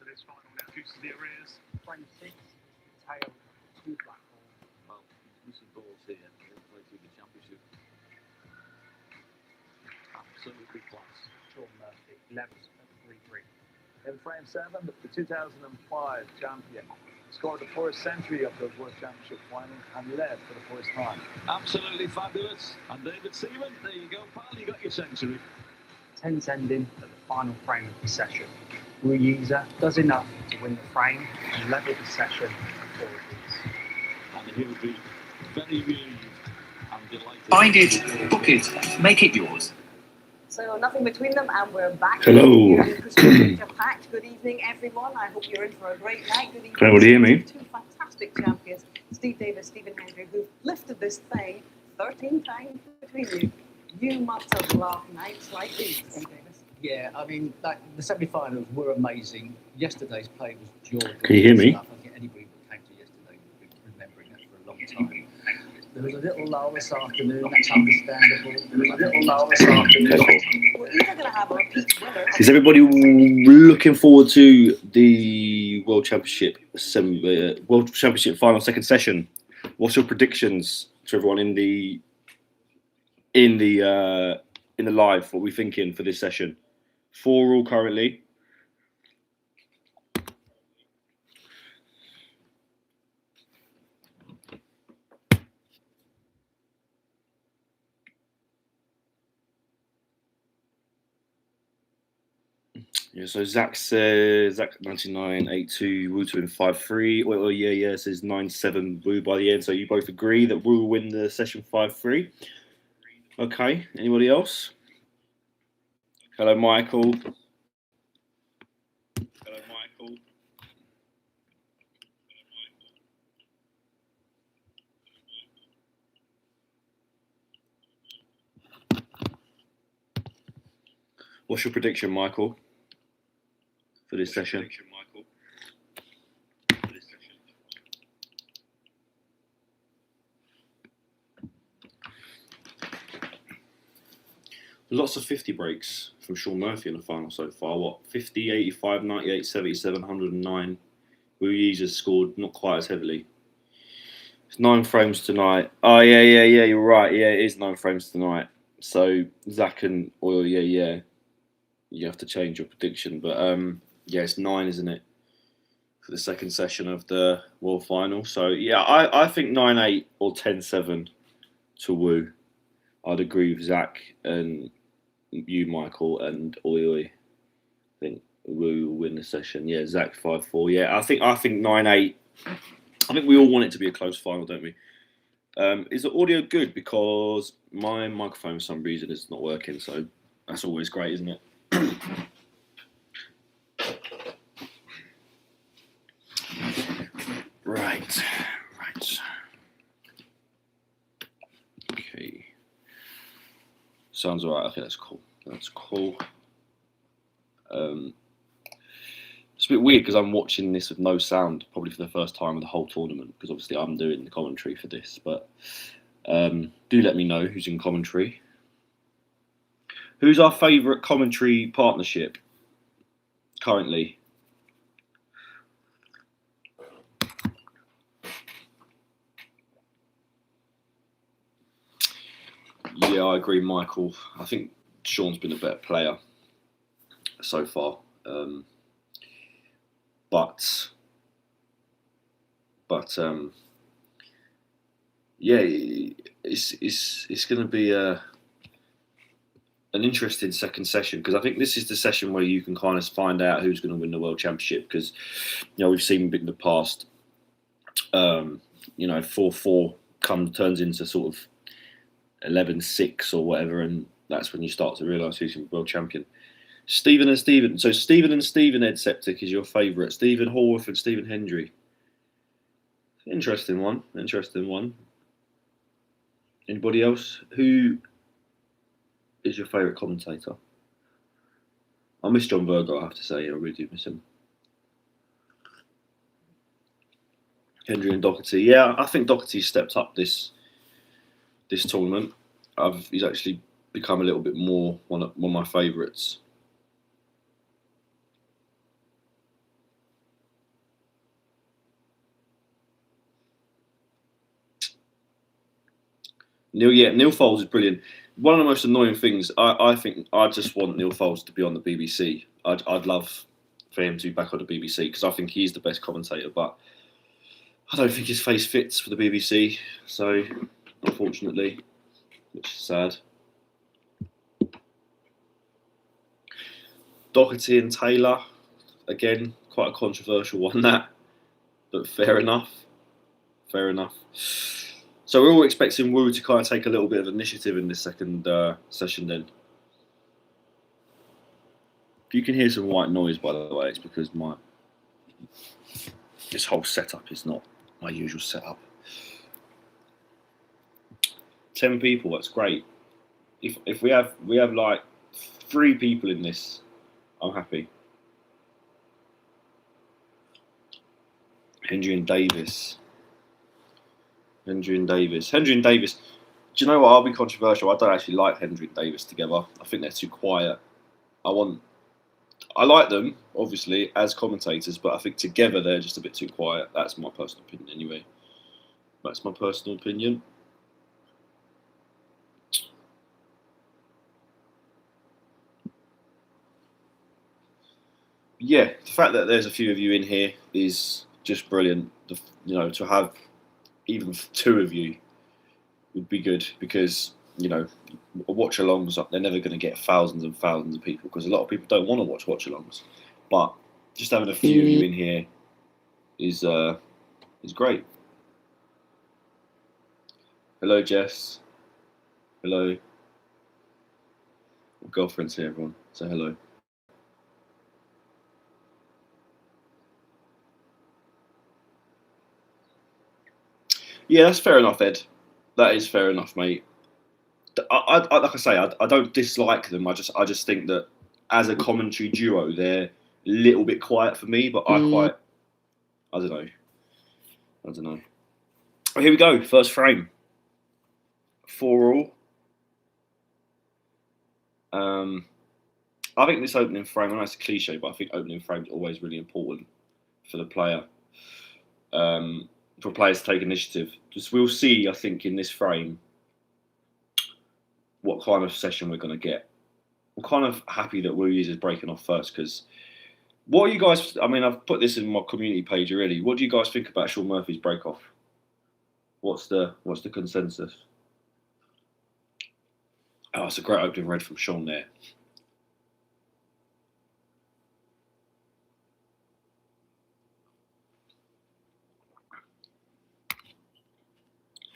this final now due to the arrears. 26, tail, 2 black balls. Well, missing balls here. He'll play through the championship. Absolutely class. Sean Murphy, 11s at 3-3. In frame 7, the 2005 champion scored the first century of the World Championship final and led for the first time. Absolutely fabulous. And David Seaman, there you go, pal, you got your century. 10s ending at the final frame of the session. Baize does enough to win the frame and level the session for Baize. And he'll be very relieved and delighted. Find it, book it, make it yours. So nothing between them, and we're back. Hello. Packed. Good evening, everyone. I hope you're in for a great night. Good evening. Can everybody hear me? Two fantastic champions, Steve Davis, Stephen Hendry, who've lifted this thing 13 times between you. You must have laughed nights like these, Steve Davis. Yeah, I mean, the semi-finals were amazing. Yesterday's play was jaw. Can you hear me? I think anybody who came to yesterday will be remembering that for a long time. There was a little lull this afternoon, that's understandable. There was a little lull this afternoon. We're either going to have a repeat winner. Is everybody looking forward to the World Championship final second session? What's your predictions to everyone in the live? What are we thinking for this session? 4 all currently. Yeah, so Zach says Zach 99.82, Wu to win 5-3. Well, yeah, says 9-7 Wu by the end. So you both agree that Wu will win the session 5-3. Okay, anybody else? Hello, Michael. Hello, Michael. What's your prediction, Michael, for this session? Lots of 50 breaks from Sean Murphy in the final so far. What? 50, 85, 98, 77, 109. Baize has scored not quite as heavily. It's 9 frames tonight. Oh, yeah, you're right. Yeah, it is 9 frames tonight. So, Zach and Oil, yeah. You have to change your prediction. But, yeah, it's 9, isn't it? For the second session of the World Final. So, yeah, I think 9-8 or 10-7 to Wu. I'd agree with Zach and you, Michael, and Oi. I think Wu will win the session. Yeah, Zach 5-4. Yeah, I think 9-8. I think we all want it to be a close final, don't we? Is the audio good? Because my microphone for some reason is not working, so that's always great, isn't it? Right. Okay. Sounds alright. Okay, that's cool. It's a bit weird because I'm watching this with no sound, probably for the first time of the whole tournament, because obviously I'm doing the commentary for this. But do let me know who's in commentary. Who's our favourite commentary partnership currently? Yeah, I agree, Michael. I think Sean's been a better player so far. But yeah, it's going to be an interesting second session, because I think this is the session where you can kind of find out who's going to win the World Championship, because we've seen a bit in the past. 4-4 turns into sort of 11-6 or whatever, and that's when you start to realise who's the world champion. Stephen and Stephen. So Stephen and Stephen Ed Septic is your favourite. Stephen Horworth and Stephen Hendry. Interesting one. Anybody else? Who is your favourite commentator? I miss John Virgo, I have to say. I really do miss him. Hendry and Doherty. Yeah, I think Doherty's stepped up this tournament. He's actually become a little bit more one of my favourites. Neil Foles is brilliant. One of the most annoying things, I think, I just want Neil Foles to be on the BBC. I'd love for him to be back on the BBC because I think he's the best commentator, but I don't think his face fits for the BBC. So, unfortunately, which is sad. Doherty and Taylor, again, quite a controversial one, that, but fair enough. Fair enough. So we're all expecting Wu to kind of take a little bit of initiative in this second session then. If you can hear some white noise, by the way, it's because this whole setup is not my usual setup. 10 people, that's great. If we have like 3 people in this, I'm happy. Hendry and Davis. Hendry and Davis. Do you know what? I'll be controversial. I don't actually like Hendry and Davis together. I think they're too quiet. I like them, obviously, as commentators, but I think together they're just a bit too quiet. That's my personal opinion anyway. That's my personal opinion. Yeah, the fact that there's a few of you in here is just brilliant. To have even 2 of you would be good because, watch-alongs, they're never going to get thousands and thousands of people because a lot of people don't want to watch watch-alongs. But just having a few of you in here is great. Hello, Jess. Hello. My girlfriend's here, everyone. Say hello. Yeah, that's fair enough, Ed. That is fair enough, mate. I like I say, I don't dislike them. I just think that as a commentary duo, they're a little bit quiet for me. But I don't know. Oh, here we go. First frame. 4 all. I think this opening frame, I know it's a cliche, but I think opening frame is always really important for the player. For players to take initiative. Just we'll see, I think, in this frame what kind of session we're going to get. I'm kind of happy that Wu is breaking off first because what are you guys? I mean, I've put this in my community page already. What do you guys think about Sean Murphy's break off? What's the consensus? Oh, it's a great opening red from Sean there.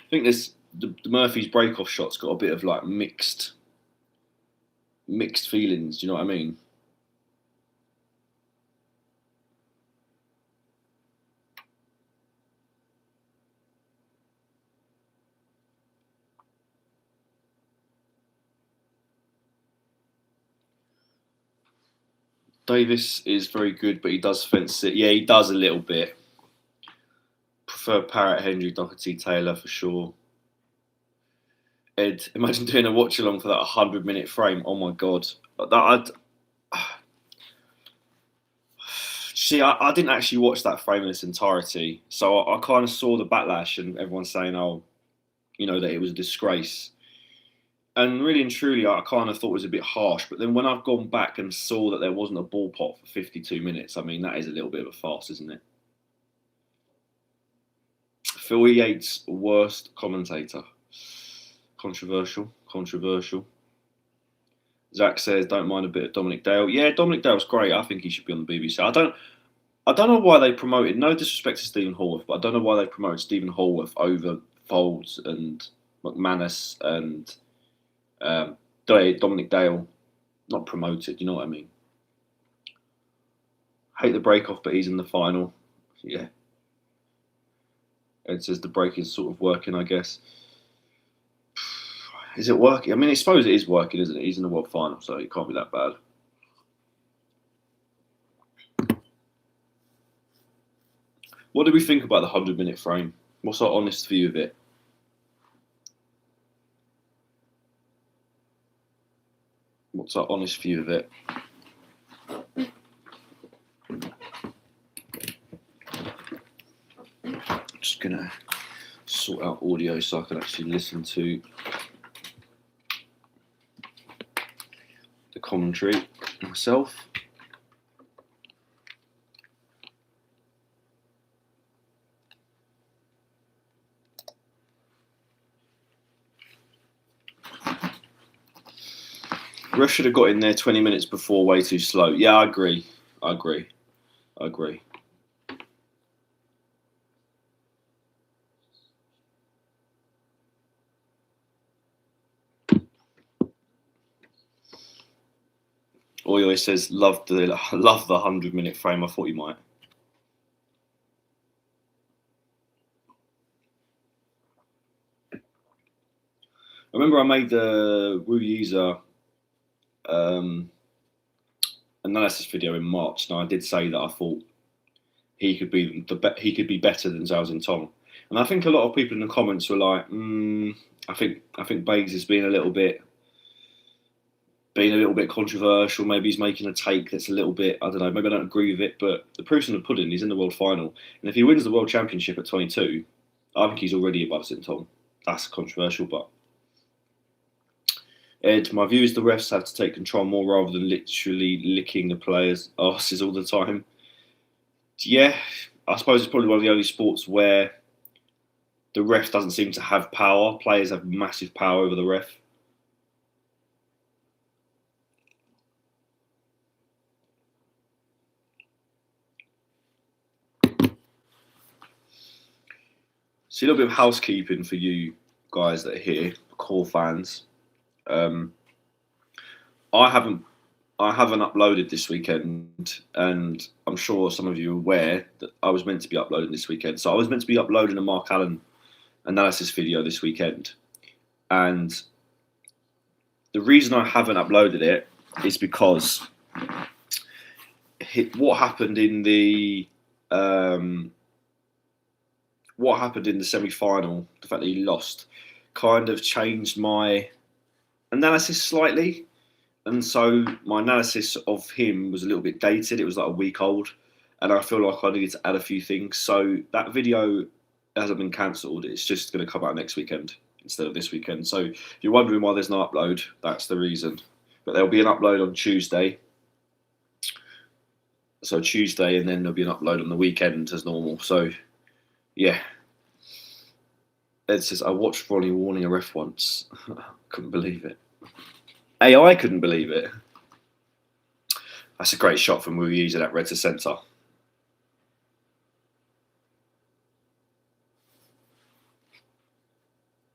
I think the Murphy's break-off shot's got a bit of like mixed feelings. Do you know what I mean? Davis is very good, but he does fence it. Yeah, he does a little bit. Prefer Parrott, Hendry, Doherty, Taylor for sure. Ed, imagine doing a watch-along for that 100-minute frame. Oh my God. See, I didn't actually watch that frame in its entirety. So I kind of saw the backlash and everyone saying, that it was a disgrace. And really and truly, I kind of thought it was a bit harsh. But then when I've gone back and saw that there wasn't a ball pot for 52 minutes, I mean, that is a little bit of a farce, isn't it? Phil Yates, worst commentator. Controversial. Zach says, don't mind a bit of Dominic Dale. Yeah, Dominic Dale's great. I think he should be on the BBC. I don't know why they promoted, no disrespect to Stephen Hallworth, but I don't know why they promoted Stephen Hallworth over Folds and McManus and Dominic Dale. Not promoted, you know what I mean? Hate the break off, but he's in the final. Yeah. Ed says the break is sort of working, I guess. Is it working? I mean, I suppose it is working, isn't it? He's in the World Final, so it can't be that bad. What do we think about the 100-minute frame? What's our honest view of it? What's our honest view of it? Just gonna sort out audio so I can actually listen to commentary myself. Ref should have got in there 20 minutes before, way too slow. Yeah, I agree. I agree. I agree. Oyo says, love the 100-minute frame. I thought you might. I remember I made the Wu Yiza analysis video in March, and I did say that I thought he could be better than Zhao Xintong, and I think a lot of people in the comments were like, I think Baize is being a little bit controversial. Maybe he's making a take that's a little bit, I don't know, maybe I don't agree with it, but the proof's in the pudding. He's in the world final, and if he wins the world championship at 22, I think he's already above Xintong. That's controversial, but Ed, my view is the refs have to take control more rather than literally licking the players' asses all the time. Yeah, I suppose it's probably one of the only sports where the ref doesn't seem to have power. Players have massive power over the ref. See, a little bit of housekeeping for you guys that are here, core fans. I haven't uploaded this weekend, and I'm sure some of you are aware that I was meant to be uploading this weekend. So I was meant to be uploading a Mark Allen analysis video this weekend, and the reason I haven't uploaded it is because what happened in the semi-final, the fact that he lost, kind of changed my analysis slightly. And so my analysis of him was a little bit dated. It was like a week old, and I feel like I needed to add a few things. So that video hasn't been cancelled. It's just going to come out next weekend instead of this weekend. So if you're wondering why there's no upload, that's the reason. But there'll be an upload on Tuesday. So Tuesday, and then there'll be an upload on the weekend as normal. So yeah. Ed says, I watched Ronnie warning a ref once. Couldn't believe it. AI couldn't believe it. That's a great shot from Wu Yiza, that red to centre.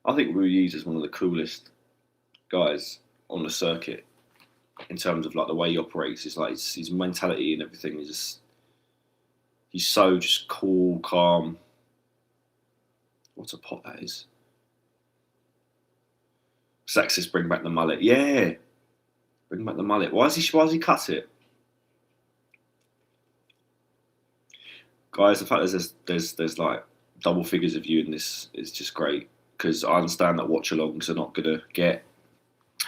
I think Wu Yiza is one of the coolest guys on the circuit in terms of like the way he operates. It's like his mentality and everything is he's so just cool, calm. What a pot that is. Sexist, bring back the mullet. Yeah, bring back the mullet. Why has he cut it? Guys, the fact that there's like double figures of you in this is just great, because I understand that watch-alongs are not going to get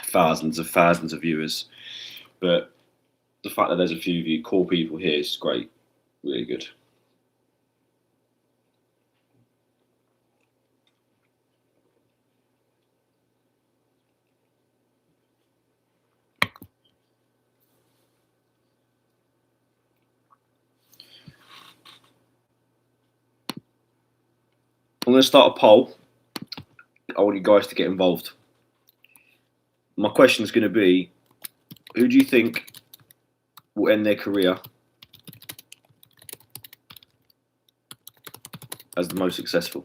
thousands of viewers, but the fact that there's a few of you core people here is great, really good. I'm going to start a poll. I want you guys to get involved. My question is going to be, who do you think will end their career as the most successful?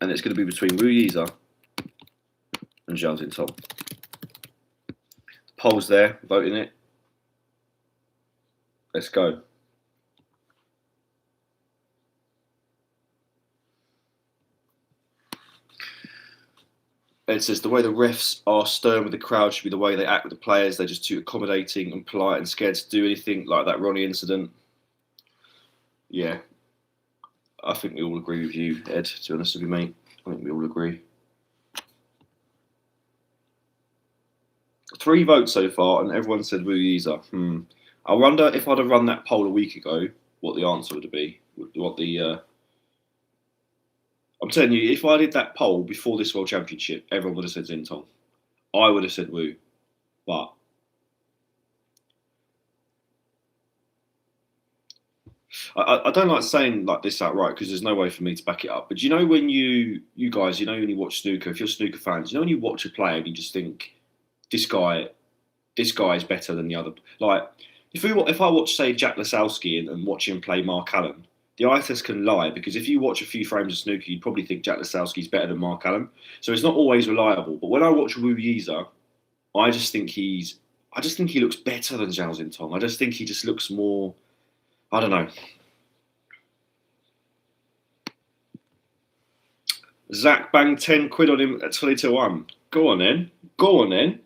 And it's going to be between Wu Yiza and Zhao Xintong. The poll's there, vote in it. Let's go. It says the way the refs are stern with the crowd should be the way they act with the players. They're just too accommodating and polite and scared to do anything, like that Ronnie incident. Yeah, I think we all agree with you, Ed, to be honest with you, mate. I think we all agree. 3 votes so far, and everyone said Wu Yiza. I wonder if I'd have run that poll a week ago, what the answer would be. I'm I'm telling you, if I did that poll before this World Championship, everyone would have said Xintong. I would have said Wu. But I don't like saying like this outright because there's no way for me to back it up. But you know when you guys, you know when you watch snooker, if you're snooker fans, you know when you watch a player and you just think, this guy is better than the other. Like if I watch, say, Jack Lasowski and watch him play Mark Allen, the eye test can lie because if you watch a few frames of snooker, you'd probably think Jack Lasowski's better than Mark Allen. So it's not always reliable. But when I watch Wu Yiza, I just think he looks better than Zhao Xintong. I just think he just looks more, I don't know. Zach banged 10 quid on him at 20-1. Go on then. Go on then.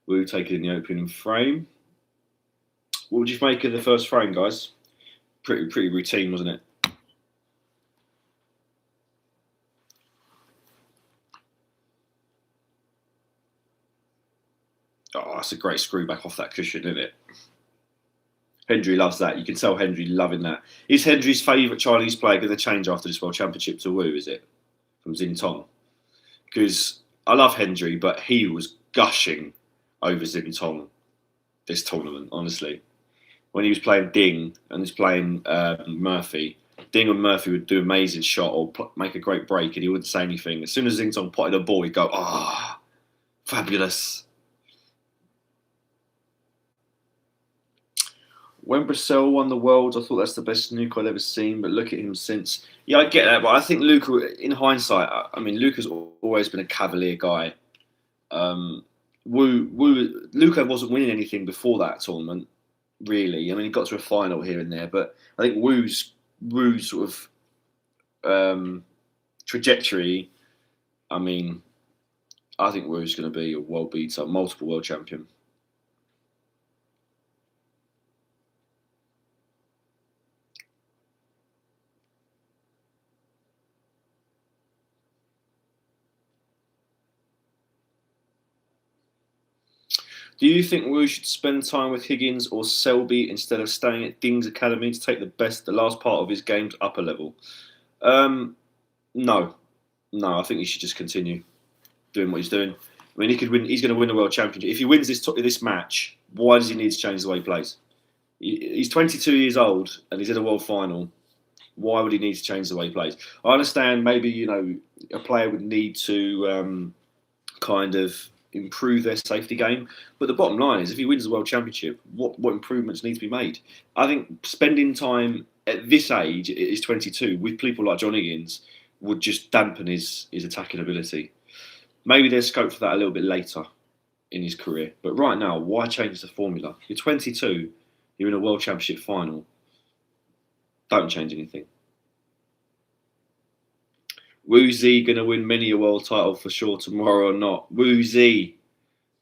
Wu taking the opening frame. What would you make of the first frame, guys? Pretty routine, wasn't it? Oh, that's a great screw back off that cushion, isn't it? Hendry loves that. You can tell Hendry loving that. Is Hendry's favourite Chinese player going to change after this World Championship to Wu, is it? From Xintong? Because I love Hendry, but he was gushing over Xintong this tournament, honestly. When he was playing Ding and he's playing Murphy, Ding and Murphy would do an amazing shot or make a great break and he wouldn't say anything. As soon as Xintong potted a ball, he'd go, ah, fabulous. When Brissell won the Worlds, I thought that's the best snooker I'd ever seen, but look at him since. Yeah, I get that, but I think Luca, in hindsight, I mean, Luca's always been a cavalier guy. Luca wasn't winning anything before that tournament, really. I mean, he got to a final here and there, but I think Wu's sort of trajectory, I mean, I think Wu's going to be a world beater, multiple world champion. Do you think Wu should spend time with Higgins or Selby instead of staying at Ding's academy to take the last part of his game to upper level? No, I think he should just continue doing what he's doing. I mean, he could win. He's going to win the world championship if he wins this match. Why does he need to change the way he plays? He's 22 years old and he's in a world final. Why would he need to change the way he plays? I understand maybe a player would need to kind of improve their safety game, but the bottom line is if he wins the world championship, what improvements need to be made? I think spending time at this age, at his 22, with people like John Higgins would just dampen his attacking ability. Maybe there's scope for that a little bit later in his career, but right now, why change the formula? You're 22, you're in a world championship final. Don't change anything. Woozy going to win many a world title for sure tomorrow or not? Woozy.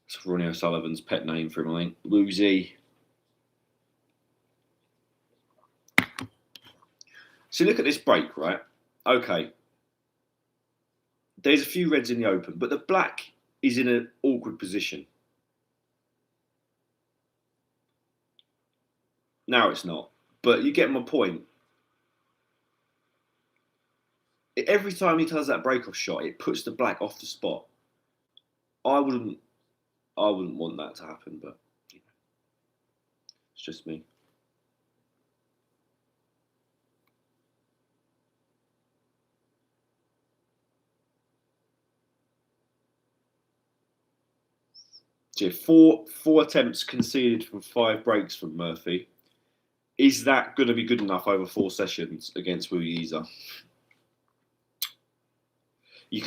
That's Ronnie O'Sullivan's pet name for him, I think. Woozy. So look at this break, right? Okay. There's a few reds in the open, but the black is in an awkward position. Now it's not, but you get my point. Every time he does that break-off shot, it puts the black off the spot. I wouldn't want that to happen, but it's just me. So four attempts conceded from 5 breaks from Murphy. Is that going to be good enough over 4 sessions against Wu Yiza?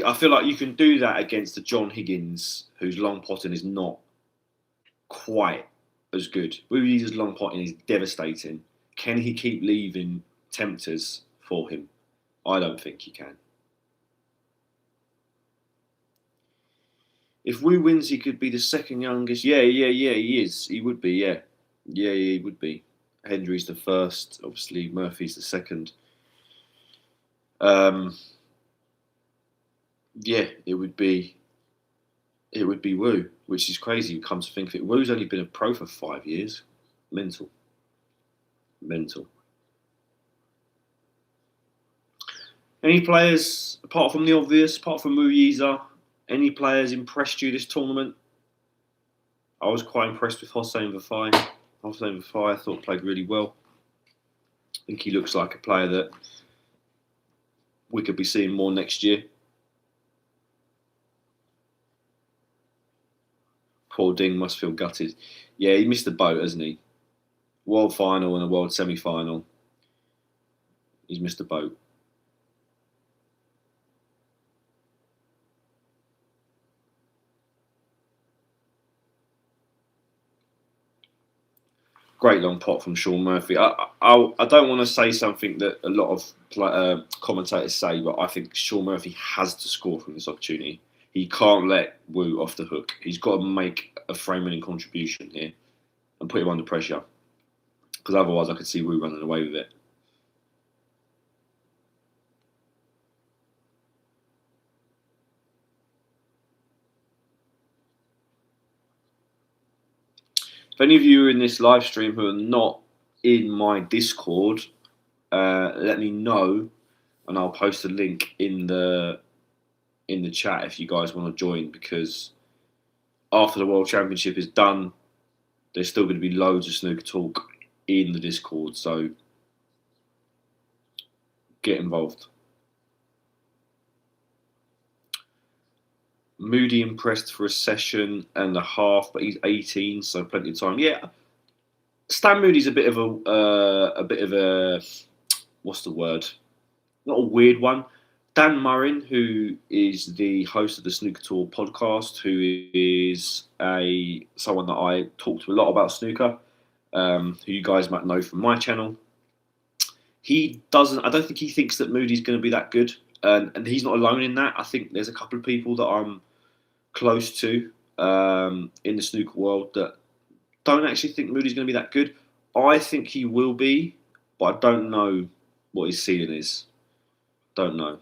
I feel like you can do that against the John Higgins, whose long potting is not quite as good. Wu Yiza's long potting is devastating. Can he keep leaving tempters for him? I don't think he can. If Wu wins, he could be the second youngest. Yeah, he is. He would be, yeah. Yeah, he would be. Hendry's the first. Obviously, Murphy's the second. Yeah, it would be Wu, which is crazy. You come to think of it, Wu's only been a pro for 5 years. Mental. Any players, apart from the obvious, apart from Baize, any players impressed you this tournament? I was quite impressed with Hossein Vafai. Hossein Vafai I thought played really well. I think he looks like a player that we could be seeing more next year. Poor Ding must feel gutted. Yeah, he missed the boat, hasn't he? World final and a world semi-final. He's missed the boat. Great long pot from Sean Murphy. I don't want to say something that a lot of commentators say, but I think Sean Murphy has to score from this opportunity. He can't let Wu off the hook. He's got to make a frame-winning contribution here and put him under pressure, because otherwise I could see Wu running away with it. If any of you are in this live stream who are not in my Discord, let me know, and I'll post a link in the chat if you guys want to join. Because after the World Championship is done, there's still going to be loads of snooker talk in the Discord, so get involved. Moody impressed for a session and a half, but he's 18, so plenty of time. Yeah, Stan Moody's a bit of a what's the word? Not a weird one. Dan Murrin, who is the host of the Snooker Tour podcast, who is someone that I talk to a lot about snooker, who you guys might know from my channel. I don't think he thinks that Moody's going to be that good, and he's not alone in that. I think there's a couple of people that I'm close to in the snooker world that don't actually think Moody's going to be that good. I think he will be, but I don't know what his ceiling is. Don't know.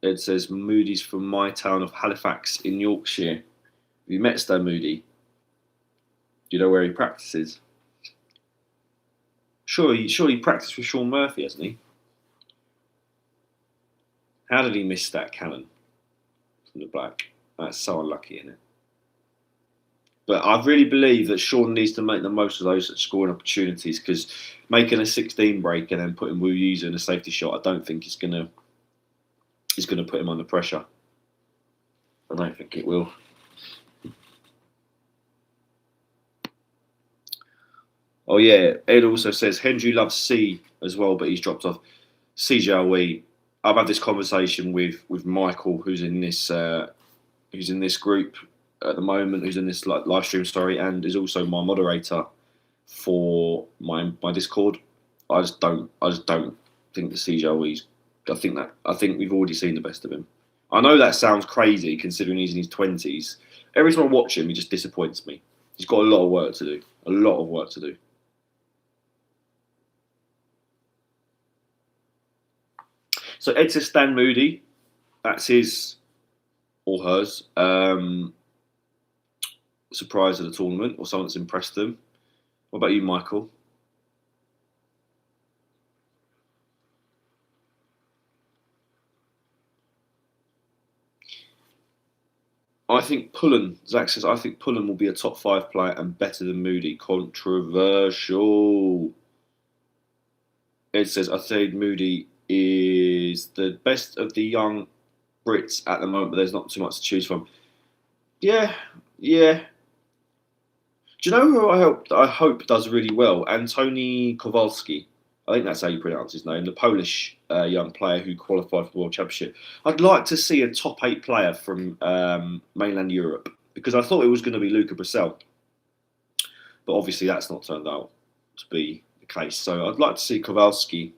It says Moody's from my town of Halifax in Yorkshire. Have you met Stan Moody? Do you know where he practices? Sure, he practiced with Sean Murphy, hasn't he? How did he miss that cannon from the black? That's so unlucky, isn't it? But I really believe that Sean needs to make the most of those scoring opportunities, because making a 16 break and then putting Wu Yuzu in a safety shot, I don't think is going to put him under pressure. I don't think it will. Oh yeah, Ed also says Hendry loves C as well, but he's dropped off. C Jiahui. I've had this conversation with Michael, who's in this group at the moment, who's in this live stream, and is also my moderator for my Discord. I just don't think the C Jiahui's. I think we've already seen the best of him. I know that sounds crazy considering he's in his 20s. Every time I watch him, he just disappoints me. He's got a lot of work to do. A lot of work to do. So Ed says Stan Moody, that's his or hers surprise of the tournament, or someone that's impressed them. What about you, Michael? I think Pullen, Zach says, I think Pullen will be a top 5 player and better than Moody. Controversial. Ed says, I think Moody is the best of the young Brits at the moment, but there's not too much to choose from. Yeah. Do you know who I hope does really well? Antoni Kowalski. I think that's how you pronounce his name. The Polish young player who qualified for the World Championship. I'd like to see a top 8 player from mainland Europe, because I thought it was going to be Luca Brissell. But obviously that's not turned out to be the case. So I'd like to see Kowalski.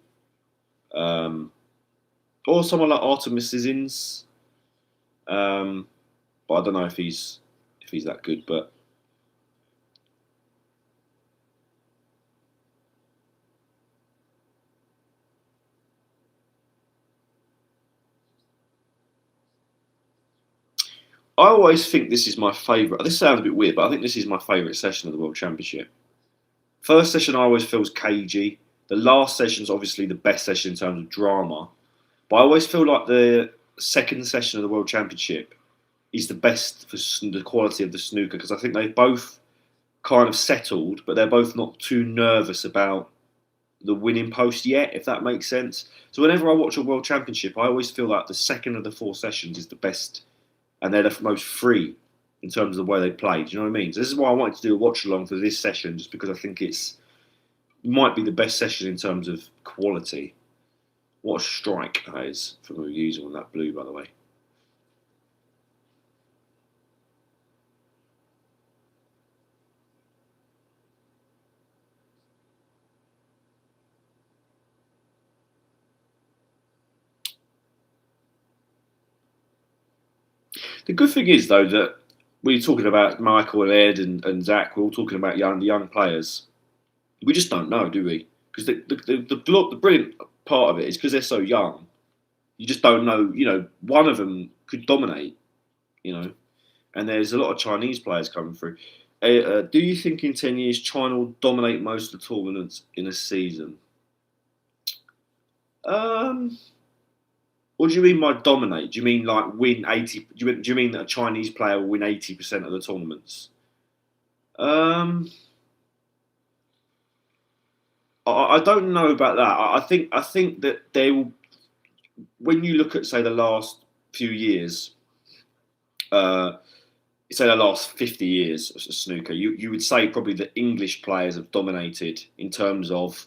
Or someone like Artemis Sissins. But I don't know if he's that good. But I always think this is my favourite. This sounds a bit weird, but I think this is my favourite session of the World Championship. First session I always feel is cagey. The last session is obviously the best session in terms of drama. But I always feel like the second session of the World Championship is the best for the quality of the snooker, because I think they've both kind of settled, but they're both not too nervous about the winning post yet, if that makes sense. So whenever I watch a World Championship, I always feel like the second of the 4 sessions is the best, and they're the most free in terms of the way they play. Do you know what I mean? So this is why I wanted to do a watch along for this session, just because I think it might be the best session in terms of quality. What a strike that is from the user on that blue, by the way. The good thing is, though, that we're talking about Michael and Ed and Zach. We're all talking about the young players. We just don't know, do we? Because the brilliant part of it is because they're so young. You just don't know. You know, one of them could dominate. You know, and there's a lot of Chinese players coming through. Do you think in 10 years China will dominate most of the tournaments in a season? What do you mean by dominate? Do you mean like win 80? Do you mean that a Chinese player will win 80% of the tournaments? I don't know about that. I think that they will. When you look at, say, the last few years, say the last 50 years of snooker, you would say probably the English players have dominated in terms of,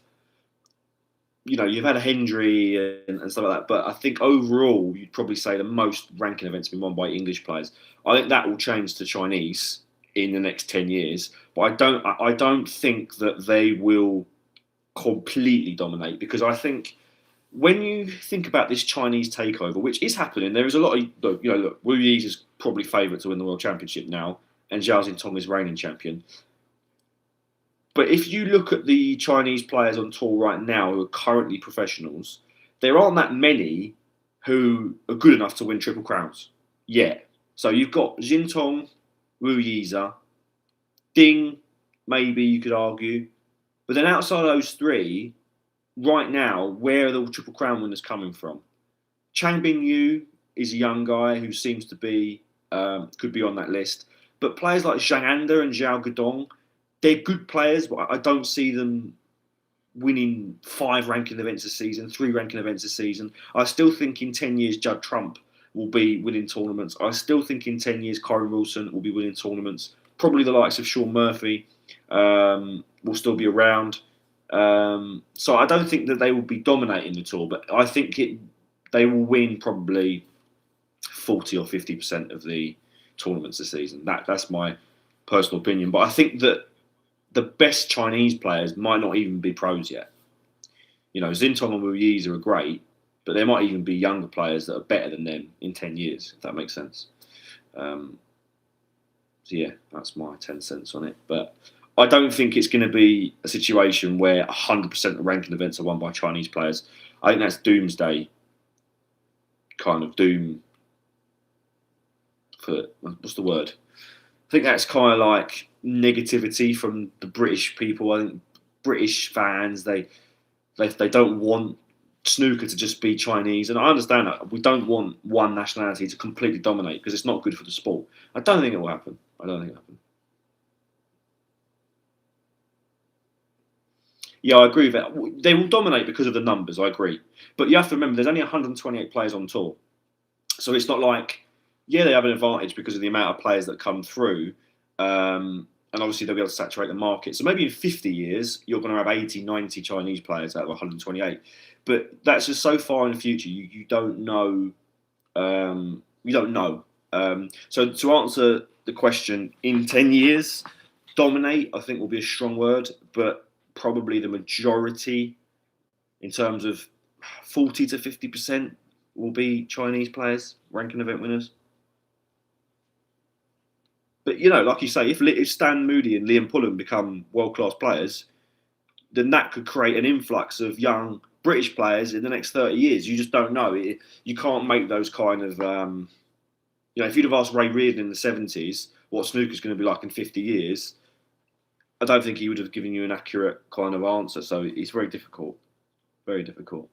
you know, you've had a Hendry and stuff like that, but I think overall you'd probably say the most ranking events have been won by English players. I think that will change to Chinese in the next 10 years, but I don't think that they will completely dominate, because I think when you think about this Chinese takeover, which is happening, there is a lot of, you know, look, Wu Yi's is probably favourite to win the World Championship now, and Zhao Xintong is reigning champion. But if you look at the Chinese players on tour right now who are currently professionals, there aren't that many who are good enough to win Triple Crowns yet. So you've got Xintong, Wu Yiza, Ding, maybe you could argue. But then outside of those 3, right now, where are the Triple Crown winners coming from? Chang Bingyu is a young guy who seems to be, could be on that list. But players like Zhang Anda and Zhao Guodong, they're good players, but I don't see them winning 5 ranking events a season, 3 ranking events a season. I still think in 10 years, Judd Trump will be winning tournaments. I still think in 10 years, Corey Wilson will be winning tournaments. Probably the likes of Sean Murphy will still be around. So I don't think that they will be dominating the tour, but I think they will win probably 40 or 50% of the tournaments this season. That's my personal opinion. But I think that the best Chinese players might not even be pros yet. You know, Xintong and Wu Yi's are great, but there might even be younger players that are better than them in 10 years, if that makes sense. So yeah, that's my 10 cents on it. But I don't think it's going to be a situation where 100% of ranking events are won by Chinese players. I think that's doomsday kind of doom for, what's the word? I think that's kind of like negativity from the British people. I think British fans, they don't want snooker to just be Chinese. And I understand that. We don't want one nationality to completely dominate because it's not good for the sport. I don't think it will happen. Yeah, I agree with that. They will dominate because of the numbers, I agree. But you have to remember, there's only 128 players on tour. So it's not like, yeah, they have an advantage because of the amount of players that come through. And obviously they'll be able to saturate the market. So maybe in 50 years, you're going to have 80, 90 Chinese players out of 128. But that's just so far in the future, you don't know. So to answer the question, in 10 years, dominate, I think will be a strong word, but probably the majority, in terms of 40 to 50%, will be Chinese players, ranking event winners. But, you know, like you say, if Stan Moody and Liam Pullen become world-class players, then that could create an influx of young British players in the next 30 years. You just don't know. You can't make those kind of... if you'd have asked Ray Reardon in the 70s what snooker's going to be like in 50 years, I don't think he would have given you an accurate kind of answer. So it's very difficult. Very difficult.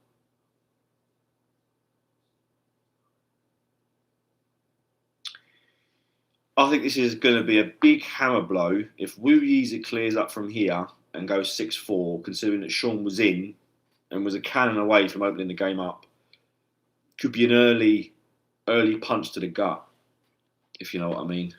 I think this is going to be a big hammer blow if Wu Yeezer clears up from here and goes 6-4, considering that Sean was in and was a cannon away from opening the game up. Could be an early punch to the gut, if you know what I mean.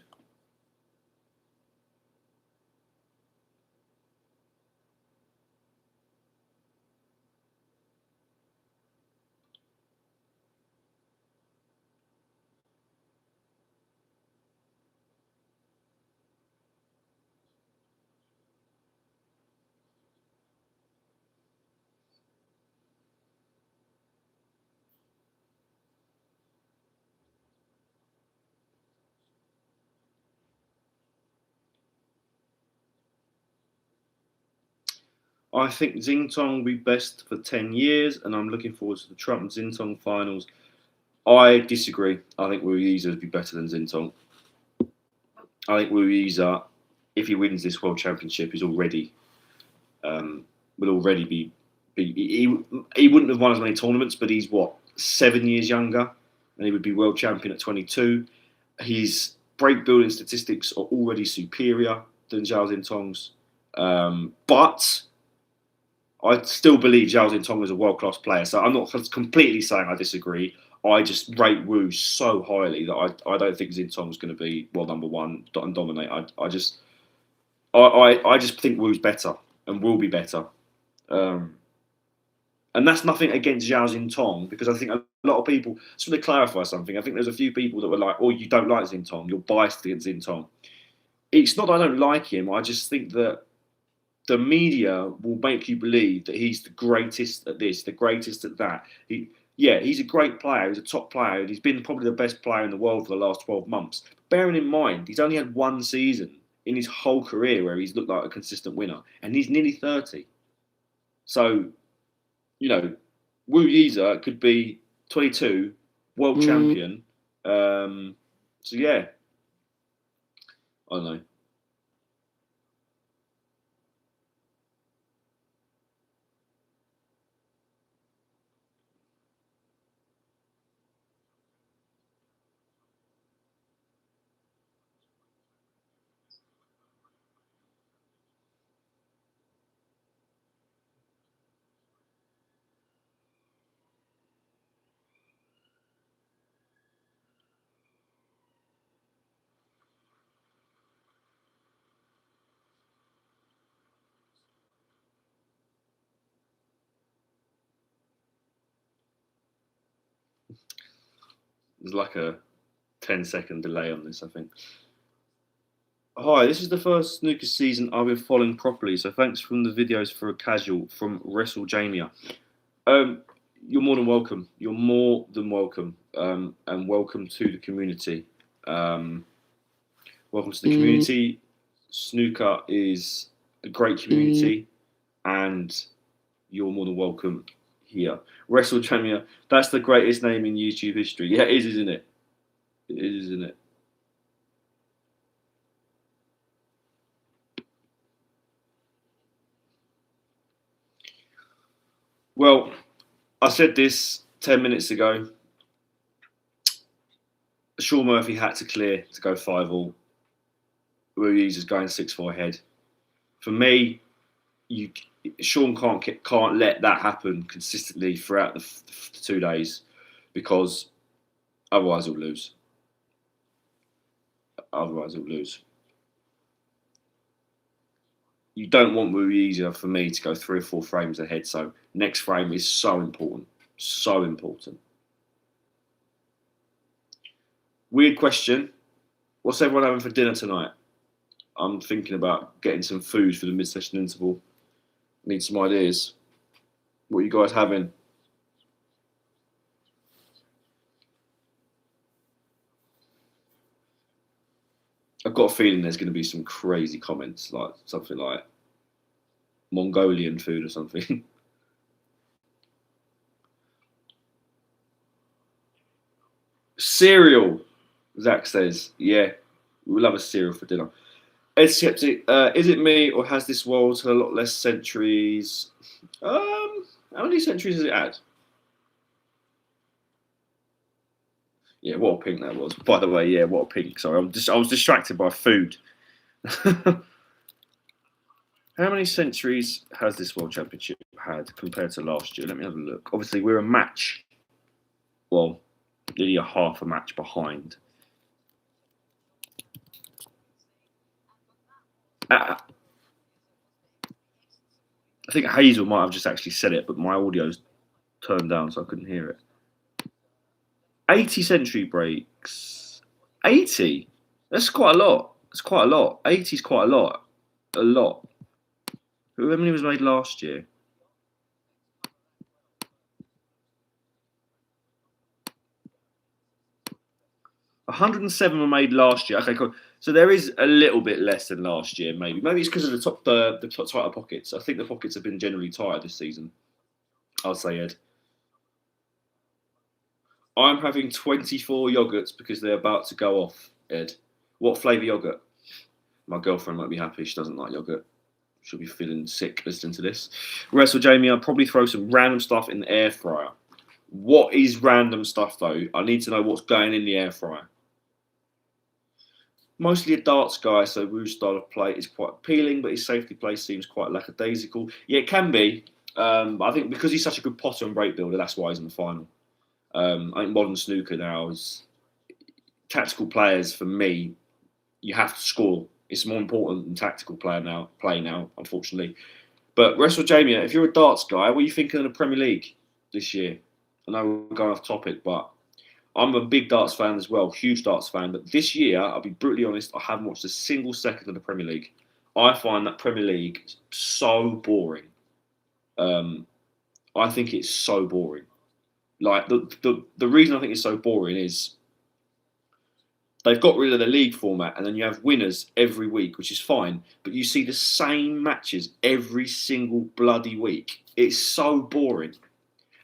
I think Xingtong will be best for 10 years, and I'm looking forward to the Trump and Xingtong finals. I disagree. I think Wu Yeezer would be better than Xingtong. I think Wu Yeezer, if he wins this World Championship, is already would already be he wouldn't have won as many tournaments, but he's what, 7 years younger, and he would be world champion at 22. His break building statistics are already superior than Zhao Xintong's, but I still believe Zhao Xintong is a world-class player. So I'm not completely saying I disagree. I just rate Wu so highly that I don't think Xintong's going to be world number one and dominate. I just think Wu's better and will be better. And that's nothing against Zhao Xintong, because I think a lot of people, just want to clarify something, I think there's a few people that were like, oh, you don't like Xintong, you're biased against Xintong. It's not that I don't like him, I just think that the media will make you believe that he's the greatest at this, the greatest at that. He's a great player, he's a top player, and he's been probably the best player in the world for the last 12 months. Bearing in mind, he's only had one season in his whole career where he's looked like a consistent winner, and he's nearly 30. So, you know, Wu Yeezer could be 22, world champion. So, yeah. I don't know. There's like a 10-second delay on this, I think. Hi, this is the first snooker season I've been following properly, so thanks from the videos for a casual from WrestleJamia. You're more than welcome. You're more than welcome, and welcome to the community. Welcome to the community. Snooker is a great community, and you're more than welcome here. WrestleJamia, that's the greatest name in YouTube history. Yeah, it is, isn't it? It is, isn't it? Well, I said this 10 minutes ago. Sean Murphy had to clear to go 5-all. Wu Yeezer's going 6-4 ahead. For me, Sean can't let that happen consistently throughout the 2 days, because otherwise he'll lose. You don't want Wu Yeezer, for me, to go 3 or 4 frames ahead. So next frame is so important. So important. Weird question. What's everyone having for dinner tonight? I'm thinking about getting some food for the mid-session interval. Need some ideas. What are you guys having? I've got a feeling there's going to be some crazy comments, like something like Mongolian food or something. Cereal, Zach says. Yeah, we'll have a cereal for dinner. Ed Skeptic, is it me or has this world had a lot less centuries? How many centuries has it had? Yeah, what a pink that was. By the way, yeah, what a pink. Sorry, I was distracted by food. How many centuries has this World Championship had compared to last year? Let me have a look. Obviously, we're a match. Well, nearly a half a match behind. I think Hazel might have just actually said it, but my audio's turned down, so I couldn't hear it. 80 century breaks. 80? That's quite a lot. That's quite a lot. 80 is quite a lot. A lot. How many was made last year? $107 were made last year. Okay, cool. So there is a little bit less than last year, maybe. Maybe it's because of the top tighter pockets. I think the pockets have been generally tighter this season. I'll say, Ed. I'm having 24 yogurts because they're about to go off, Ed. What flavour yogurt? My girlfriend might be happy. She doesn't like yogurt. She'll be feeling sick listening to this. Wrestle Jamie, I'll probably throw some random stuff in the air fryer. What is random stuff, though? I need to know what's going in the air fryer. Mostly a darts guy, so Wu's style of play is quite appealing, but his safety play seems quite lackadaisical. Yeah, it can be. I think because he's such a good potter and break builder, that's why he's in the final. I think modern snooker now is tactical players. For me, you have to score. It's more important than tactical play now, unfortunately. But Wrestle Jamie, if you're a darts guy, what are you thinking of the Premier League this year? I know we're going off topic, but I'm a big darts fan as well, huge darts fan. But this year, I'll be brutally honest, I haven't watched a single second of the Premier League. I find that Premier League so boring. I think it's so boring. Like the reason I think it's so boring is they've got rid of the league format, and then you have winners every week, which is fine. But you see the same matches every single bloody week. It's so boring.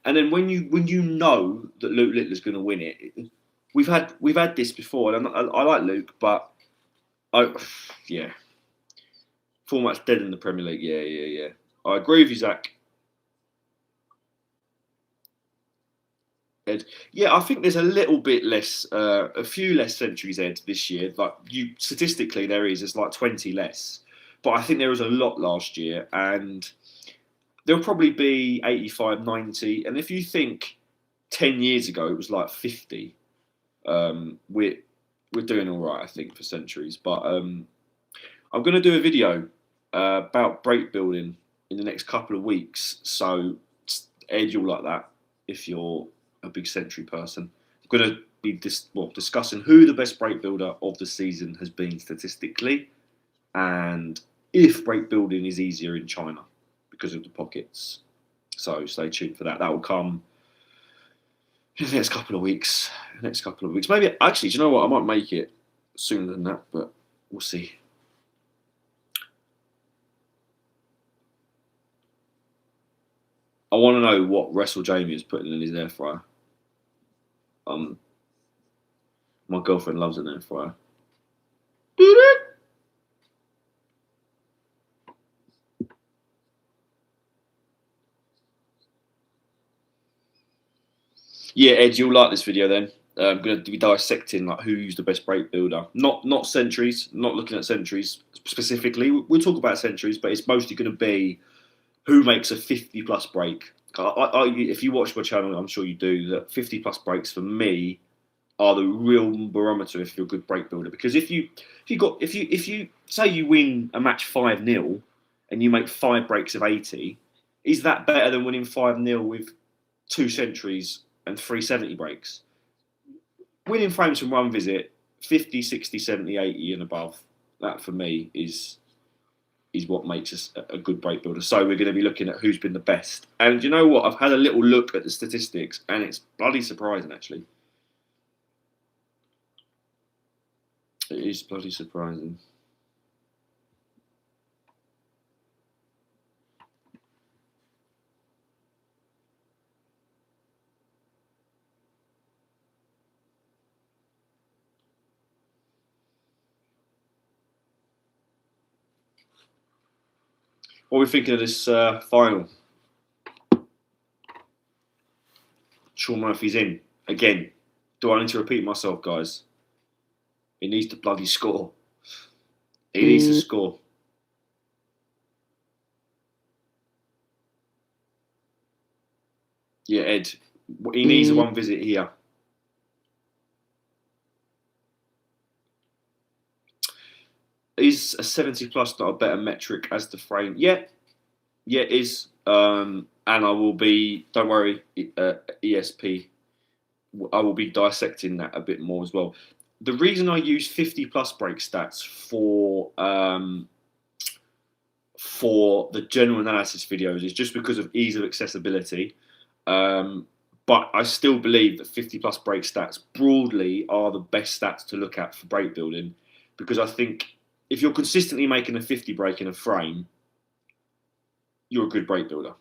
And then when you know that Luke Littler's going to win it, we've had this before. And I like Luke, but format's dead in the Premier League. Yeah. I agree with you, Zach. Ed. Yeah, I think there's a little bit less, a few less centuries, Ed, this year. Like statistically, there's like 20 less, but I think there was a lot last year, and there'll probably be 85, 90. And if you think 10 years ago it was like 50, we're doing all right, I think, for centuries. But I'm going to do a video about break building in the next couple of weeks. So Ed, you'll like that if you're a big century person. I'm going to be discussing who the best break builder of the season has been statistically, and if break building is easier in China because of the pockets. So stay tuned for that. That will come in the next couple of weeks. Maybe, actually, do you know what? I might make it sooner than that, but we'll see. I want to know what Wrestle Jamie is putting in his air fryer. My girlfriend loves an air fryer. Yeah, Ed, you'll like this video then. I'm going to be dissecting like who's the best break builder. Not centuries, not looking at centuries specifically. We'll talk about centuries, but it's mostly going to be who makes a 50-plus break. If you watch my channel, I'm sure you do, that 50-plus breaks for me are the real barometer if you're a good break builder. Because if you say you win a match 5-0 and you make 5 breaks of 80, is that better than winning 5-0 with 2 centuries and 3 70 breaks? Winning frames from one visit, 50, 60, 70, 80 and above, that for me is what makes us a good break builder. So we're going to be looking at who's been the best. And you know what? I've had a little look at the statistics, and it's bloody surprising, actually. It is bloody surprising. What are we thinking of this final? Sean Murphy's in again. Do I need to repeat myself, guys? He needs to bloody score. He needs to score. Yeah, Ed. He needs a one visit here. Is a 70 plus not a better metric as the frame? Yeah, it is. And I will be, don't worry, ESP, I will be dissecting that a bit more as well. The reason I use 50 plus break stats for the general analysis videos is just because of ease of accessibility. But I still believe that 50 plus break stats broadly are the best stats to look at for break building, because I think if you're consistently making a 50 break in a frame, you're a good break builder.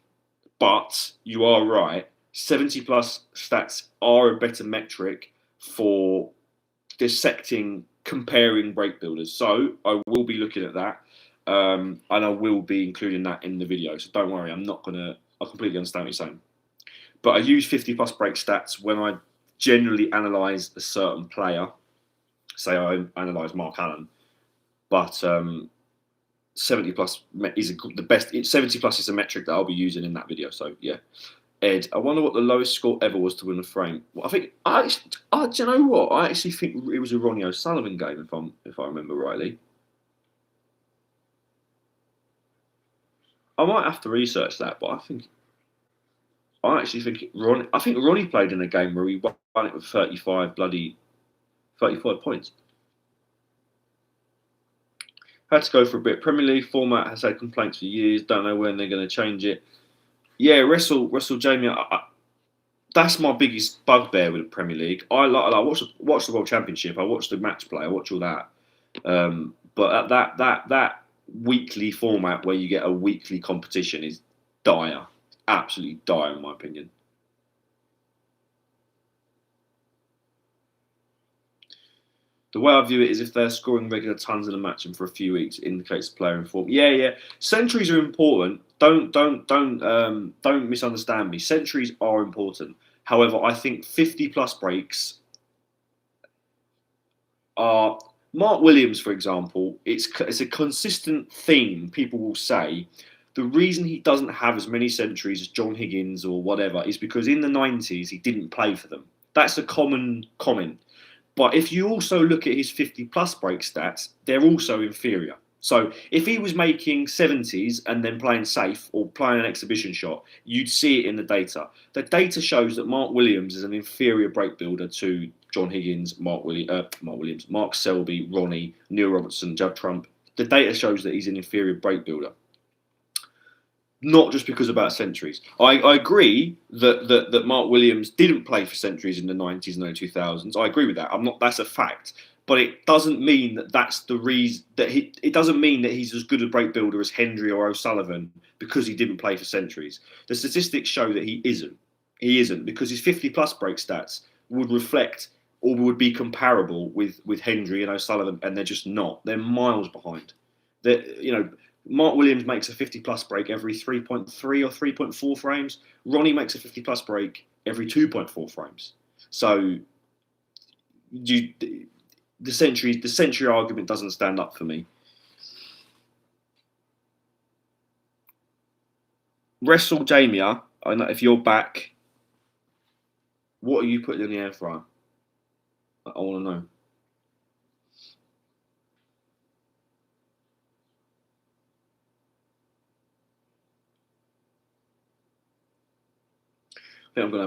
But you are right, 70 plus stats are a better metric for dissecting, comparing break builders. So I will be looking at that, and I will be including that in the video. So don't worry, I completely understand what you're saying. But I use 50 plus break stats when I generally analyse a certain player. Say I analyse Mark Allen, but 70 plus is the best. 70 plus is a metric that I'll be using in that video. So yeah, Ed, I wonder what the lowest score ever was to win a frame. Well, do you know what? I actually think it was a Ronnie O'Sullivan game, if I remember rightly. I might have to research that, but I actually think Ronnie played in a game where he won it with 35 points. Had to go for a bit. Premier League format has had complaints for years. Don't know when they're going to change it. Yeah, Russell Jamie. That's my biggest bugbear with the Premier League. I watch the World Championship. I watch the match play. I watch all that. But that weekly format where you get a weekly competition is dire, absolutely dire in my opinion. The way I view it is if they're scoring regular tons in a match and for a few weeks, it indicates the player in form. Yeah. Centuries are important. Don't misunderstand me. Centuries are important. However, I think 50 plus breaks are Mark Williams, for example. It's a consistent theme. People will say the reason he doesn't have as many centuries as John Higgins or whatever is because in the 90s he didn't play for them. That's a common comment. But if you also look at his 50 plus break stats, they're also inferior. So if he was making 70s and then playing safe or playing an exhibition shot, you'd see it in the data. The data shows that Mark Williams is an inferior break builder to John Higgins, Mark Williams, Mark Selby, Ronnie, Neil Robertson, Judd Trump. The data shows that he's an inferior break builder. Not just because about centuries. I agree that Mark Williams didn't play for centuries in the 90s and early 2000s. I agree with that. That's a fact. But it doesn't mean that that's the reason it doesn't mean that he's as good a break builder as Hendry or O'Sullivan because he didn't play for centuries. The statistics show that he isn't. He isn't, because his 50 plus break stats would reflect or would be comparable with Hendry and O'Sullivan, and they're just not. They're miles behind. Mark Williams makes a 50 plus break every 3.3 or 3.4 frames. Ronnie makes a 50 plus break every 2.4 frames. So the century argument doesn't stand up for me. Wrestle Jamia, I know if you're back, what are you putting in the air fryer? I want to know. I think I'm going to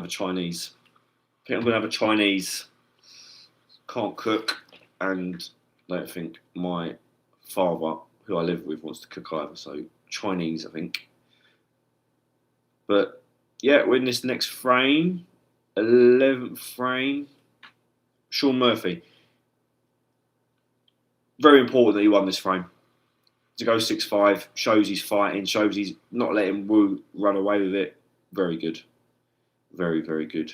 have a Chinese. Can't cook, and I don't think my father, who I live with, wants to cook either. So Chinese, I think. But yeah, we're in this next frame, 11th frame. Sean Murphy. Very important that he won this frame. To go 6-5 shows he's fighting, shows he's not letting Wu run away with it. Very good. Very, very good.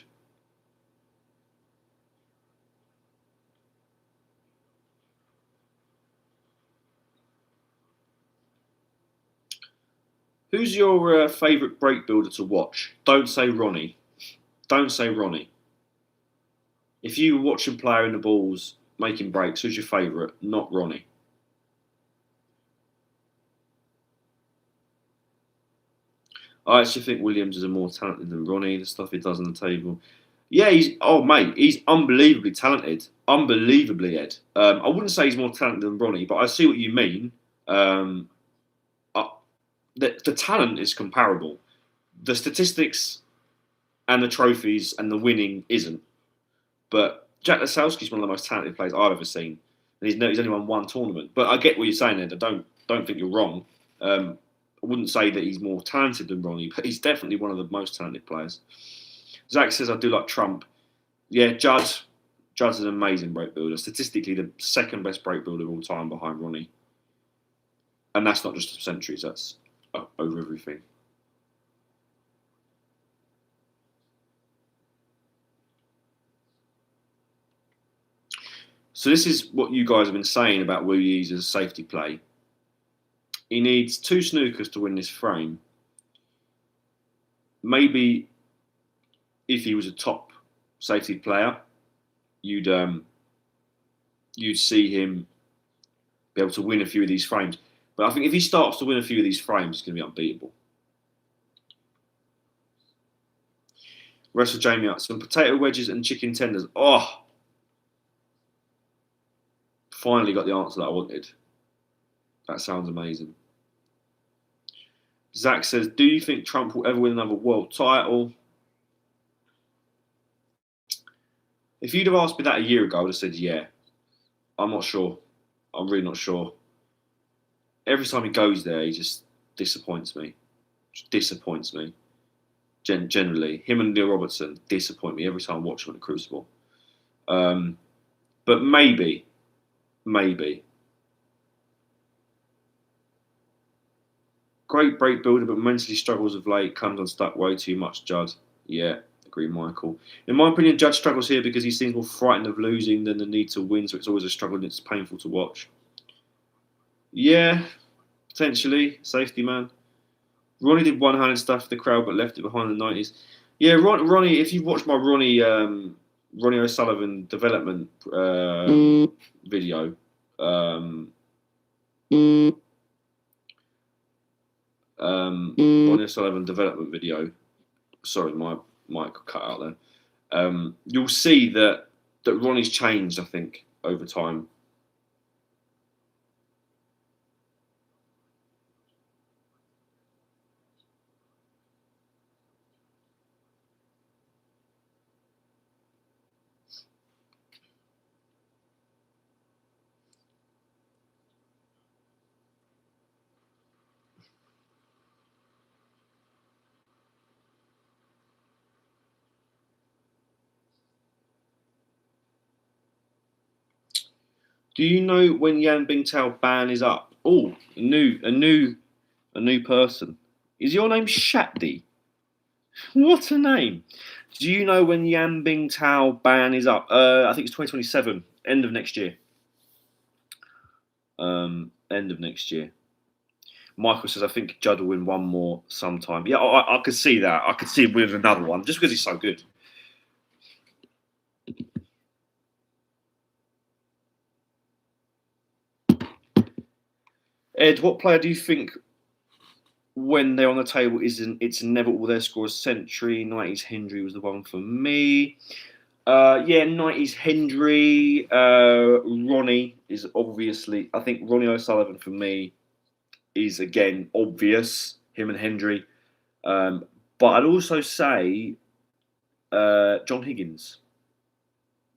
Who's your favourite break builder to watch? Don't say Ronnie. Don't say Ronnie. If you watch a player in the balls making breaks, who's your favourite? Not Ronnie. I actually think Williams is more talented than Ronnie. The stuff he does on the table. Yeah, he's unbelievably talented. Unbelievably, Ed. I wouldn't say he's more talented than Ronnie, but I see what you mean. The talent is comparable. The statistics and the trophies and the winning isn't. But Jack Lasowski's one of the most talented players I've ever seen. And he's only won one tournament. But I get what you're saying, Ed. I don't think you're wrong. I wouldn't say that he's more talented than Ronnie, but he's definitely one of the most talented players. Zach says, I do like Trump. Yeah, Judd's an amazing break builder. Statistically, the second best break builder of all time behind Ronnie. And that's not just centuries, that's over everything. So this is what you guys have been saying about Wu Yi's safety play. He needs 2 snookers to win this frame. Maybe if he was a top safety player, you'd see him be able to win a few of these frames. But I think if he starts to win a few of these frames, it's going to be unbeatable. Wrestle Jamie up. Some potato wedges and chicken tenders. Oh! Finally got the answer that I wanted. That sounds amazing. Zach says, do you think Trump will ever win another world title? If you'd have asked me that a year ago, I would have said, yeah. I'm not sure. I'm really not sure. Every time he goes there, he just disappoints me. Just disappoints me. Generally. Him and Neil Robertson disappoint me every time I watch him at the Crucible. But maybe. Great break builder, but mentally struggles of late. Comes unstuck way too much, Judd. Yeah, agree, Michael. In my opinion, Judd struggles here because he seems more frightened of losing than the need to win, so it's always a struggle and it's painful to watch. Yeah, potentially. Safety man. Ronnie did one-handed stuff for the crowd, but left it behind in the 90s. Yeah, Ronnie, if you've watched my Ronnie O'Sullivan development video, Ronnie O'Sullivan development video. Sorry, my mic cut out there. You'll see that Ronnie's changed, I think, over time. Do you know when Yan Bingtao ban is up? Oh, a new person. Is your name Shakti? What a name! Do you know when Yan Bingtao ban is up? I think it's 2027, end of next year. End of next year. Michael says, I think Judd will win one more sometime. Yeah, I could see that. I could see him winning another one just because he's so good. Ed, what player do you think, when they're on the table, it's never all their score a century? 90s Hendry was the one for me. Yeah, 90s Hendry. Ronnie is obviously, I think Ronnie O'Sullivan for me is, again, obvious, him and Hendry. But I'd also say John Higgins.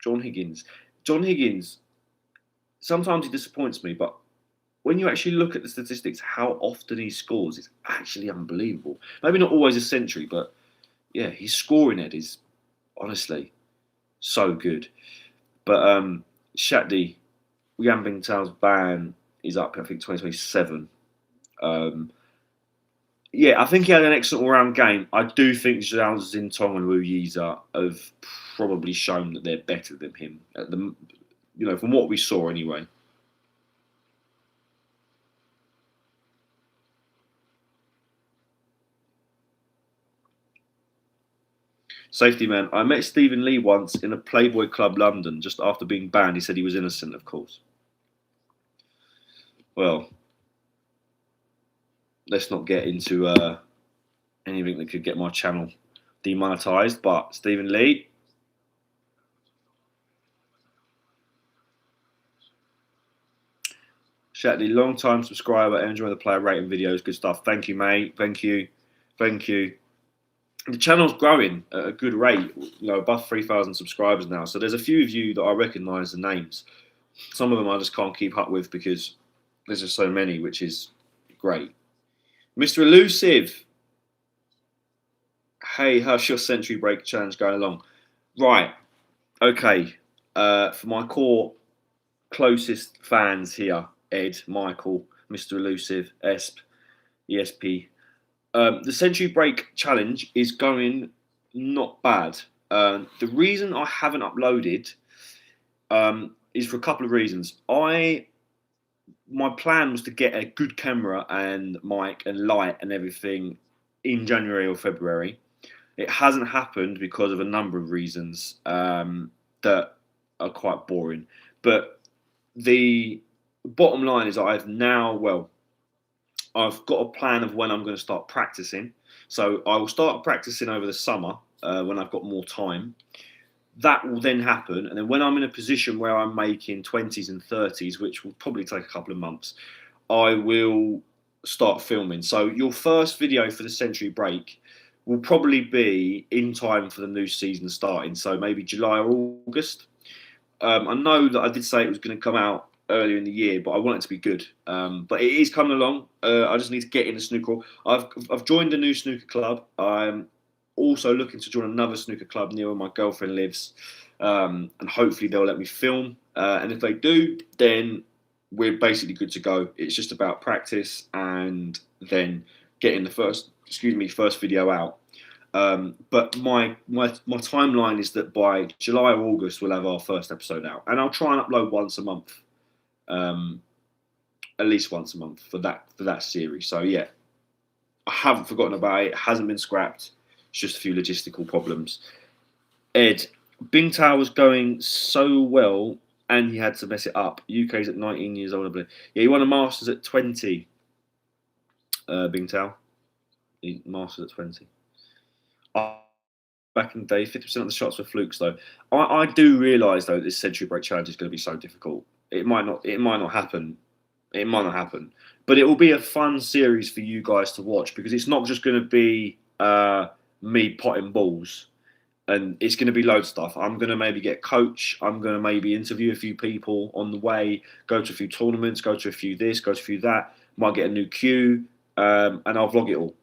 John Higgins, sometimes he disappoints me, but when you actually look at the statistics, how often he scores, it's actually unbelievable. Maybe not always a century, but yeah, his scoring, Ed, is honestly so good. But Shakti, Yan Bingtao's ban is up, I think, 2027. Yeah, I think he had an excellent all-round game. I do think Zhao Xintong and Wu Yiza have probably shown that they're better than him. From what we saw anyway. Safety man. I met Stephen Lee once in a Playboy Club London. Just after being banned, he said he was innocent, of course. Well, let's not get into anything that could get my channel demonetized. But Stephen Lee, Shatley, long-time subscriber, enjoying the player rating videos, good stuff. Thank you, mate. Thank you. The channel's growing at a good rate, above 3,000 subscribers now. So there's a few of you that I recognise the names. Some of them I just can't keep up with because there's just so many, which is great. Mr. Elusive. Hey, how's your century break challenge going along? Right. Okay. For my core closest fans here, Ed, Michael, Mr. Elusive, ESP. The Century Break Challenge is going not bad. The reason I haven't uploaded is for a couple of reasons. My plan was to get a good camera and mic and light and everything in January or February. It hasn't happened because of a number of reasons that are quite boring. But the bottom line is I've got a plan of when I'm going to start practicing. So I will start practicing over the summer when I've got more time. That will then happen. And then when I'm in a position where I'm making 20s and 30s, which will probably take a couple of months, I will start filming. So your first video for the Century Break will probably be in time for the new season starting. So maybe July or August. I know that I did say it was going to come out earlier in the year, but I want it to be good. But it is coming along. I just need to get in the snooker. I've joined a new snooker club. I'm also looking to join another snooker club near where my girlfriend lives, and hopefully they'll let me film. And if they do, then we're basically good to go. It's just about practice and then getting the first video out. But my timeline is that by July or August we'll have our first episode out, and I'll try and upload once a month. At least once a month for that series. So yeah, I haven't forgotten about it. It hasn't been scrapped. It's just a few logistical problems. Ed, Bingtao was going so well and he had to mess it up. UK's at 19 years old, I believe. Yeah, he won a Masters at 20. Bingtao. He Masters at 20. Back in the day, 50% of the shots were flukes though. I do realise though this Century Break Challenge is going to be so difficult. It might not happen. It might not happen. But it will be a fun series for you guys to watch because it's not just going to be me potting balls, and it's going to be loads of stuff. I'm going to maybe get a coach. I'm going to maybe interview a few people on the way, go to a few tournaments, go to a few this, go to a few that. Might get a new cue, and I'll vlog it all.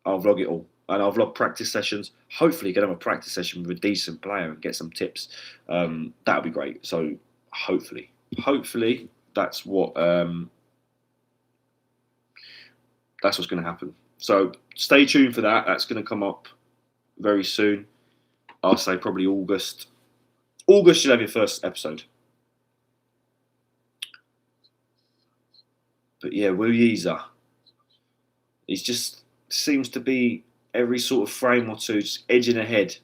And I'll vlog practice sessions. Hopefully, get have a practice session with a decent player and get some tips. That would be great. So hopefully, that's what's going to happen. So stay tuned for that. That's going to come up very soon. I'll say probably August. August you'll have your first episode. But yeah, Wu Yeezer. He just seems to be every sort of frame or two, just edging ahead.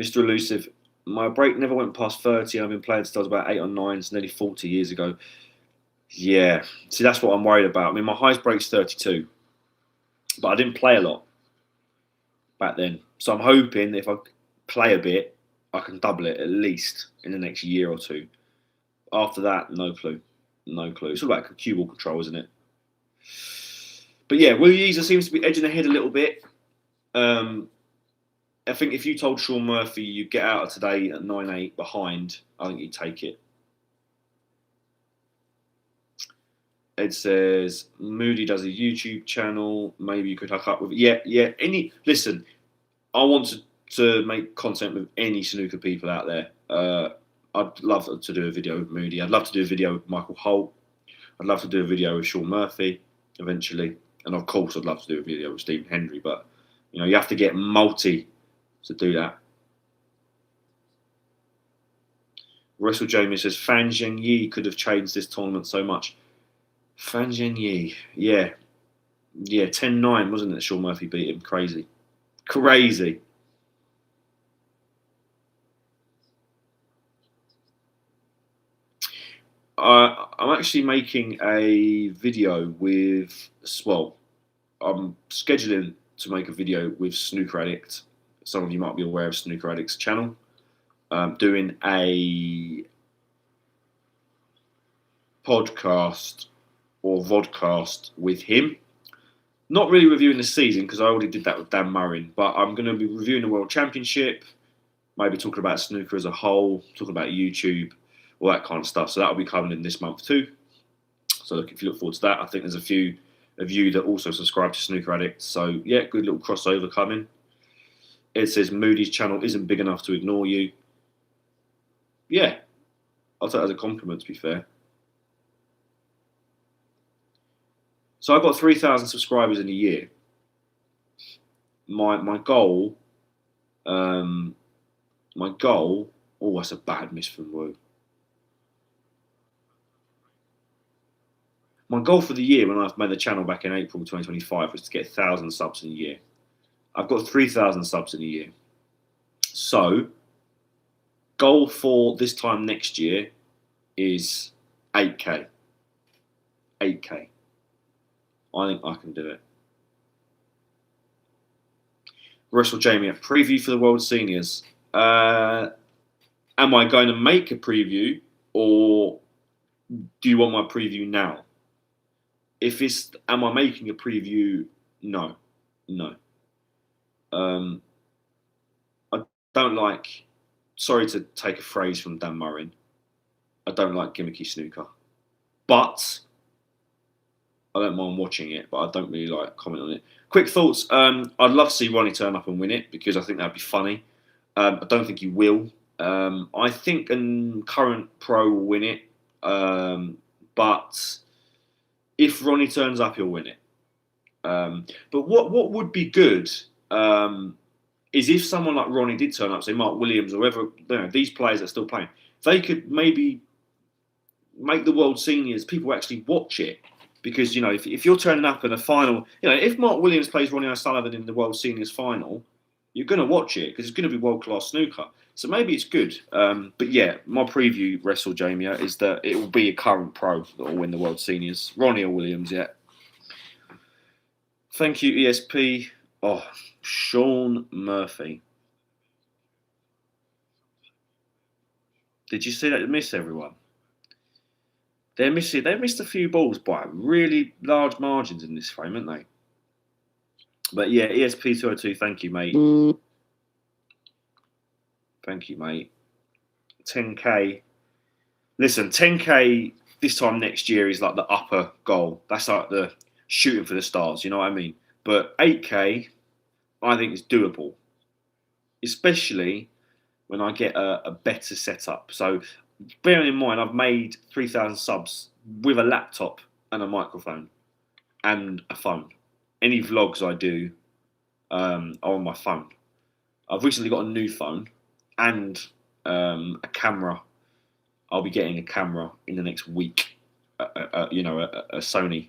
Mr. Elusive. My break never went past 30. I've been playing since I was about 8 or 9. It's nearly 40 years ago. Yeah. See, that's what I'm worried about. I mean, my highest break's 32. But I didn't play a lot back then. So I'm hoping if I play a bit, I can double it at least in the next year or two. After that, no clue. No clue. It's all about cue ball control, isn't it? But yeah, Wu Yeezer seems to be edging ahead a little bit. I think if you told Sean Murphy you'd get out of today at 9-8 behind, I think he'd take it. Ed says, Moody does a YouTube channel. Maybe you could hook up with it. Yeah. Listen, I want to make content with any snooker people out there. I'd love to do a video with Moody. I'd love to do a video with Michael Holt. I'd love to do a video with Sean Murphy eventually. And of course, I'd love to do a video with Stephen Hendry. But, you have to get multi to do that. Russell Jamie says, Fan Zhengyi could have changed this tournament so much. Fan Zhengyi, yeah, 10-9, wasn't it? Sean Murphy beat him, crazy. Crazy. I'm actually making a video with, well, I'm scheduling to make a video with Snooker Addict. Some of you might be aware of Snooker Addict's channel. Doing a podcast or vodcast with him. Not really reviewing the season because I already did that with Dan Murray, but I'm going to be reviewing the World Championship, maybe talking about snooker as a whole, talking about YouTube, all that kind of stuff. So that'll be coming in this month too. So if you look forward to that, I think there's a few of you that also subscribe to Snooker Addict. So yeah, good little crossover coming. It says Moody's channel isn't big enough to ignore you. Yeah, I'll take that as a compliment, to be fair. So I've got 3,000 subscribers in a year. My goal, oh, that's a bad miss from Woo. My goal for the year when I made the channel back in April 2025 was to get 1,000 subs in a year. I've got 3,000 subs in a year. So, goal for this time next year is 8K. 8K. I think I can do it. Russell Jamie, a preview for the World Seniors. Am I going to make a preview, or do you want my preview now? If it's, am I making a preview? No. I don't like, sorry to take a phrase from Dan Murray, I don't like gimmicky snooker. But I don't mind watching it, but I don't really like comment on it. Quick thoughts. I'd love to see Ronnie turn up and win it because I think that'd be funny. I don't think he will. I think a current pro will win it. But if Ronnie turns up, he'll win it. But what would be good is if someone like Ronnie did turn up, say Mark Williams or whoever, these players that are still playing, they could maybe make the World Seniors, people actually watch it. Because, if you're turning up in a final, if Mark Williams plays Ronnie O'Sullivan in the World Seniors final, you're going to watch it because it's going to be world-class snooker. So maybe it's good. But yeah, my preview, Wrestle Jamia, is that it will be a current pro that will win the World Seniors. Ronnie or Williams, yeah. Thank you, ESP. Oh, Sean Murphy. Did you see that miss, everyone? They've missed a few balls by really large margins in this frame, haven't they? But yeah, ESP202, thank you, mate. Thank you, mate. 10K. Listen, 10K this time next year is like the upper goal. That's like the shooting for the stars, you know what I mean? But 8K, I think is doable. Especially when I get a better setup. So, bearing in mind, I've made 3,000 subs with a laptop and a microphone and a phone. Any vlogs I do are on my phone. I've recently got a new phone and a camera. I'll be getting a camera in the next week. A Sony,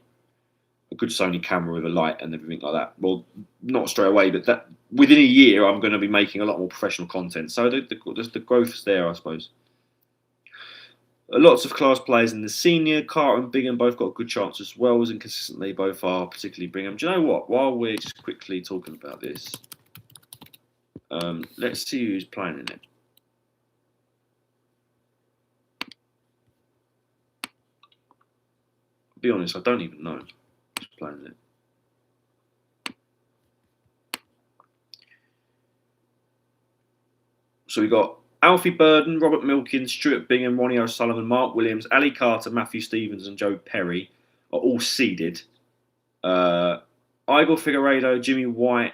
a good Sony camera with a light and everything like that. Well, not straight away, but that within a year, I'm going to be making a lot more professional content. So the growth's there, I suppose. Lots of class players in the senior. Carter and Bingham both got a good chance as well as inconsistently. Both are, particularly Bingham. Do you know what? While we're just quickly talking about this, let's see who's playing in it. I'll be honest, I don't even know who's playing in it. So we got Alfie Burden, Robert Milkins, Stuart Bingham, Ronnie O'Sullivan, Mark Williams, Ali Carter, Matthew Stevens and Joe Perry are all seeded. Igor Figueiredo, Jimmy White.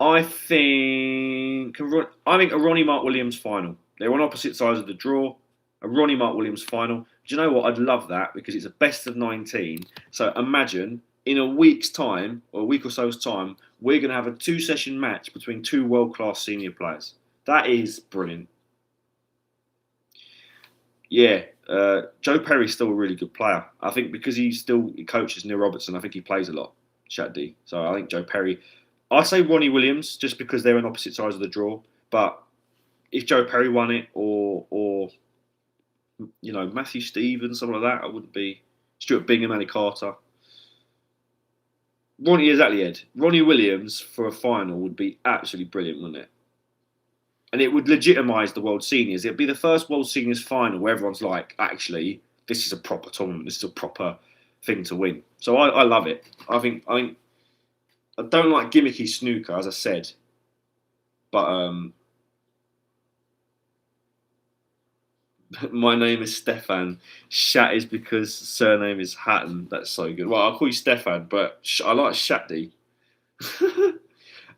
I think a Ronnie Mark Williams final. They're on opposite sides of the draw. A Ronnie Mark Williams final. Do you know what? I'd love that because it's a best of 19. So imagine in a week's time or a week or so's time, we're going to have a 2-session match between two world-class senior players. That is brilliant. Yeah, Joe Perry's still a really good player. I think because he coaches Neil Robertson, I think he plays a lot, Shat D. So I think Joe Perry, I say Ronnie Williams just because they're on opposite sides of the draw. But if Joe Perry won it, or you know, Matthew Stevens, something like that, I wouldn't be. Stuart Bingham, Annie Carter. Exactly, Ed. Ronnie Williams for a final would be absolutely brilliant, wouldn't it? And it would legitimise the World Seniors. It'd be the first World Seniors final where everyone's like, actually, this is a proper tournament. This is a proper thing to win. So I love it. I don't like gimmicky snooker, as I said, but my name is Stefan. Shat is because surname is Hatton. That's so good. Well, I'll call you Stefan, but I like Shatdy.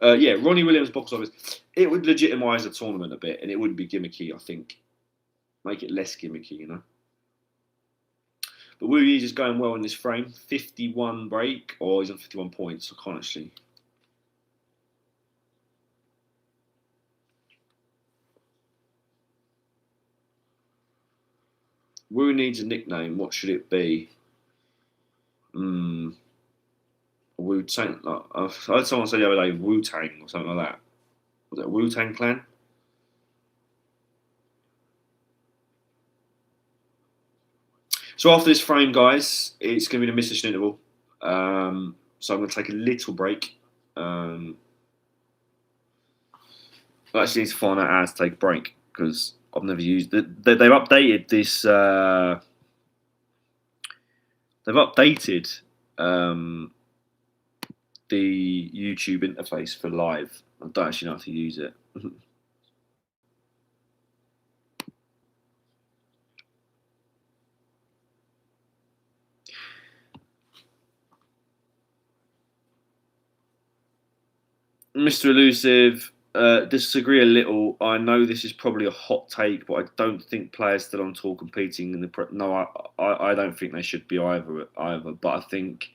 Yeah, Ronnie Williams box office. It would legitimise the tournament a bit, and it wouldn't be gimmicky, I think. Make it less gimmicky, you know. But Wu Yi's is going well in this frame. 51 break, or he's on 51 points. I can't actually. Wu needs a nickname. What should it be? Wu Tang. I heard someone say the other day Wu Tang or something like that. Was it Wu Tang Clan? So after this frame, guys, it's going to be the mid-session interval. So I'm going to take a little break. I actually need to find out how to take a break because I've never used it. They've updated this. They've updated the YouTube interface for live. I don't actually know how to use it. Mr. Elusive, disagree a little. I know this is probably a hot take, but I don't think players still on tour competing in the no, I don't think they should be either. But I think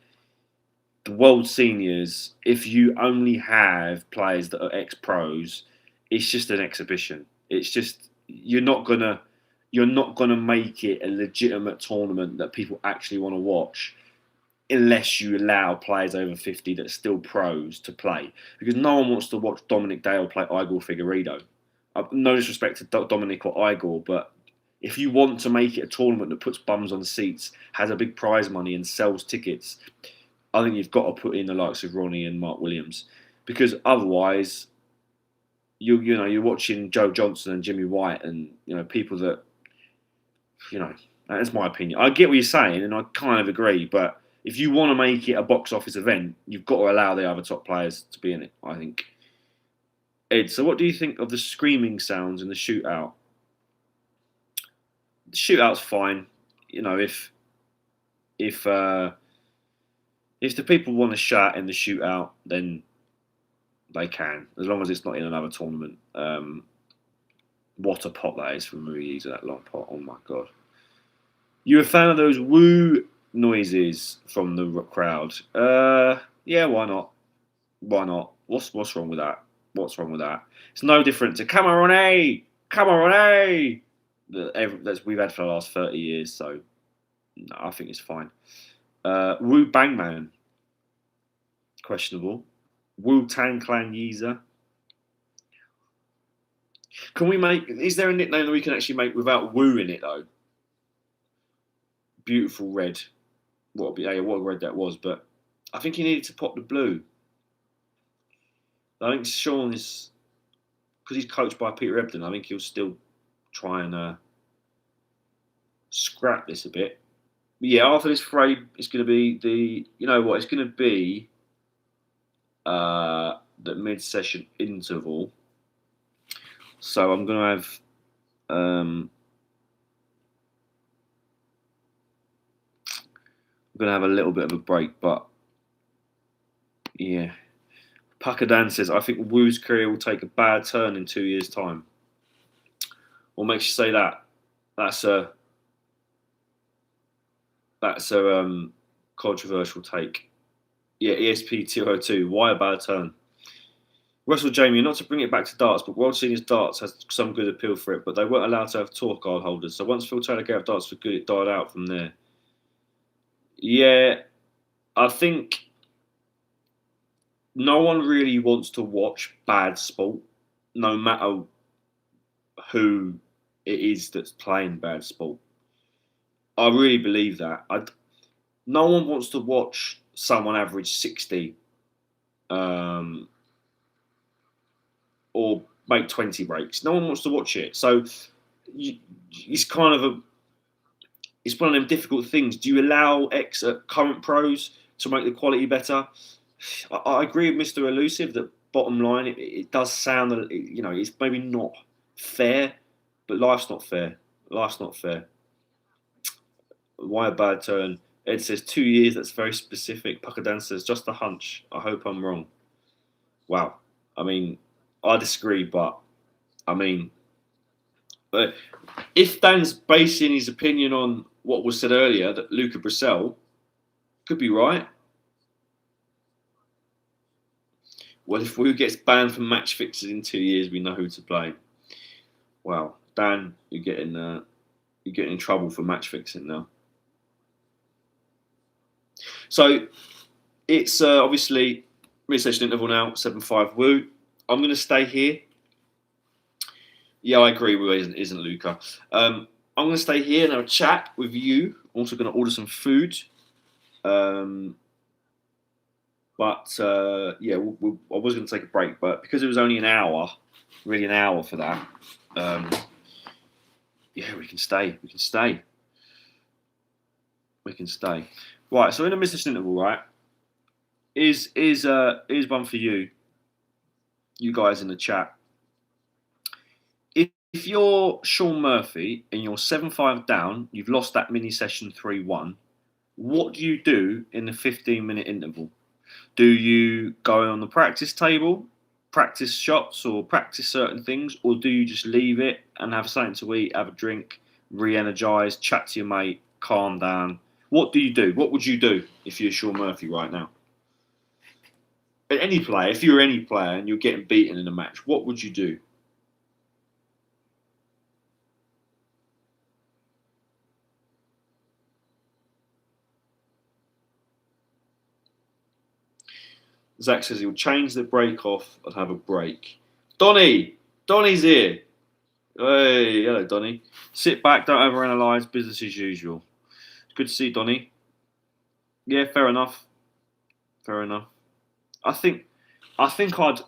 the World Seniors, if you only have players that are ex-pros, it's just an exhibition. It's just you're not gonna make it a legitimate tournament that people actually want to watch, unless you allow players over 50 that are still pros to play. Because no one wants to watch Dominic Dale play Igor Figueiredo. No disrespect to Dominic or Igor, but if you want to make it a tournament that puts bums on seats, has a big prize money and sells tickets, I think you've got to put in the likes of Ronnie and Mark Williams. Because otherwise, you're watching Joe Johnson and Jimmy White and people that, that's my opinion. I get what you're saying and I kind of agree, but if you want to make it a box office event, you've got to allow the other top players to be in it, I think. Ed, so what do you think of the screaming sounds in the shootout? The shootout's fine. If the people want to shout in the shootout, then they can, as long as it's not in another tournament. What a pot that is from Ruiz, that long pot. Oh my God. You a fan of those woo noises from the crowd? Yeah, why not? Why not? What's wrong with that? What's wrong with that? It's no different to come on, eh? Come on, eh? That we've had for the last 30 years, so no, I think it's fine. Wu Bangman, questionable. Wu Tang Clan Yeezer. Can we make? Is there a nickname that we can actually make without Wu in it though? Beautiful red. What red that was, but I think he needed to pop the blue. I think Sean is, because he's coached by Peter Ebden, I think he'll still try and scrap this a bit. But yeah, after this frame, it's going to be it's going to be the mid-session interval. So I'm going to have a little bit of a break, but yeah. Pakadan says, I think Wu's career will take a bad turn in 2 years' time. What makes you say that? That's a controversial take. Yeah, ESP202. Why a bad turn? Russell Jamie, not to bring it back to darts, but World Seniors Darts has some good appeal for it, but they weren't allowed to have tour card holders. So once Phil Taylor gave up darts for good, it died out from there. Yeah, I think no one really wants to watch bad sport, no matter who it is that's playing bad sport. I really believe that. No one wants to watch someone average 60 or make 20 breaks. No one wants to watch it. So it's kind of it's one of them difficult things. Do you allow current pros to make the quality better? I agree with Mr. Elusive that bottom line, it does sound that, it's maybe not fair, but life's not fair. Life's not fair. Why a bad turn? Ed says 2 years, that's very specific. Puckadan says just a hunch. I hope I'm wrong. Wow. I mean, I disagree, but I mean, if Dan's basing his opinion on what was said earlier, that Luca Brissell could be right. Well, if Wu gets banned from match fixes in 2 years, we know who to play. Wow, Dan, you're getting in trouble for match fixing now. So it's obviously mid-session interval now, 7-5 Wu. I'm going to stay here. Yeah, I agree with isn't Luca. I'm going to stay here and have a chat with you. Also going to order some food. Yeah, I was going to take a break, but because it was only an hour, really an hour for that, yeah, we can stay. We can stay. We can stay. Right, so in a mid-session interval, right, is one for you guys in the chat. If you're Sean Murphy and you're 7-5 down, you've lost that mini session 3-1, what do you do in the 15-minute interval? Do you go on the practice table, practice shots or practice certain things, or do you just leave it and have something to eat, have a drink, re-energise, chat to your mate, calm down? What do you do? What would you do if you're Sean Murphy right now? Any player, if you're any player and you're getting beaten in a match, what would you do? Zach says he'll change the break off and have a break. Donny's here. Hey, hello, Donny. Sit back, don't overanalyze, business as usual. Good to see Donny. Yeah, fair enough. Fair enough. I think I'd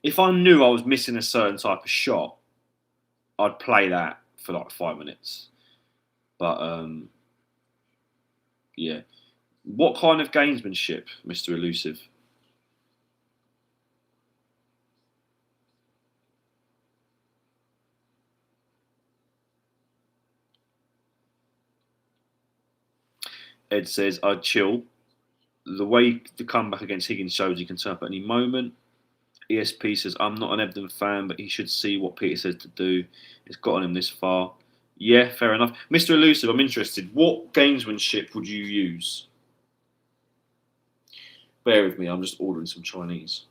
if I knew I was missing a certain type of shot, I'd play that for like 5 minutes. But yeah. What kind of gamesmanship, Mr. Elusive? Ed says, I'd chill. The way the comeback against Higgins shows he can turn up at any moment. ESP says, I'm not an Ebden fan, but he should see what Peter says to do. It's gotten him this far. Yeah, fair enough. Mr. Elusive, I'm interested. What gamesmanship would you use? Bear with me, I'm just ordering some Chinese.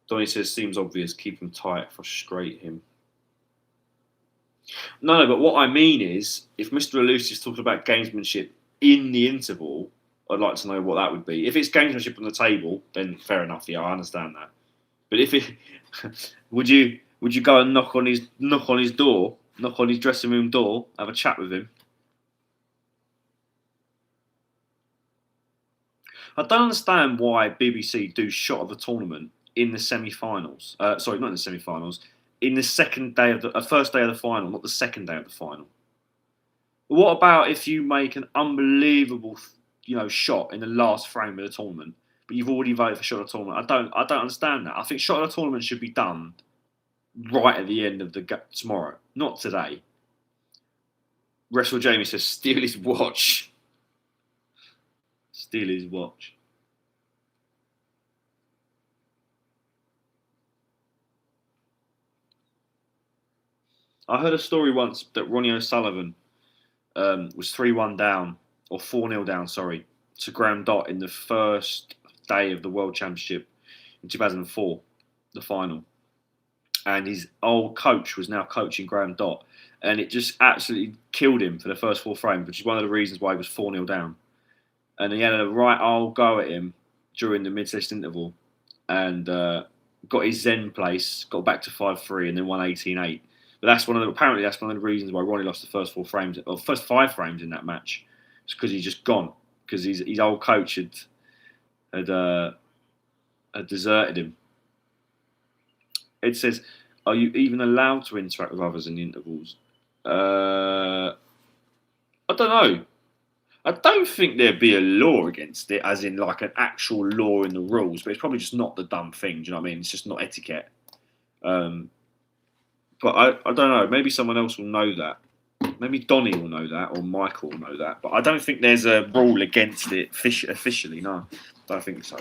Donny says, seems obvious, keep him tight, frustrate him. No, but what I mean is, if Mr. Elusive's talking about gamesmanship in the interval, I'd like to know what that would be. If it's gamesmanship on the table, then fair enough. Yeah, I understand that. But if it, would you go and knock on his door, knock on his dressing room door, have a chat with him? I don't understand why BBC do shot of the tournament in the semi-finals. Sorry, not in the semi-finals. In the second day of the first day of the final, not the second day of the final. What about if you make an unbelievable, shot in the last frame of the tournament, but you've already voted for shot of the tournament? I don't understand that. I think shot of the tournament should be done right at the end of the tomorrow, not today. Wrestle Jamie says, steal his watch. Steal his watch. I heard a story once that Ronnie O'Sullivan was 3-1 down, or 4-0 down, sorry, to Graham Dott in the first day of the World Championship in 2004, the final. And his old coach was now coaching Graham Dott. And it just absolutely killed him for the first 4 frames, which is one of the reasons why he was 4-0 down. And he had a right old go at him during the mid-session interval. And got his Zen place, got back to 5-3, and then won 18-8. But apparently that's one of the reasons why Ronnie lost the first 4 frames, or first 5 frames in that match. It's because he's just gone. Because his old coach had deserted him. It says, are you even allowed to interact with others in the intervals? I don't know. I don't think there'd be a law against it, as in like an actual law in the rules, but it's probably just not the dumb thing. Do you know what I mean? It's just not etiquette. But I don't know. Maybe someone else will know that. Maybe Donnie will know that, or Michael will know that. But I don't think there's a rule against it officially. No, I don't think so.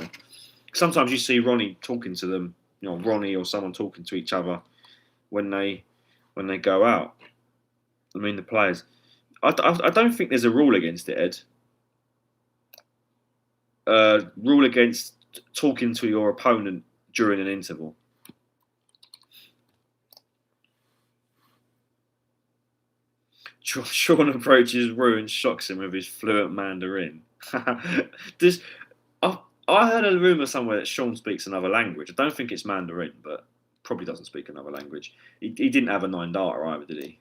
Sometimes you see Ronnie talking to them, Ronnie or someone talking to each other when they go out. I mean, the players. I don't think there's a rule against it, Ed. Rule against talking to your opponent during an interval. Sean approaches Rue and shocks him with his fluent Mandarin. I heard a rumour somewhere that Sean speaks another language. I don't think it's Mandarin, but probably doesn't speak another language. He didn't have a 9 darter either, did he?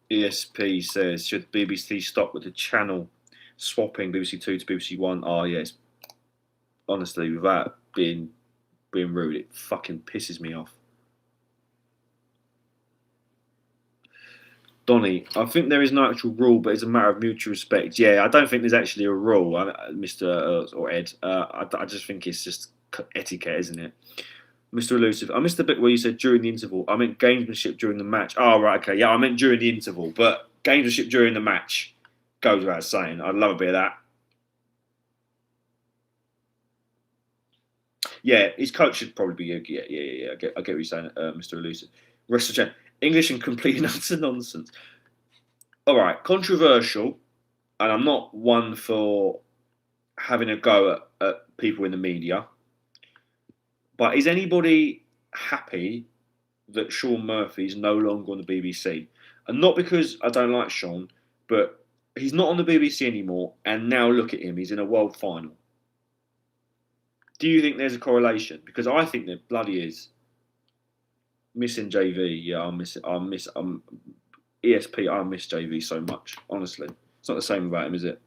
ESP says, should BBC stop with the channel swapping BBC 2 to BBC 1? Oh, yes. Honestly, without being rude, it fucking pisses me off. Donnie, I think there is no actual rule, but it's a matter of mutual respect. Yeah, I don't think there's actually a rule, Mr. or Ed. I just think it's just etiquette, isn't it? Mr. Elusive, I missed the bit where you said during the interval. I meant gamesmanship during the match. Oh, right, okay. Yeah, I meant during the interval. But gamesmanship during the match goes without saying. I'd love a bit of that. Yeah, his coach should probably be... Yeah. I get what you're saying, Mr. Elusive. Rest of the English and complete and utter nonsense. All right, controversial. And I'm not one for having a go at people in the media. But is anybody happy that Sean Murphy's no longer on the BBC? And not because I don't like Sean, but he's not on the BBC anymore. And now look at him, he's in a world final. Do you think there's a correlation? Because I think there bloody is. Missing JV, yeah, I miss ESP. I miss JV so much. Honestly, it's not the same about him, is it?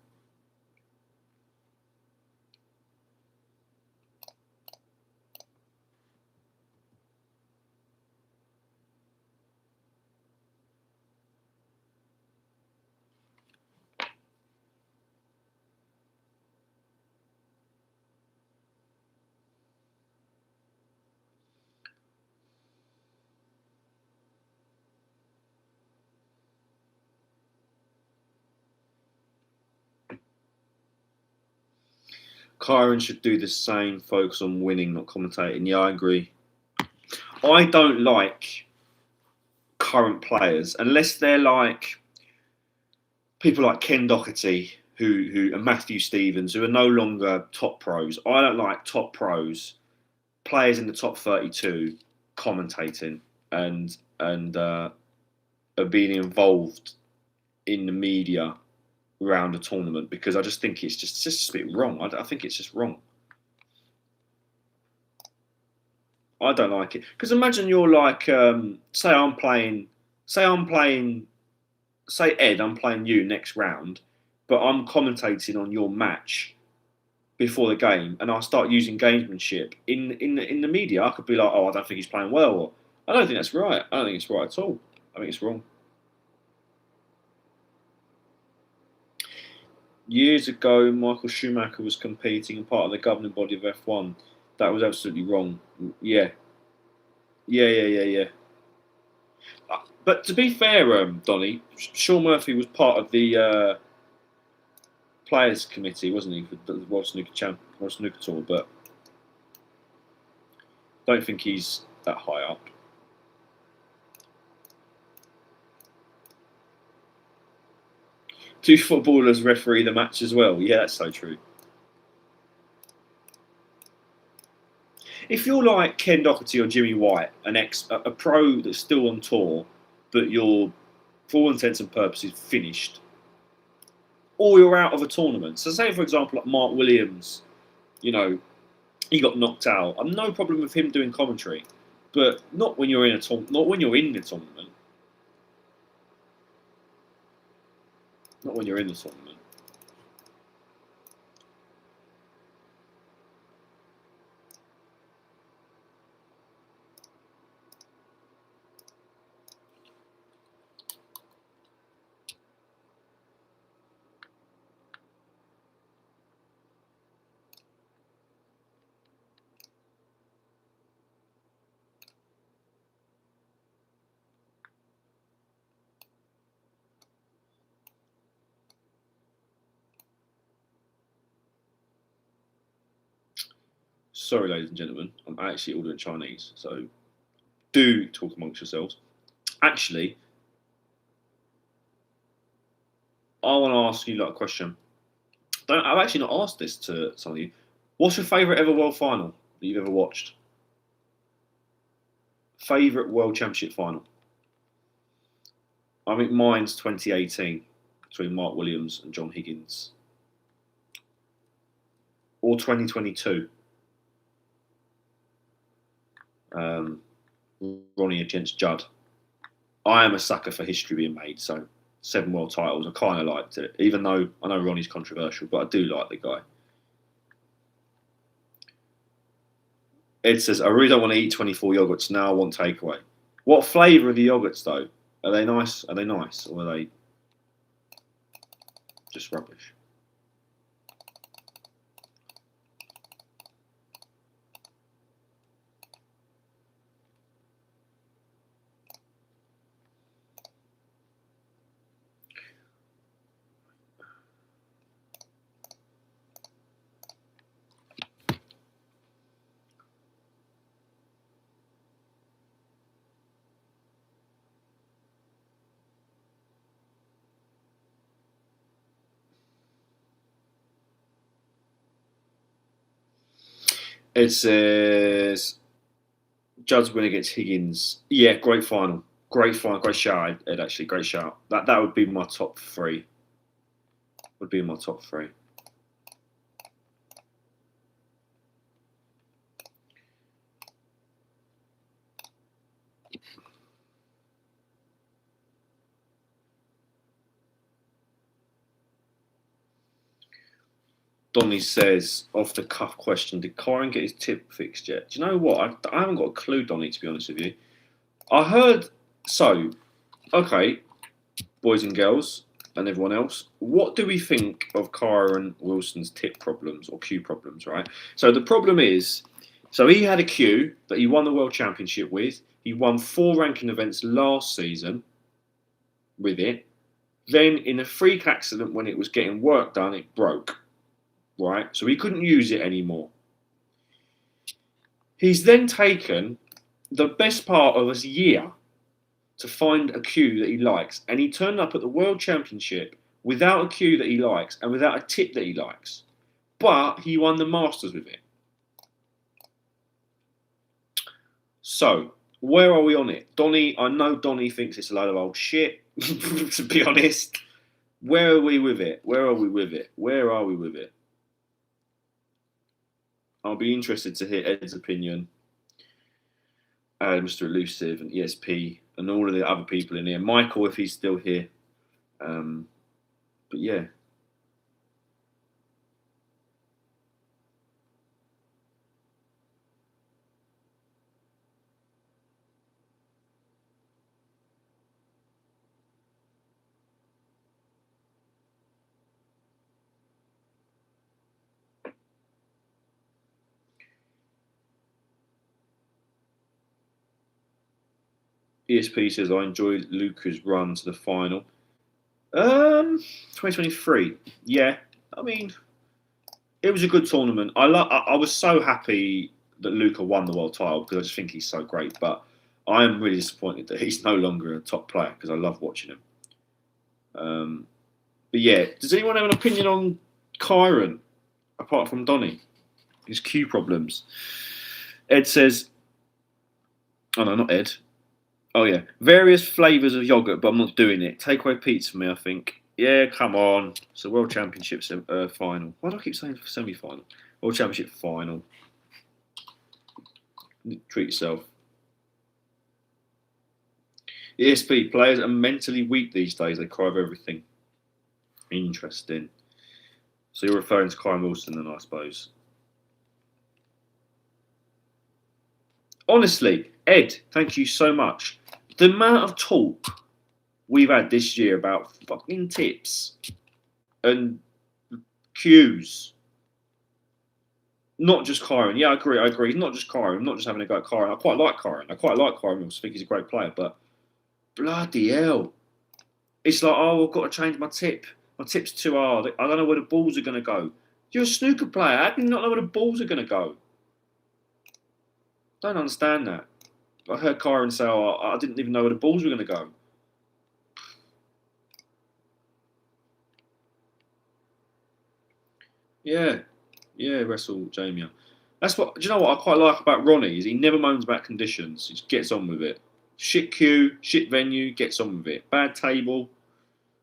Kyron should do the same, focus on winning, not commentating. Yeah, I agree. I don't like current players unless they're like people like Ken Doherty who and Matthew Stevens, who are no longer top pros. I don't like top pros, players in the top 32 commentating and are being involved in the media around a tournament, because I just think it's just a bit wrong. I think it's just wrong. I don't like it, because imagine you're like, say Ed, I'm playing you next round, but I'm commentating on your match before the game, and I start using gamesmanship in the media. I could be like, oh, I don't think he's playing well, or I don't think that's right. I don't think it's right at all. I think it's wrong. Years ago, Michael Schumacher was competing and part of the governing body of F1. That was absolutely wrong. Yeah. But to be fair, Donnie, Sean Murphy was part of the players committee, wasn't he, for the World Snooker Tour? But don't think he's that high up. Do footballers referee the match as well? Yeah, that's so true. If you're like Ken Doherty or Jimmy White, a pro that's still on tour, but you're, for all intents and purposes, finished, or you're out of a tournament. So say, for example, like Mark Williams, you know, he got knocked out. I've no problem with him doing commentary, but not when you're in a not when you're in the tournament. Not when you're in the tournament. Sorry, ladies and gentlemen, I'm actually ordering Chinese, so do talk amongst yourselves. Actually, I want to ask you like a question. I've actually not asked this to some of you. What's your favourite ever World Final that you've ever watched? Favourite World Championship final? I think mine's 2018 between Mark Williams and John Higgins. Or 2022. Ronnie against Judd. I am a sucker for history being made, so 7 world titles, I kind of liked it, even though I know Ronnie's controversial, but I do like the guy. Ed says, I really don't want to eat 24 yogurts now, I want takeaway. What flavour are the yogurts though? Are they nice? Are they nice? Or are they just rubbish? It says Judd's win against Higgins. Yeah, great final. Great final. Great shout, Ed, actually. Great shout. That would be my top 3. Would be my top 3. Donny says, off the cuff question, did Kyron get his tip fixed yet? Do you know what? I haven't got a clue, Donny, to be honest with you. I heard, so, okay, boys and girls and everyone else, what do we think of Kyron Wilson's tip problems or cue problems, right? So the problem is, so he had a cue that he won the World Championship with. He won 4 ranking events last season with it. Then in a freak accident when it was getting work done, it broke. Right, so he couldn't use it anymore. He's then taken the best part of a year to find a cue that he likes, and he turned up at the World Championship without a cue that he likes and without a tip that he likes, but he won the Masters with it. So, where are we on it? Donny, I know Donny thinks it's a load of old shit, to be honest. Where are we with it? Where are we with it? Where are we with it? I'll be interested to hear Ed's opinion, Mr. Elusive and ESP and all of the other people in here. Michael, if he's still here. But yeah. ESP says, I enjoyed Luca's run to the final. 2023. Yeah, I mean, it was a good tournament. I was so happy that Luca won the world title because I just think he's so great. But I am really disappointed that he's no longer a top player because I love watching him. But yeah, does anyone have an opinion on Kyron apart from Donny? His cue problems. Ed says, oh no, not Ed. Oh yeah, various flavours of yogurt, but I'm not doing it. Takeaway pizza for me, I think. Yeah, come on. It's a World Championship final. Why do I keep saying semi-final? World Championship final. Treat yourself. ESP players are mentally weak these days. They cry over everything. Interesting. So you're referring to Kyron Wilson then, I suppose. Honestly, Ed, thank you so much. The amount of talk we've had this year about fucking tips and cues. Not just Kyron. Yeah, I agree. He's not just Kyron. I'm not just having a go at Kyron. I quite like Kyron. I think he's a great player, but bloody hell. It's like, oh, I've got to change my tip. My tip's too hard. I don't know where the balls are going to go. You're a snooker player. How can you not know where the balls are going to go? Don't understand that. I heard Kyron say, oh, I didn't even know where the balls were going to go. Yeah, wrestle Jamie. That's what. Do you know what I quite like about Ronnie is he never moans about conditions. He just gets on with it. Shit queue, shit venue, gets on with it. Bad table.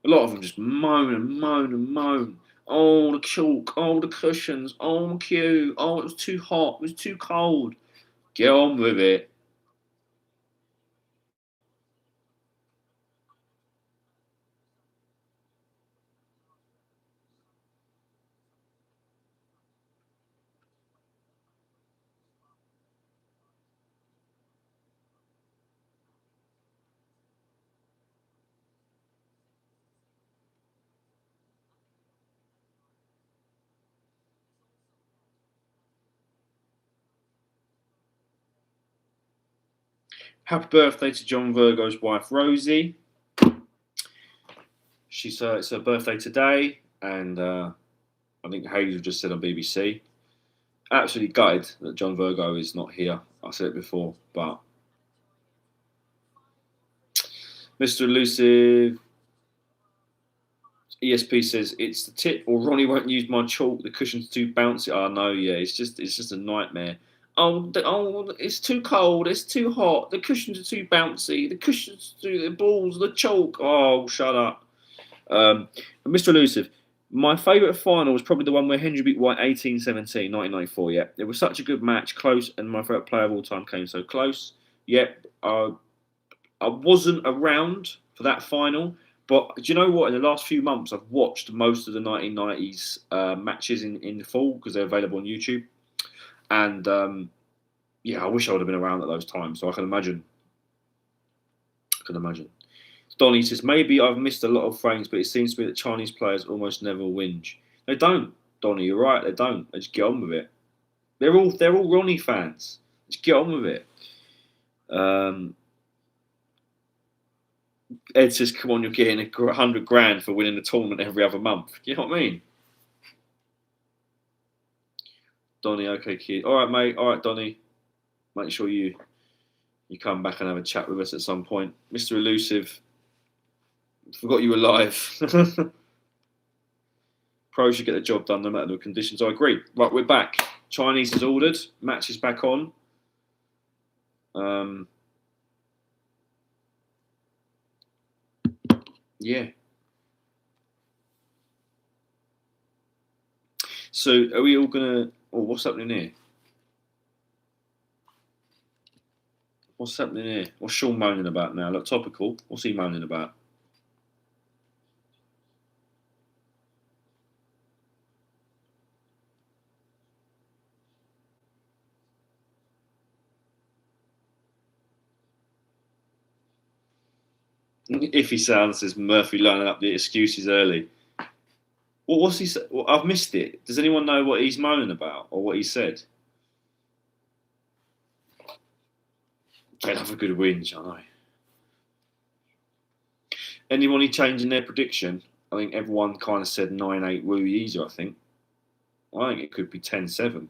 A lot of them just moan and moan and moan. Oh, the chalk. Oh, the cushions. Oh, the queue. Oh, it was too hot. It was too cold. Get on with it. Happy birthday to John Virgo's wife, Rosie. It's her birthday today, and I think Hazel just said on BBC. Absolutely gutted that John Virgo is not here. I said it before, but Mr. Elusive ESP says it's the tip, or Ronnie won't use my chalk. The cushion's too bouncy. Oh no, yeah, it's just a nightmare. Oh, it's too cold. It's too hot. The cushions are too bouncy. The cushions, the balls, the chalk. Oh, shut up. Mr. Elusive, my favourite final was probably the one where Hendry beat White 18-17, 1994. Yeah, it was such a good match, close, and my favourite player of all time came so close. Yep, I wasn't around for that final, but do you know what? In the last few months, I've watched most of the 1990s matches in full because they're available on YouTube. And yeah, I wish I would have been around at those times, so I can imagine. Donnie says, maybe I've missed a lot of frames, but it seems to me that Chinese players almost never whinge. They don't, Donnie, you're right, they don't. They just get on with it. They're all Ronnie fans. Just get on with it. Ed says, come on, you're getting 100 grand for winning the tournament every other month. You know what I mean? Donnie, okay, kid. All right, mate. All right, Donnie. Make sure you come back and have a chat with us at some point. Mr. Elusive, forgot you were live. Pros should get the job done no matter the conditions. I agree. Right, we're back. Chinese is ordered. Match is back on. Yeah. So are we all going to... Oh, what's happening here? What's happening here? What's Sean moaning about now? Look, topical. What's he moaning about? If he sounds as Murphy lining up the excuses early. Well, what's he said? Well, I've missed it. Does anyone know what he's moaning about or what he said? They'll have a good whinge, I know. Anyone changing their prediction? I think everyone kind of said 9-8 Wu Yiza, I think. I think it could be 10-7.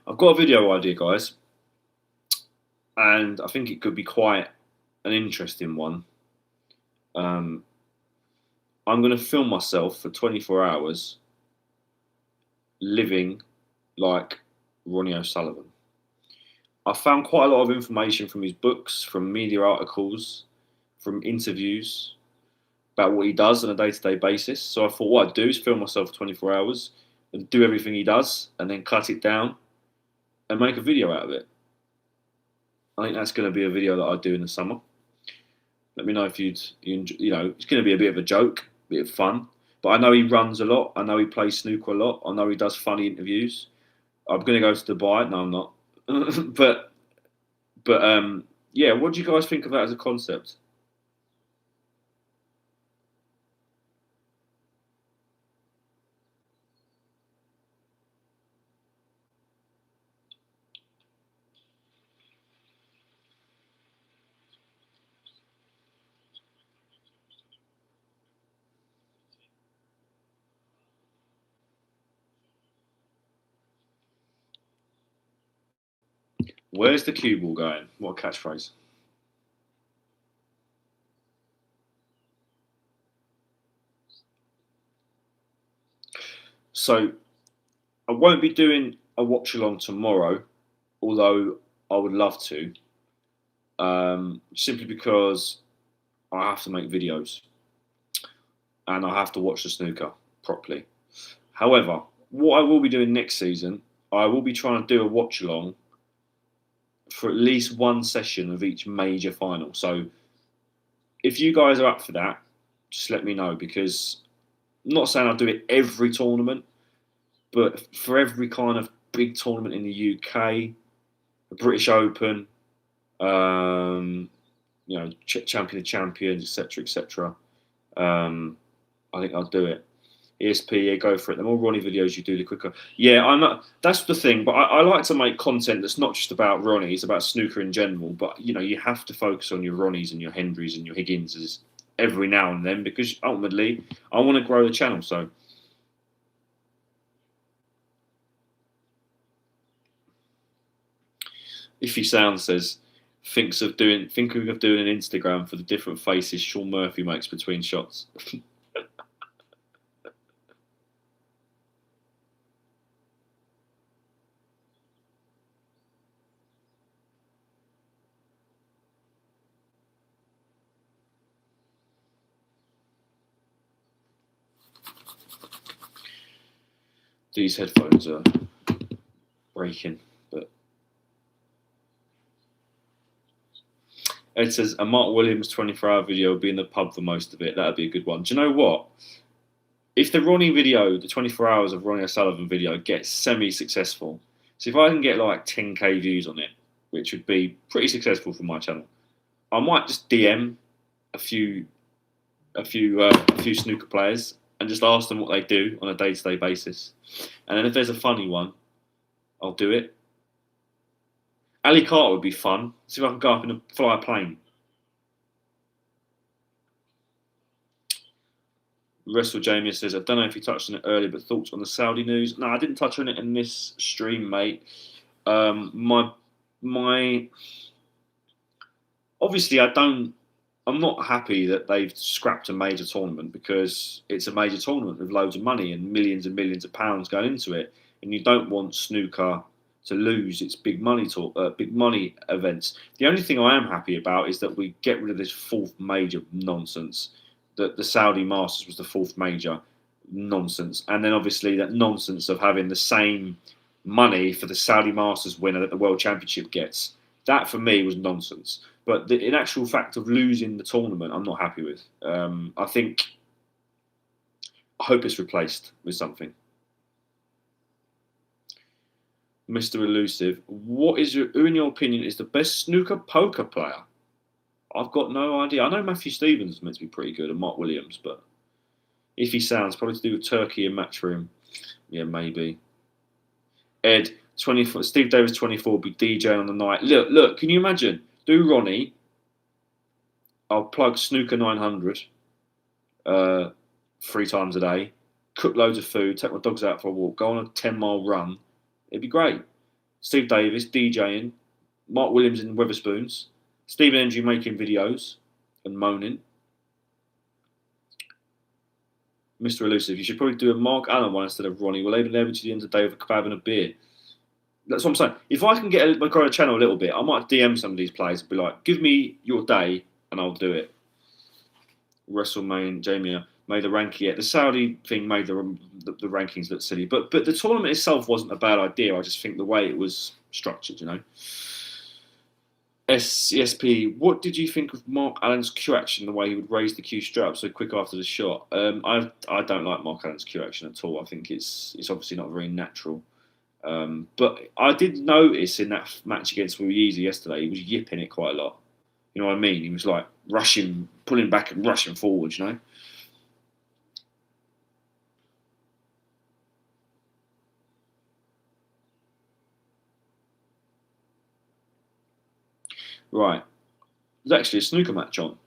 I've got a video idea, guys, and I think it could be quite an interesting one. I'm going to film myself for 24 hours living like Ronnie O'Sullivan. I found quite a lot of information from his books, from media articles, from interviews about what he does on a day-to-day basis. So I thought what I'd do is film myself for 24 hours and do everything he does and then cut it down and make a video out of it. I think that's going to be a video that I do in the summer. Let me know if you know, it's going to be a bit of a joke, a bit of fun. But I know he runs a lot. I know he plays snooker a lot. I know he does funny interviews. I'm going to go to Dubai. No, I'm not. but yeah, what do you guys think of that as a concept? Where's the cue ball going? What a catchphrase. So I won't be doing a watch along tomorrow, although I would love to, simply because I have to make videos and I have to watch the snooker properly. However, what I will be doing next season, I will be trying to do a watch along for at least one session of each major final. So if you guys are up for that, just let me know, because I'm not saying I'll do it every tournament, but for every kind of big tournament in the UK, the British Open, you know, Champion of Champions, etc., etc. I think I'll do it. ESP, yeah, go for it. The more Ronnie videos you do, the quicker. Yeah, I'm not. That's the thing. But I like to make content that's not just about Ronnie. It's about snooker in general. But you know, you have to focus on your Ronnies and your Hendrys and your Higginses every now and then, because ultimately, I want to grow the channel. So. Iffy Sound says, thinking of doing an Instagram for the different faces Sean Murphy makes between shots. These headphones are breaking, but Ed says a Mark Williams 24-hour video will be in the pub for most of it. That'd be a good one. Do you know what? If the Ronnie video, the 24 hours of Ronnie O'Sullivan video, gets semi-successful, so if I can get like 10k views on it, which would be pretty successful for my channel, I might just DM a few snooker players and just ask them what they do on a day-to-day basis. And then if there's a funny one, I'll do it. Ali Carter would be fun. See if I can go up and fly a plane. Wrestle Jamie says, I don't know if you touched on it earlier, but thoughts on the Saudi news? No, I didn't touch on it in this stream, mate. Obviously, I'm not happy that they've scrapped a major tournament, because it's a major tournament with loads of money and millions of pounds going into it, and you don't want snooker to lose its big money events. The only thing I am happy about is that we get rid of this fourth major nonsense. That the Saudi Masters was the fourth major nonsense, and then obviously that nonsense of having the same money for the Saudi Masters winner that the World Championship gets. That for me was nonsense. But in actual fact of losing the tournament, I'm not happy with. I hope it's replaced with something. Mr. Elusive, who in your opinion is the best snooker poker player? I've got no idea. I know Matthew Stevens is meant to be pretty good and Mark Williams, but if he sounds, probably to do with Turkey and Matchroom. Yeah, maybe. Ed, 24. Steve Davis, 24, will be DJ on the night. Look, can you imagine? Do Ronnie. I'll plug Snooker 900 3 times a day, cook loads of food, take my dogs out for a walk, go on a 10-mile run. It'd be great. Steve Davis DJing, Mark Williams in Weatherspoons, Stephen Hendry making videos and moaning. Mr. Elusive, you should probably do a Mark Allen one instead of Ronnie. We'll even level to the end of the day with a kebab and a beer. That's what I'm saying. If I can get my kind of channel a little bit, I might DM some of these players and be like, give me your day and I'll do it. WrestleMania, Jamie made the ranking. Yeah, the Saudi thing made the rankings look silly. But the tournament itself wasn't a bad idea. I just think the way it was structured, you know. SCSP, what did you think of Mark Allen's cue action, the way he would raise the cue straight up so quick after the shot? I don't like Mark Allen's cue action at all. I think it's obviously not very natural. But I did notice in that match against Baize yesterday, he was yipping it quite a lot. You know what I mean? He was like rushing, pulling back and rushing forward, you know? Right. There's actually a snooker match on.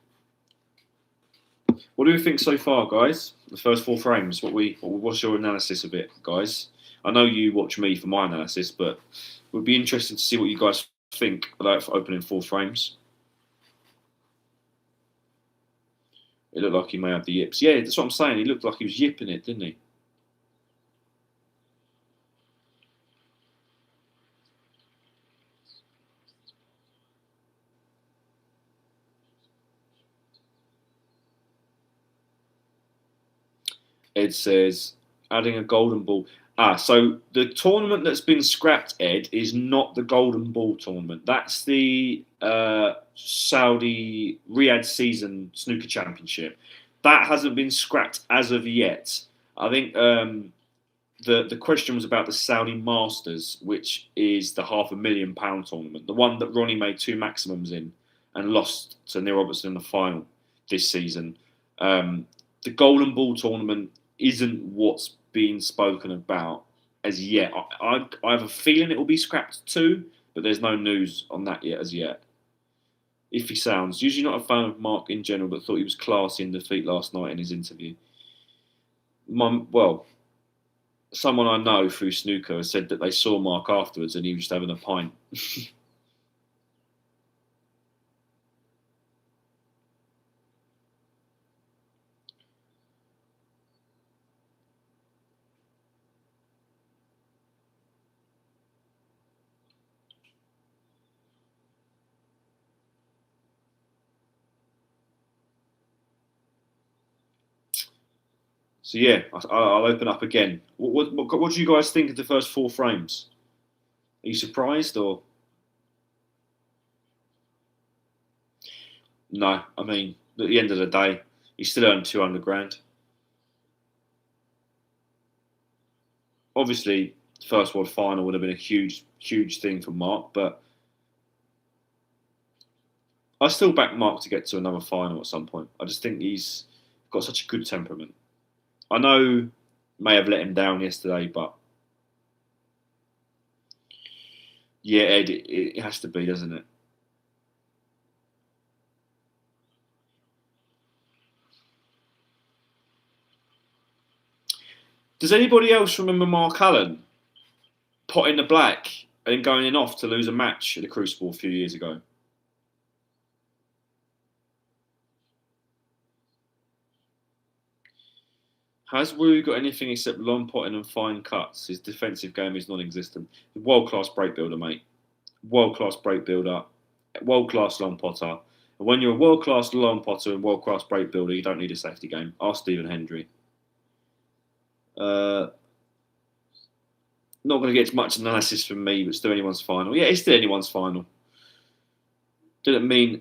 What do you think so far, guys? The first 4 frames. What's your analysis of it, guys? I know you watch me for my analysis, but it would be interesting to see what you guys think about opening 4 frames. It looked like he may have the yips. Yeah, that's what I'm saying. He looked like he was yipping it, didn't he? Ed says, adding a golden ball. So the tournament that's been scrapped, Ed, is not the golden ball tournament. That's the Saudi Riyadh season snooker championship. That hasn't been scrapped as of yet. I think the question was about the Saudi Masters, which is the £500,000 tournament, the one that Ronnie made 2 maximums in and lost to Neil Robertson in the final this season. The golden ball tournament isn't what's being spoken about as yet. I have a feeling it will be scrapped too, but there's no news on that yet as yet. If he sounds, usually not a fan of Mark in general, but thought he was classy in defeat last night in his interview. Well, someone I know through snooker has said that they saw Mark afterwards and he was just having a pint. So yeah, I'll open up again. What do you guys think of the first 4 frames? Are you surprised or? No, I mean, at the end of the day, he still earned 200 grand. Obviously, the first world final would have been a huge, huge thing for Mark, but I still back Mark to get to another final at some point. I just think he's got such a good temperament. I know may have let him down yesterday, but yeah, Ed, it has to be, doesn't it? Does anybody else remember Mark Allen potting the black and going in off to lose a match at the Crucible a few years ago? Has Wu got anything except long potting and fine cuts? His defensive game is non-existent. World-class break builder, mate. World-class break builder. World-class long potter. And when you're a world-class long potter and world-class break builder, you don't need a safety game. Ask Stephen Hendry. Not going to get much analysis from me, but still anyone's final. Yeah, it's still anyone's final. Didn't mean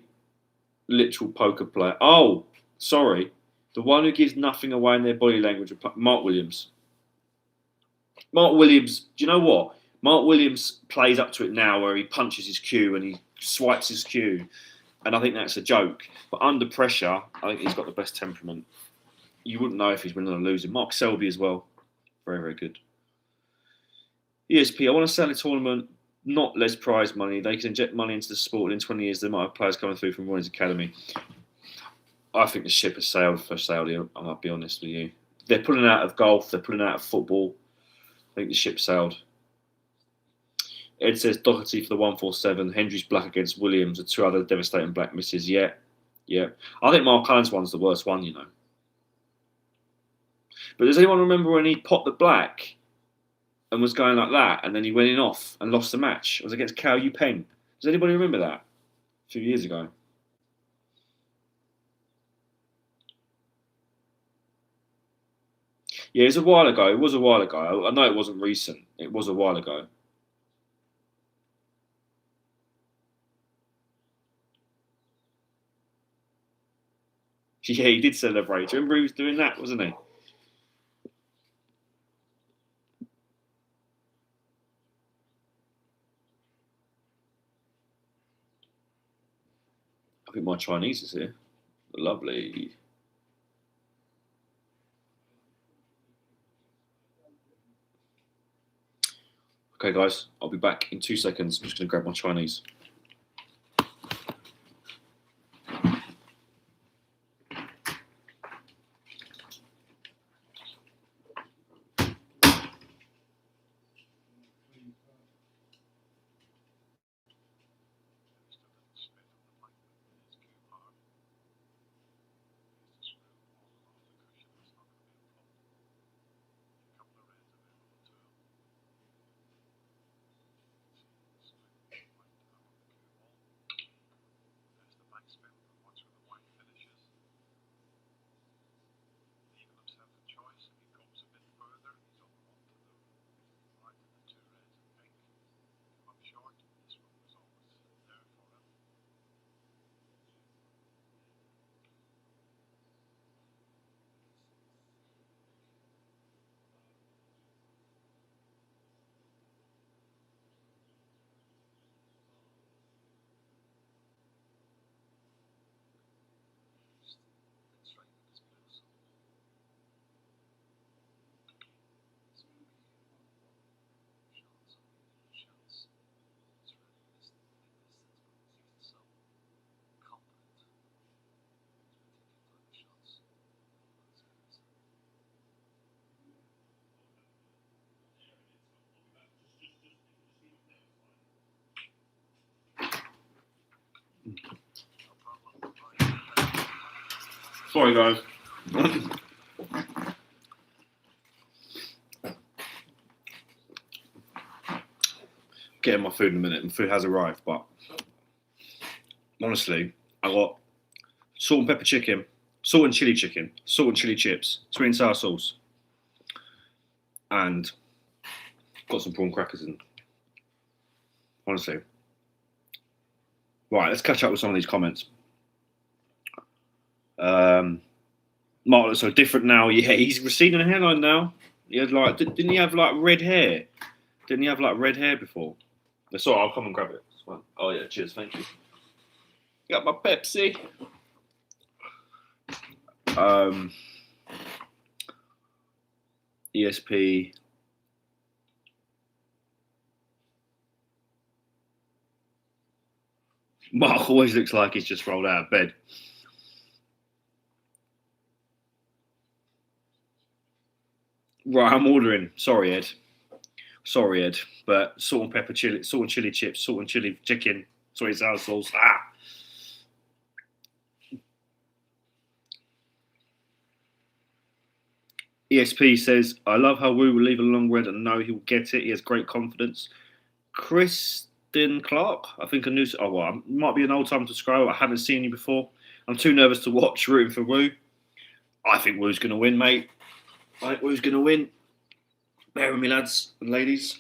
literal poker player. Oh, sorry. The one who gives nothing away in their body language. Mark Williams. Mark Williams, do you know what? Mark Williams plays up to it now where he punches his cue and he swipes his cue. And I think that's a joke. But under pressure, I think he's got the best temperament. You wouldn't know if he's winning or losing. Mark Selby as well. Very, very good. ESP, I want to sell a tournament, not less prize money. They can inject money into the sport. And in 20 years, they might have players coming through from Roy's Academy. I think the ship has sailed for Saudi. I'll be honest with you. They're pulling out of golf. They're pulling out of football. I think the ship sailed. Ed says Doherty for the 147. Hendry's black against Williams. The two other devastating black misses. Yeah. I think Mark Allen's one's the worst one, you know. But does anyone remember when he popped the black and was going like that, and then he went in off and lost the match? It was against Cao Yupeng. Does anybody remember that? A few years ago. Yeah, it was a while ago. It was a while ago. I know it wasn't recent. It was a while ago. Yeah, he did celebrate. Do you remember he was doing that, wasn't he? I think my Chinese is here. Lovely. Okay, guys, I'll be back in 2 seconds. I'm just going to grab my Chinese. Sorry, guys. Getting my food in a minute. My food has arrived, but honestly, I got salt and pepper chicken, salt and chili chicken, salt and chili chips, sweet and sour sauce, and got some prawn crackers in. Honestly. Right, let's catch up with some of these comments. Mark looks so different now. Yeah, he's receding a hairline now. He had like, didn't he have like red hair? Didn't he have like red hair before? Sorry, I'll come and grab it. Oh yeah, cheers, thank you. Got my Pepsi. ESP. Mark always looks like he's just rolled out of bed. Right, I'm ordering. Sorry, Ed. But salt and pepper chili, salt and chili chips, salt and chili chicken, sweet and sour sauce. ESP says, I love how Wu will leave a long red and know he will get it. He has great confidence. Kristen Clark, I think a new. Oh, well, might be an old time subscriber. I haven't seen you before. I'm too nervous to watch, rooting for Wu. I think Wu's going to win, mate. I think Wu's going to win. Bear with me, lads and ladies.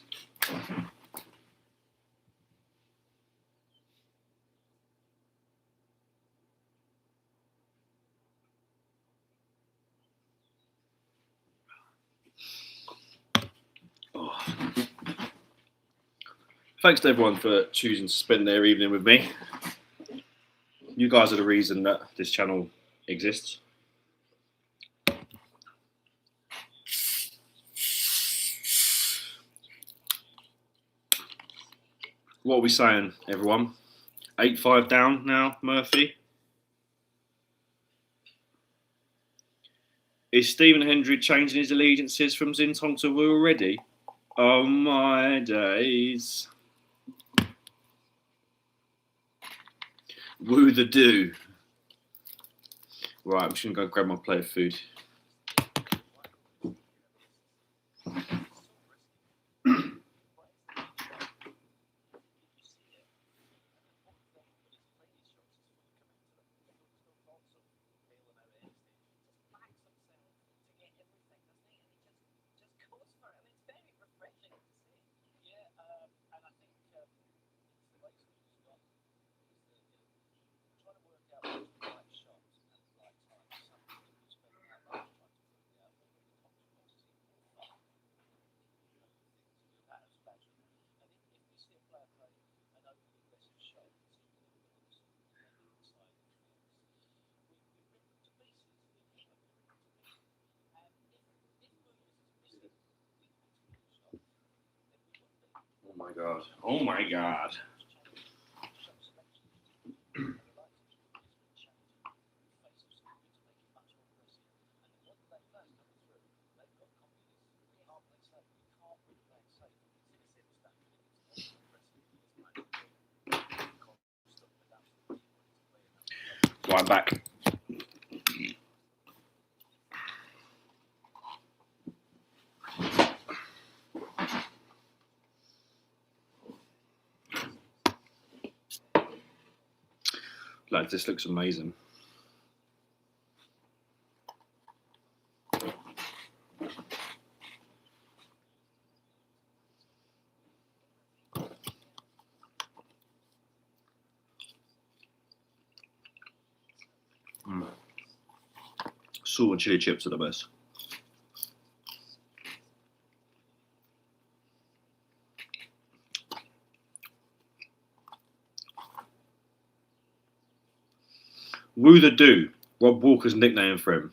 Thanks to everyone for choosing to spend their evening with me. You guys are the reason that this channel exists. What are we saying, everyone? 8-5 down now, Murphy. Is Stephen Hendry changing his allegiances from Xintong to Wu already? Oh my days. Woo the do. Right, I'm just going to go grab my plate of food. Oh my god. Oh my god. Right, I'm back. Like, this looks amazing. Salt and chili chips are the best. Woo the Do, Rob Walker's nickname for him.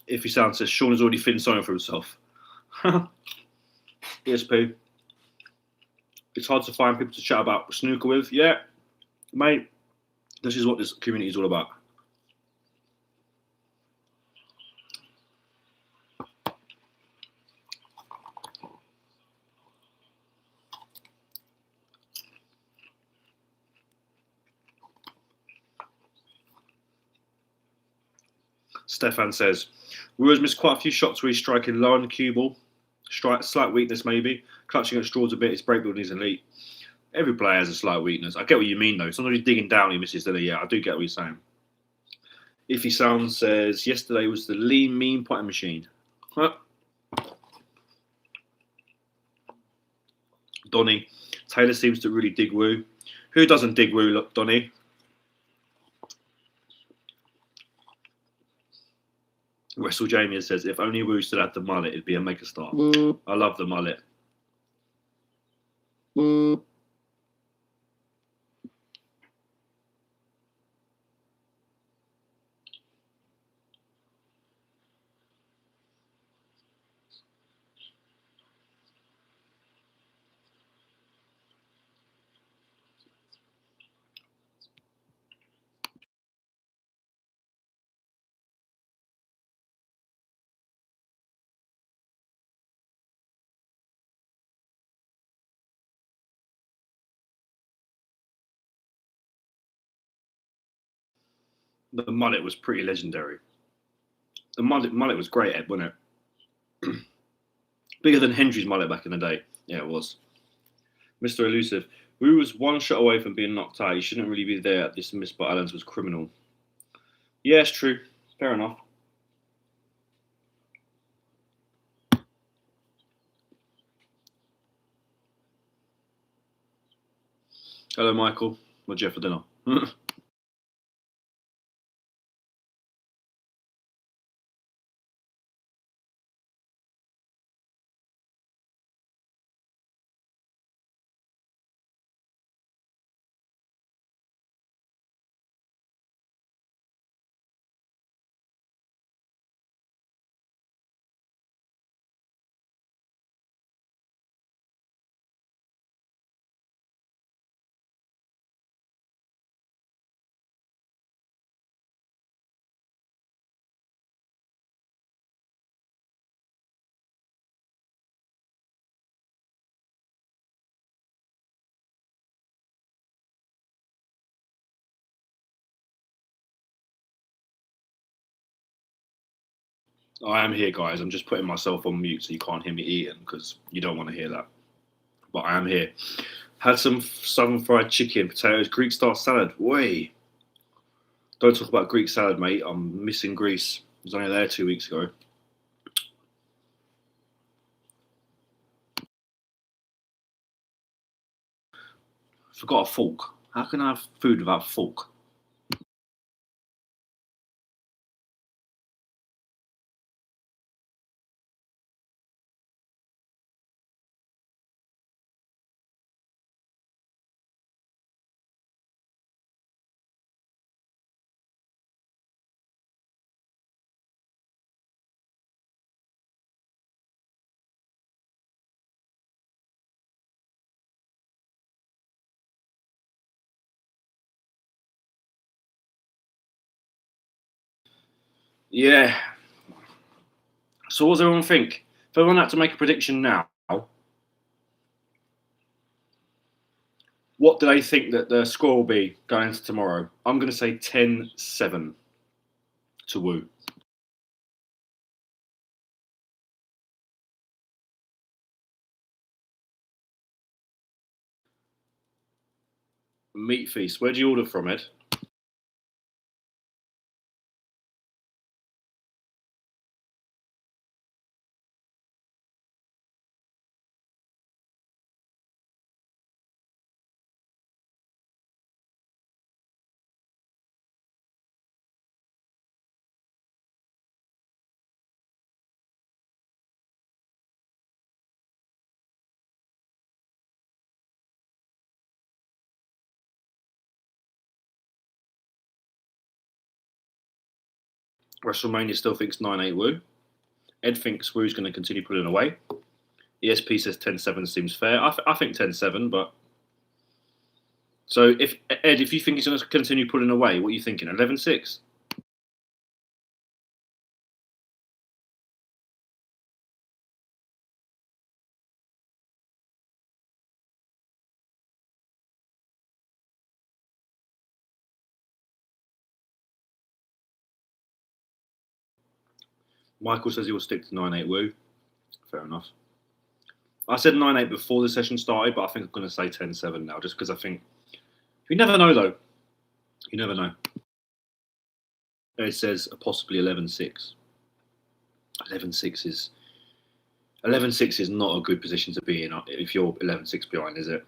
If he sounds says Sean has already feeling sorry for himself. Yes, Pooh. It's hard to find people to chat about snooker with. Yeah, mate. This is what this community is all about. Stefan says, Wu has missed quite a few shots where he's striking low on the cue ball. Slight weakness maybe. Clutching at straws a bit, his break building is elite. Every player has a slight weakness. I get what you mean though. Sometimes he's digging down, he misses, doesn't he? Yeah, I do get what you're saying. Iffy Sound says, yesterday was the lean, mean potting machine. Huh? Donny, Taylor seems to really dig Wu. Who doesn't dig Wu, look, Donny? Wrestle Jamie says, if only Wu still had the mullet, it'd be a mega star. I love the mullet. The mullet was pretty legendary. The mullet was great, Ed, wasn't it? Bigger than Hendry's mullet back in the day. Yeah, it was. Mr. Elusive. Wu was one shot away from being knocked out. He shouldn't really be there. This miss by Allens was criminal. Yeah, it's true. Fair enough. Hello, Michael. What'd you have for dinner? I am here, guys. I'm just putting myself on mute so you can't hear me eating because you don't want to hear that. But I am here. Had some southern fried chicken, potatoes, Greek style salad. Way. Don't talk about Greek salad, mate. I'm missing Greece. I was only there 2 weeks ago. Forgot a fork. How can I have food without a fork? Yeah. So what does everyone think? If everyone had to make a prediction now, what do they think that the score will be going into tomorrow? I'm going to say 10-7 to Wu. Meat feast. Where do you order from, Ed? WrestleMania still thinks 9-8 Wu. Ed thinks Wu's going to continue pulling away. ESP says 10-7 seems fair. I think 10-7, but... So, if you think he's going to continue pulling away, what are you thinking? 11-6? Michael says he will stick to 9-8 Wu. Fair enough. I said 9-8 before the session started, but I think I'm going to say 10-7 now, just because I think... You never know, though. You never know. It says possibly 11-6. 11-6 is... 11-6 is not a good position to be in if you're 11-6 behind, is it?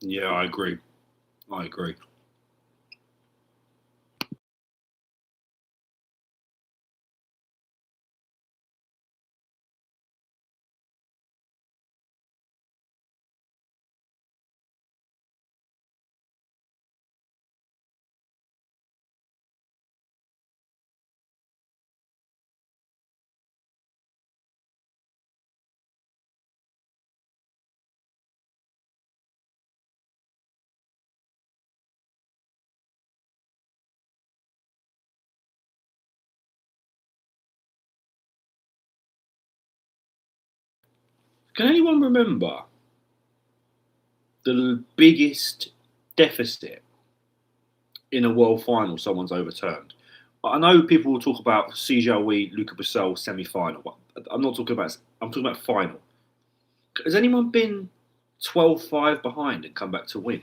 Yeah, I agree. I agree. Can anyone remember the biggest deficit in a world final someone's overturned? I know people will talk about CJW, Luca Brissell semi-final. But I'm not talking about. I'm talking about final. Has anyone been 12-5 behind and come back to win?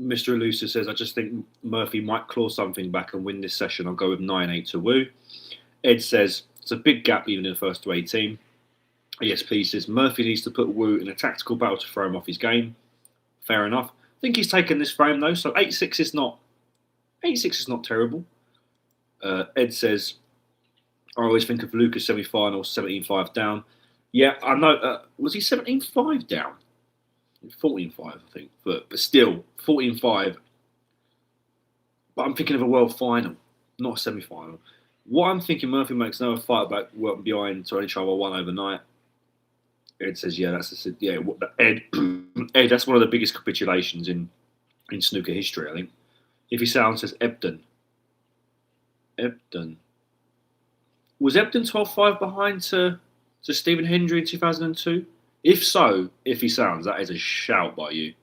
Mr. Elusive says, I just think Murphy might claw something back and win this session. I'll go with 9-8 to Wu. Ed says, it's a big gap even in the first to 18. Yes, please. Says, Murphy needs to put Wu in a tactical battle to throw him off his game. Fair enough. I think he's taken this frame though, so 8-6 is not 8-6 is not terrible. Ed says, I always think of Lucas semi-final, 17-5 down. Yeah, I know. Was he 17-5 down? 14-5, I think. But still, 14-5. But I'm thinking of a world final, not a semi-final. What I'm thinking, Murphy makes no fight back, working behind to only try one overnight. Ed says, yeah, Ed, Ed, that's one of the biggest capitulations in snooker history, I think. If he sounds says Ebden. Was Ebden 12-5 behind to Stephen Hendry in 2002? If so, if he sounds, that is a shout by you.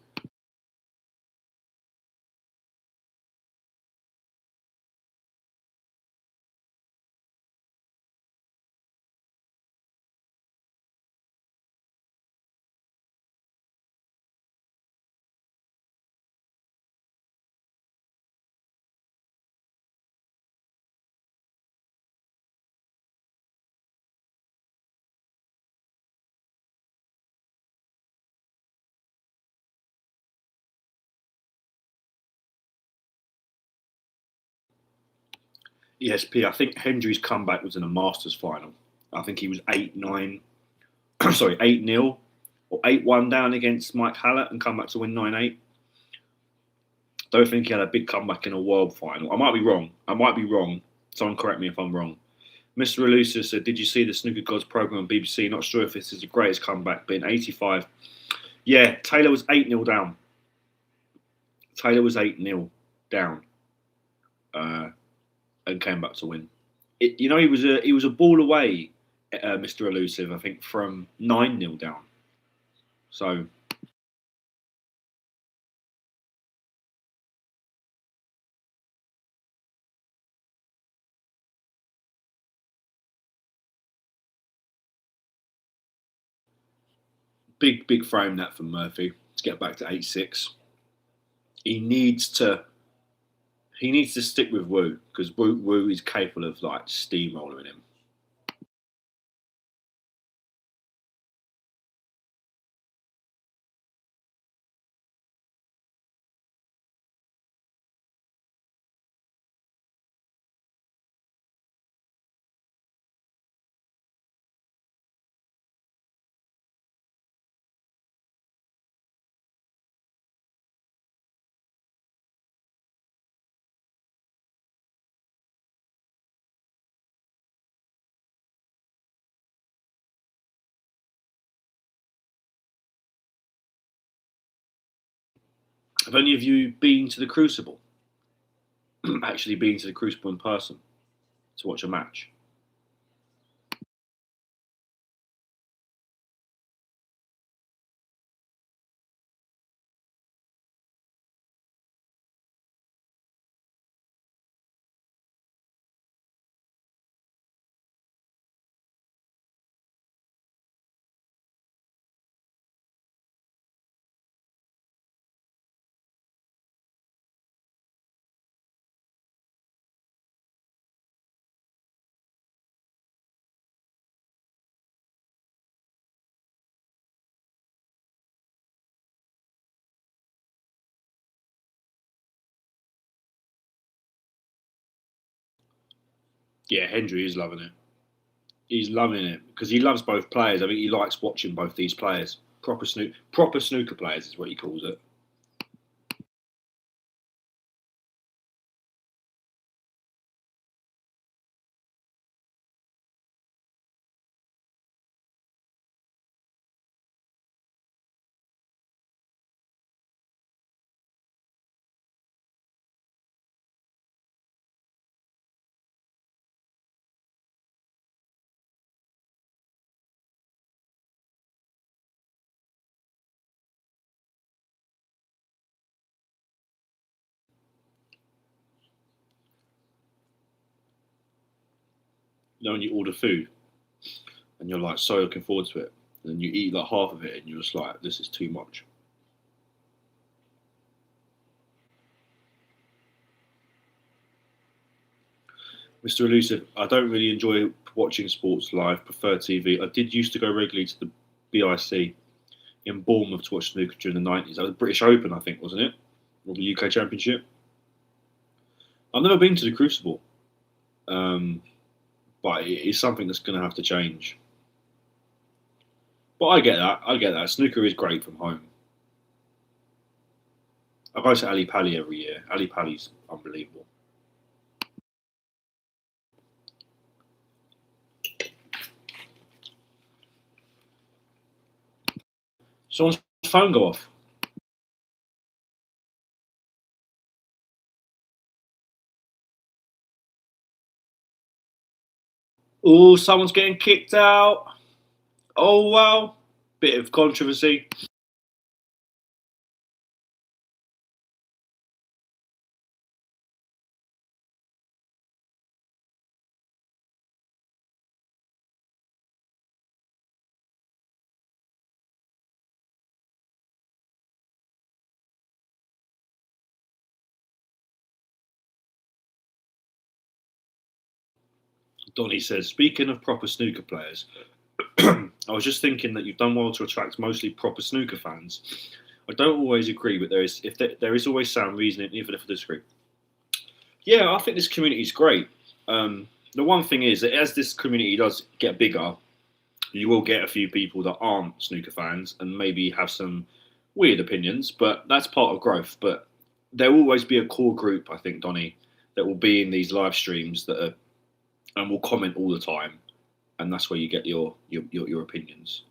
ESP, I think Hendry's comeback was in a Masters final. I think he was 8-9, sorry, 8-0 or 8-1 down against Mike Hallett and come back to win 9-8. Don't think he had a big comeback in a world final. I might be wrong. Someone correct me if I'm wrong. Mr. Elusive said, did you see the Snooker Gods program on BBC? Not sure if this is the greatest comeback, but in 85. Yeah, Taylor was 8-0 down. And came back to win. He was a ball away, Mr. Elusive, I think, from 9-0 down. So big frame that for Murphy to get back to 8-6. He needs to stick with Wu because Wu is capable of like steamrolling him. Have any of you been to the Crucible? Actually been to the Crucible in person to watch a match? Yeah, Hendry is loving it. He's loving it because he loves both players. I think he likes watching both these players. Proper snooker players is what he calls it. You know, when you order food and you're like so looking forward to it, and you eat like half of it and you're just like, this is too much. Mr. Elusive, I don't really enjoy watching sports live, prefer TV. I did used to go regularly to the BIC in Bournemouth to watch snooker during the 90s. That was the British Open, I think, wasn't it? Or the UK Championship. I've never been to the Crucible, but it's something that's going to have to change. But I get that. Snooker is great from home. I go to Ali Pali every year. Ali Pali's unbelievable. Someone's phone go off. Oh, someone's getting kicked out. Oh, wow. Bit of controversy. Donnie says, speaking of proper snooker players, I was just thinking that you've done well to attract mostly proper snooker fans. I don't always agree, but there is always sound reasoning, even if I disagree. Yeah, I think this community is great. The one thing is that as this community does get bigger, you will get a few people that aren't snooker fans and maybe have some weird opinions, but that's part of growth. But there will always be a core group, I think, Donnie, that will be in these live streams that are and will comment all the time, and that's where you get your opinions.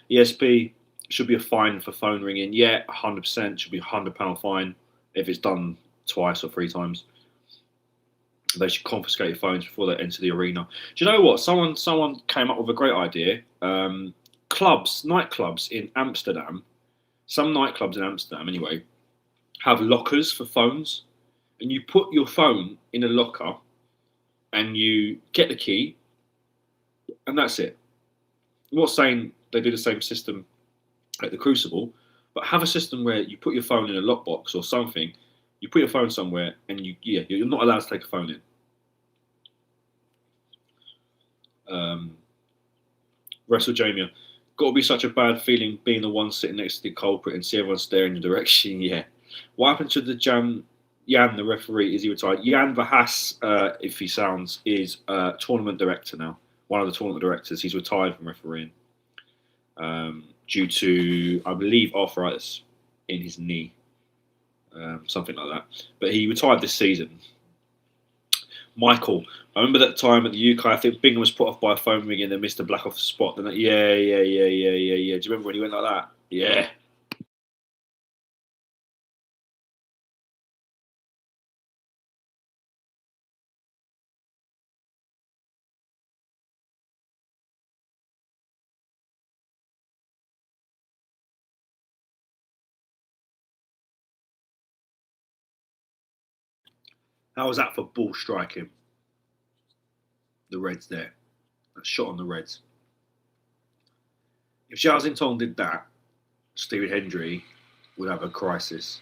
ESP should be a fine for phone ringing. Yeah, 100% should be £100 fine if it's done twice or three times. They should confiscate your phones before they enter the arena. Do you know what? Someone came up with a great idea. Nightclubs in Amsterdam, some nightclubs in Amsterdam anyway, have lockers for phones, and you put your phone in a locker and you get the key, and that's it. I'm not saying they do the same system at the Crucible, but have a system where you put your phone in a lockbox or something. You put your phone somewhere, and you're not allowed to take a phone in. Wrestle Jamia, got to be such a bad feeling being the one sitting next to the culprit and see everyone staring in your direction. Yeah. What happened to the Jan, the referee? Is he retired? Jan Verhaas, if he sounds, is tournament director now. One of the tournament directors. He's retired from refereeing due to, I believe, arthritis in his knee. Something like that. But he retired this season. Michael, I remember that time at the UK, I think Bingham was put off by a phone ring and then Mr. Black off the spot. Then, yeah. Do you remember when he went like that? Yeah. How was that for ball striking? The Reds there. That shot on the Reds. If Xiao did that, Stephen Hendry would have a crisis.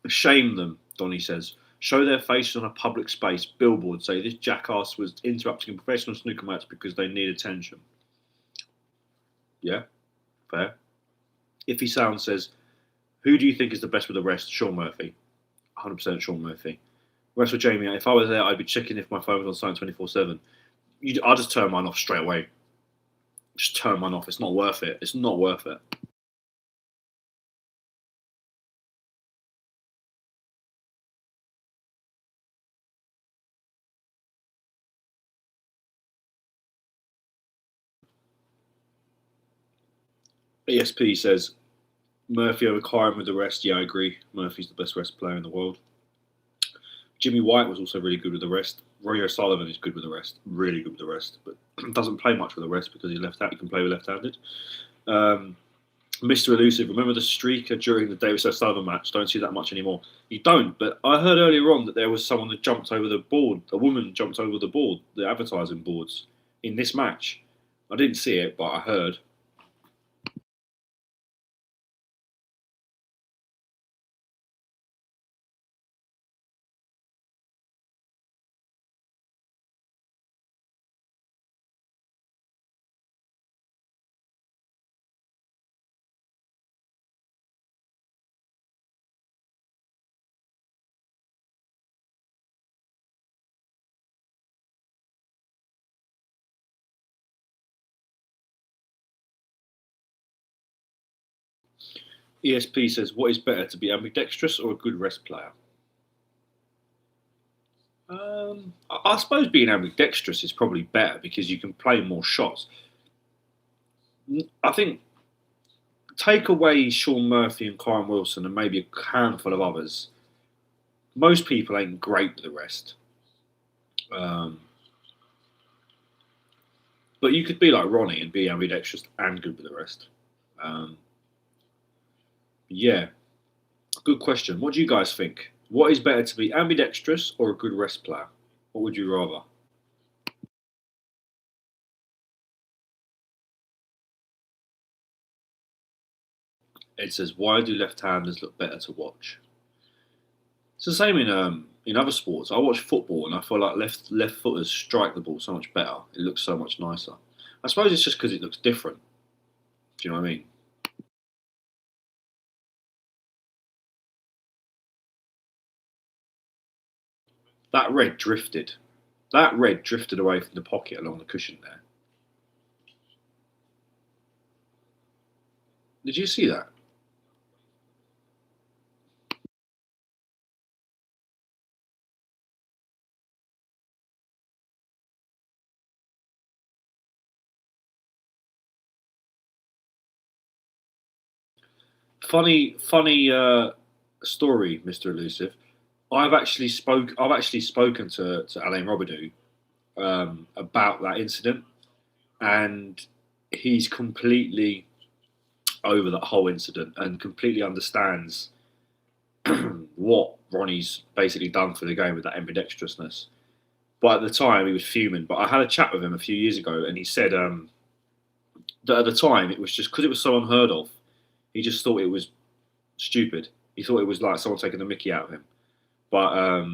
Shame them, Donnie says. Show their faces on a public space, billboard, say this jackass was interrupting a professional snooker match because they need attention. Yeah, fair. Iffy Sound says, who do you think is the best with the rest? Sean Murphy. 100% Sean Murphy. Wrestle Jamie, if I was there, I'd be checking if my phone was on silent 24/7. I'll just turn mine off straight away. Just turn mine off. It's not worth it. It's not worth it. ESP says, Murphy over Kyron with the rest. Yeah, I agree. Murphy's the best rest player in the world. Jimmy White was also really good with the rest. Roy O'Sullivan is good with the rest. Really good with the rest. But doesn't play much with the rest because he's left-handed. He can play with left-handed. Mr. Elusive, remember the streaker during the Davis O'Sullivan match? Don't see that much anymore. You don't, but I heard earlier on that there was someone that jumped over the board. A woman jumped over the board, the advertising boards, in this match. I didn't see it, but I heard. ESP says, what is better, to be ambidextrous or a good rest player? I suppose being ambidextrous is probably better because you can play more shots. I think take away Sean Murphy and Kyron Wilson and maybe a handful of others, most people ain't great with the rest. But you could be like Ronnie and be ambidextrous and good with the rest. Yeah, good question. What do you guys think? What is better, to be ambidextrous or a good rest player? What would you rather? It says, why do left-handers look better to watch? It's the same in other sports. I watch football and I feel like left footers strike the ball so much better. It looks so much nicer. I suppose it's just because it looks different. Do you know what I mean? That red drifted. That red drifted away from the pocket along the cushion there. Did you see that? Funny story, Mr. Elusive. I've actually spoken to Alain Robidoux about that incident, and he's completely over that whole incident and completely understands what Ronnie's basically done for the game with that ambidextrousness. But at the time, he was fuming. But I had a chat with him a few years ago, and he said that at the time, it was just because it was so unheard of. He just thought it was stupid. He thought it was like someone taking the mickey out of him. But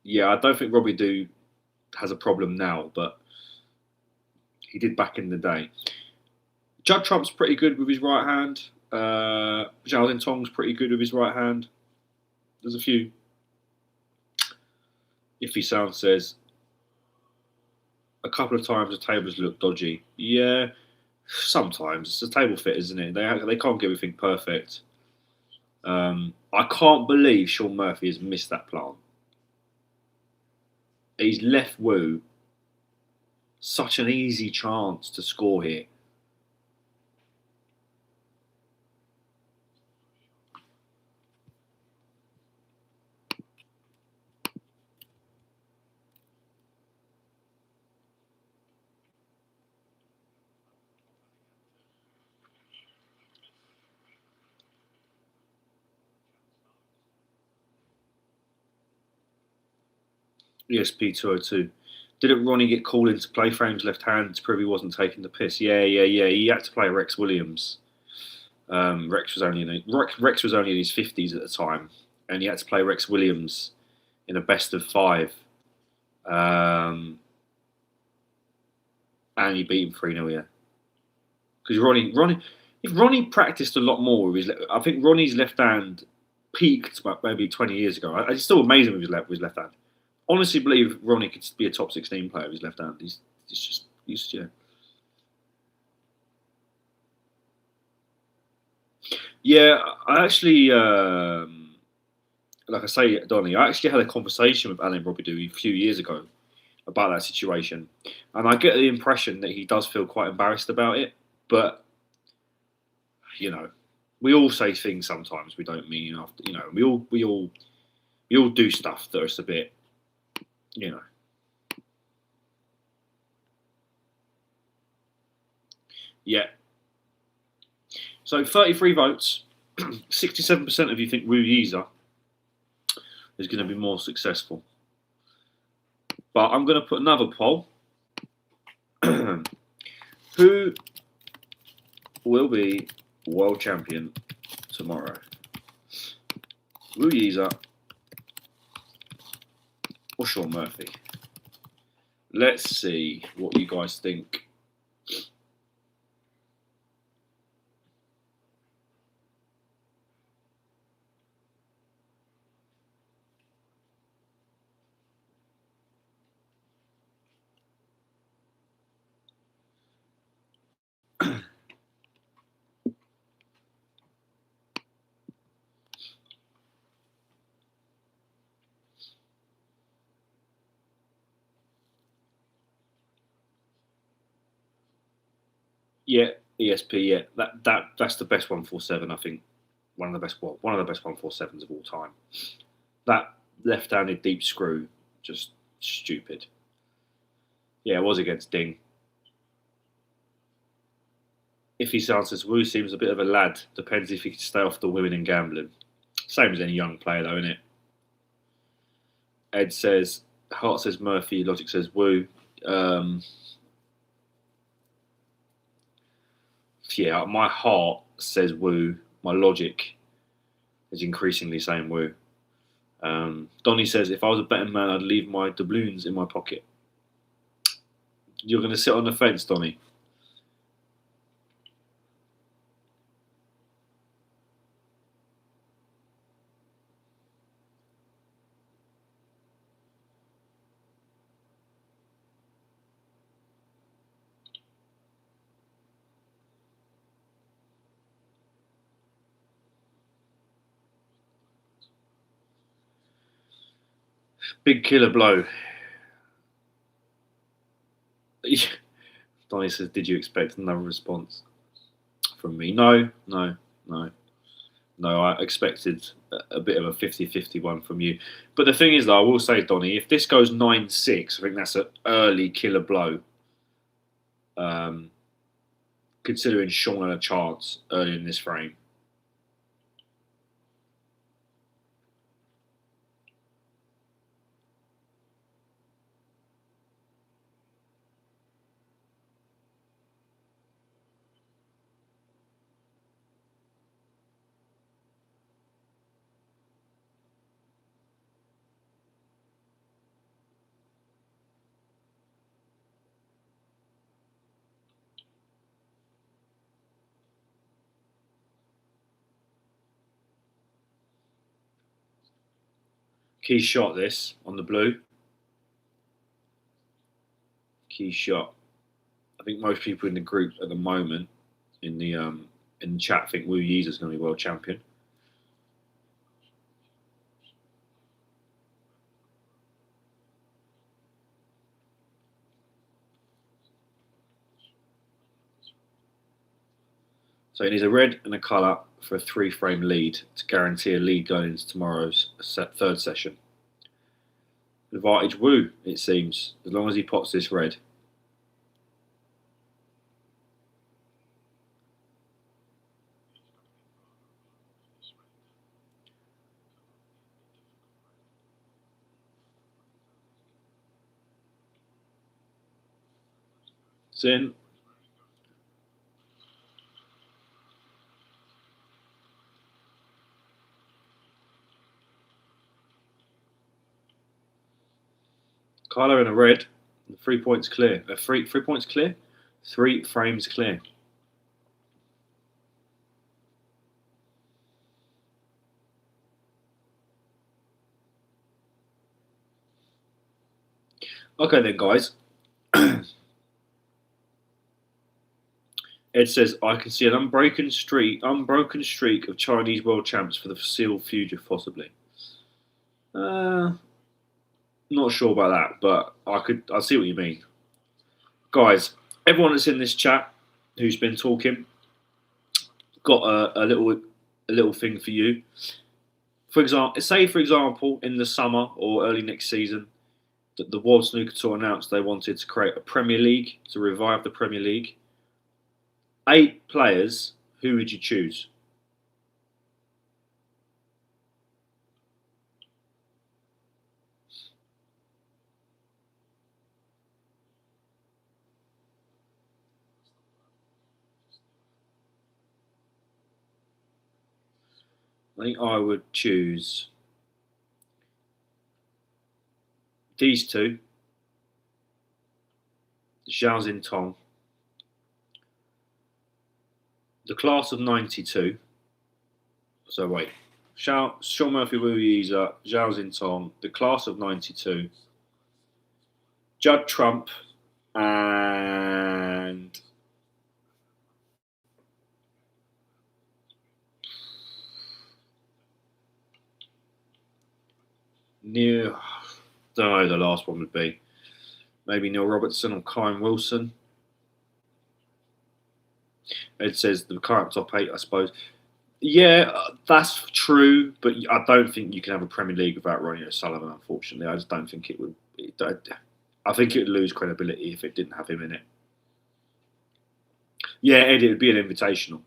yeah, I don't think Robidoux has a problem now, but he did back in the day. Judd Trump's pretty good with his right hand. Xiaolin Tong's pretty good with his right hand. There's a few. Iffy Sound says, a couple of times the tables look dodgy. Yeah, sometimes. It's a table fit, isn't it? They can't get everything perfect. I can't believe Sean Murphy has missed that plant. He's left Wu such an easy chance to score here. ESP202. Didn't Ronnie get called into play frames left hand to prove he wasn't taking the piss? Yeah. He had to play Rex Williams. Rex was only in his 50s at the time, and he had to play Rex Williams in a best of 5. And he beat him 3-0, yeah. Because if Ronnie practiced a lot more with his I think Ronnie's left hand peaked about maybe 20 years ago. It's still amazing with his left hand. Honestly believe Ronnie could be a top 16 player with his left hand. He's yeah. Yeah, I actually, like I say, Donnie, I actually had a conversation with Alain Robidoux a few years ago about that situation, and I get the impression that he does feel quite embarrassed about it. But you know, we all say things sometimes we don't mean. After we all do stuff that is a bit, Yeah. So 33 votes. 67% of you think Wu Yiza is going to be more successful. But I'm going to put another poll. Who will be world champion tomorrow? Wu Yiza or Sean Murphy? Let's see what you guys think. Yeah, ESP. Yeah, that's the best 147. I think one of the best 147s of all time. That left-handed deep screw, just stupid. Yeah, it was against Ding. If he answers, Wu seems a bit of a lad. Depends if he can stay off the women and gambling. Same as any young player, though, isn't it? Ed says, Hart says Murphy, Logic says Wu. Yeah, my heart says Wu. My logic is increasingly saying Wu. Donny says, if I was a betting man, I'd leave my doubloons in my pocket. You're going to sit on the fence, Donny. Big killer blow. Donny says, did you expect another response from me? No. I expected a bit of a 50-50 one from you. But the thing is, though, I will say, Donny, if this goes 9-6, I think that's an early killer blow. Considering Sean had a chance early in this frame. Key shot this on the blue. Key shot. I think most people in the group at the moment in the chat think Wu Yiza is going to be world champion. So it needs a red and a colour for a 3-frame lead to guarantee a lead going into tomorrow's third session. Advantage Wu, it seems, as long as he pots this red. It's in. Colour in a red. 3 points clear. 3 points clear. 3 frames clear. Okay then, guys. Ed says, I can see an unbroken streak of Chinese world champs for the foreseeable future, possibly. Not sure about that, but I see what you mean. Guys, everyone that's in this chat who's been talking, got a little thing for you. For example, in the summer or early next season, the World Snooker Tour announced they wanted to create a Premier League to revive the Premier League. 8 players Who would you choose? I think I would choose these two, Zhao Xintong, the class of 92. So wait, Sean Murphy, Wu Yiza, Zhao Xintong, the class of 92, Judd Trump, and Neil. Don't know who the last one would be. Maybe Neil Robertson or Kyle Wilson. Ed says the current top 8, I suppose. Yeah, that's true, but I don't think you can have a Premier League without Ronnie O'Sullivan, unfortunately. I just don't think it would. I think it would lose credibility if it didn't have him in it. Yeah, Ed, it would be an invitational.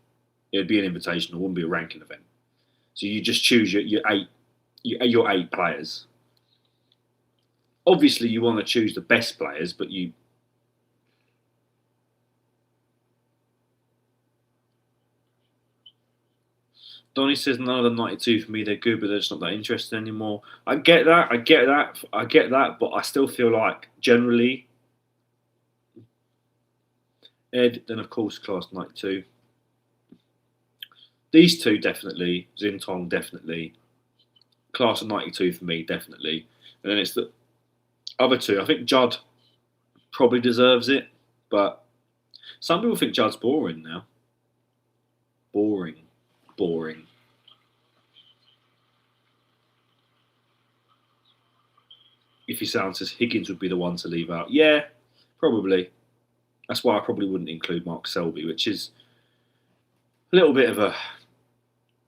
It would be an invitational, it wouldn't be a ranking event. So you just choose your 8 players. Obviously, you want to choose the best players, but you. Donny says none of the 92 for me. They're good, but they're just not that interesting anymore. I get that, but I still feel like generally, Ed, then of course class 92. These two definitely, Xintong definitely, class of 92 for me definitely, and then it's the other two. I think Judd probably deserves it, but some people think Judd's boring now. Boring. If he sounds as Higgins would be the one to leave out. Yeah, probably. That's why I probably wouldn't include Mark Selby, which is a little bit of a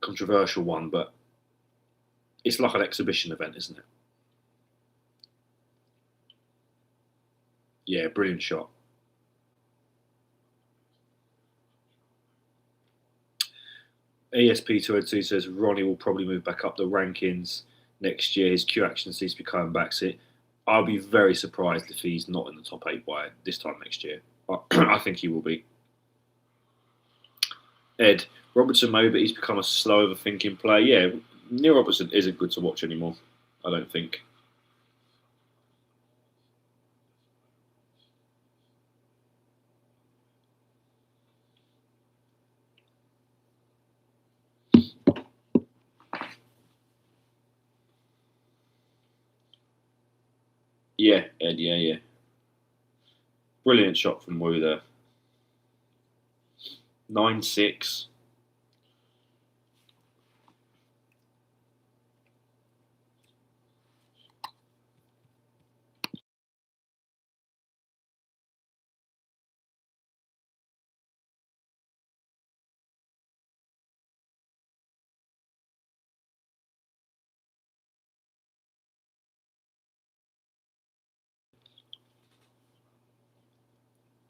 controversial one, but it's like an exhibition event, isn't it? Yeah, brilliant shot. ESP202 says Ronnie will probably move back up the rankings next year. His Q action seems to be coming back. So I'll be very surprised if he's not in the top 8 by this time next year. I think he will be. Ed, Robertson maybe he's become a slow overthinking player. Yeah, Neil Robertson isn't good to watch anymore, I don't think. Yeah, Ed, yeah. Brilliant shot from Wu there. 9-6.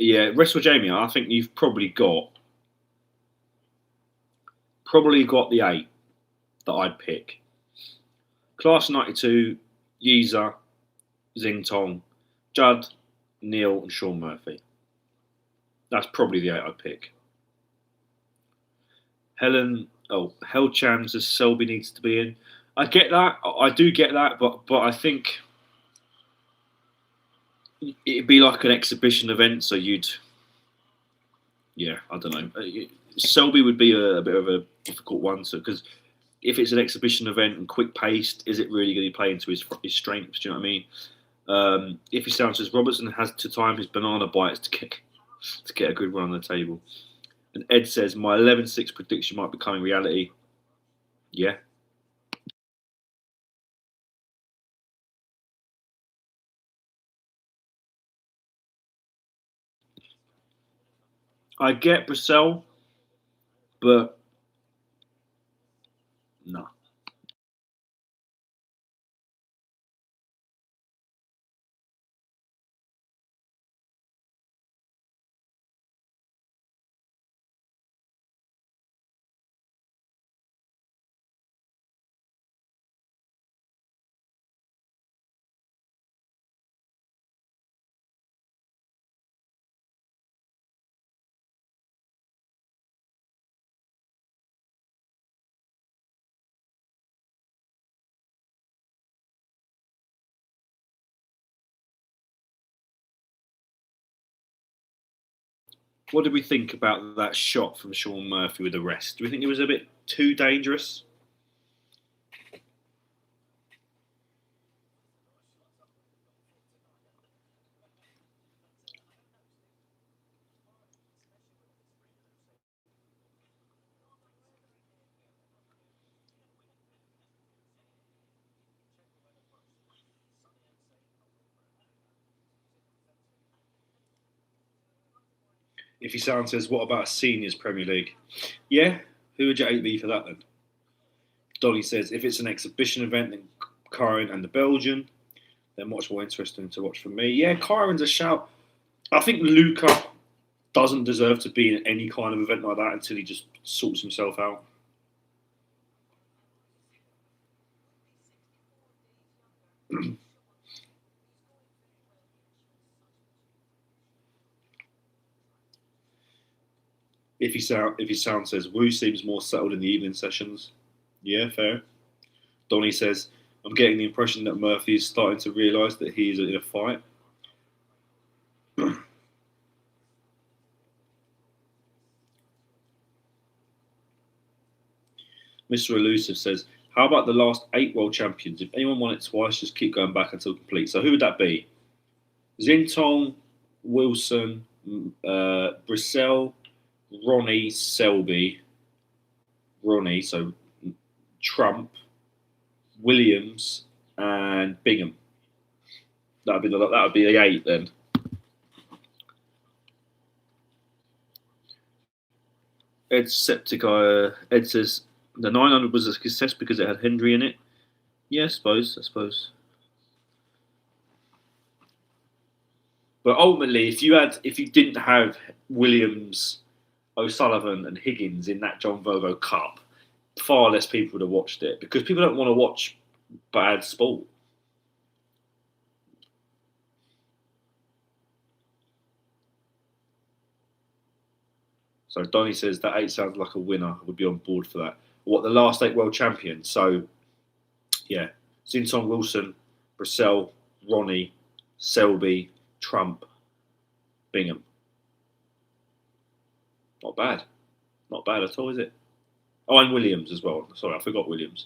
Yeah, Wrestle Jamie, I think you've probably got the 8 that I'd pick. Class 92, Yiza, Xintong, Judd, Neil, and Sean Murphy. That's probably the 8 I'd pick. Hellcham says Selby needs to be in. I get that. I do get that, but I think it'd be like an exhibition event, so I don't know. Selby would be a bit of a difficult one, because if it's an exhibition event and quick paced, is it really going to play into his strengths? Do you know what I mean? If he sounds as Robertson has to time his banana bites to get a good run on the table. And Ed says my 11-6 prediction might be becoming reality. Yeah. I get Brissell, but no. What did we think about that shot from Sean Murphy with the rest? Do we think it was a bit too dangerous? If your sound says, what about a seniors Premier League? Yeah, who would you 8B for that then? Donny says, if it's an exhibition event, then Karen and the Belgian, they're much more interesting to watch for me. Yeah, Karen's a shout. I think Luca doesn't deserve to be in any kind of event like that until he just sorts himself out. If his sound says Wu seems more settled in the evening sessions, yeah, fair. Donny says, I'm getting the impression that Murphy is starting to realise that he is in a fight. Mr. Elusive says, how about the last 8 world champions? If anyone won it twice, just keep going back until complete. So who would that be? Zintong, Wilson, Brissell, Ronnie, Selby, so Trump, Williams, and Bingham. That would be the 8 then. Ed Septic, Ed says the 900 was a success because it had Hendry in it. Yeah, I suppose. But ultimately, if you didn't have Williams, O'Sullivan, and Higgins in that John Vogo Cup, far less people would have watched it because people don't want to watch bad sport. So Donny says that 8 sounds like a winner. I would be on board for that. What, the last 8 world champions? So, yeah, Zintong, Wilson, Brissell, Ronnie, Selby, Trump, Bingham. Not bad. Not bad at all, is it? Oh, and Williams as well. Sorry, I forgot Williams.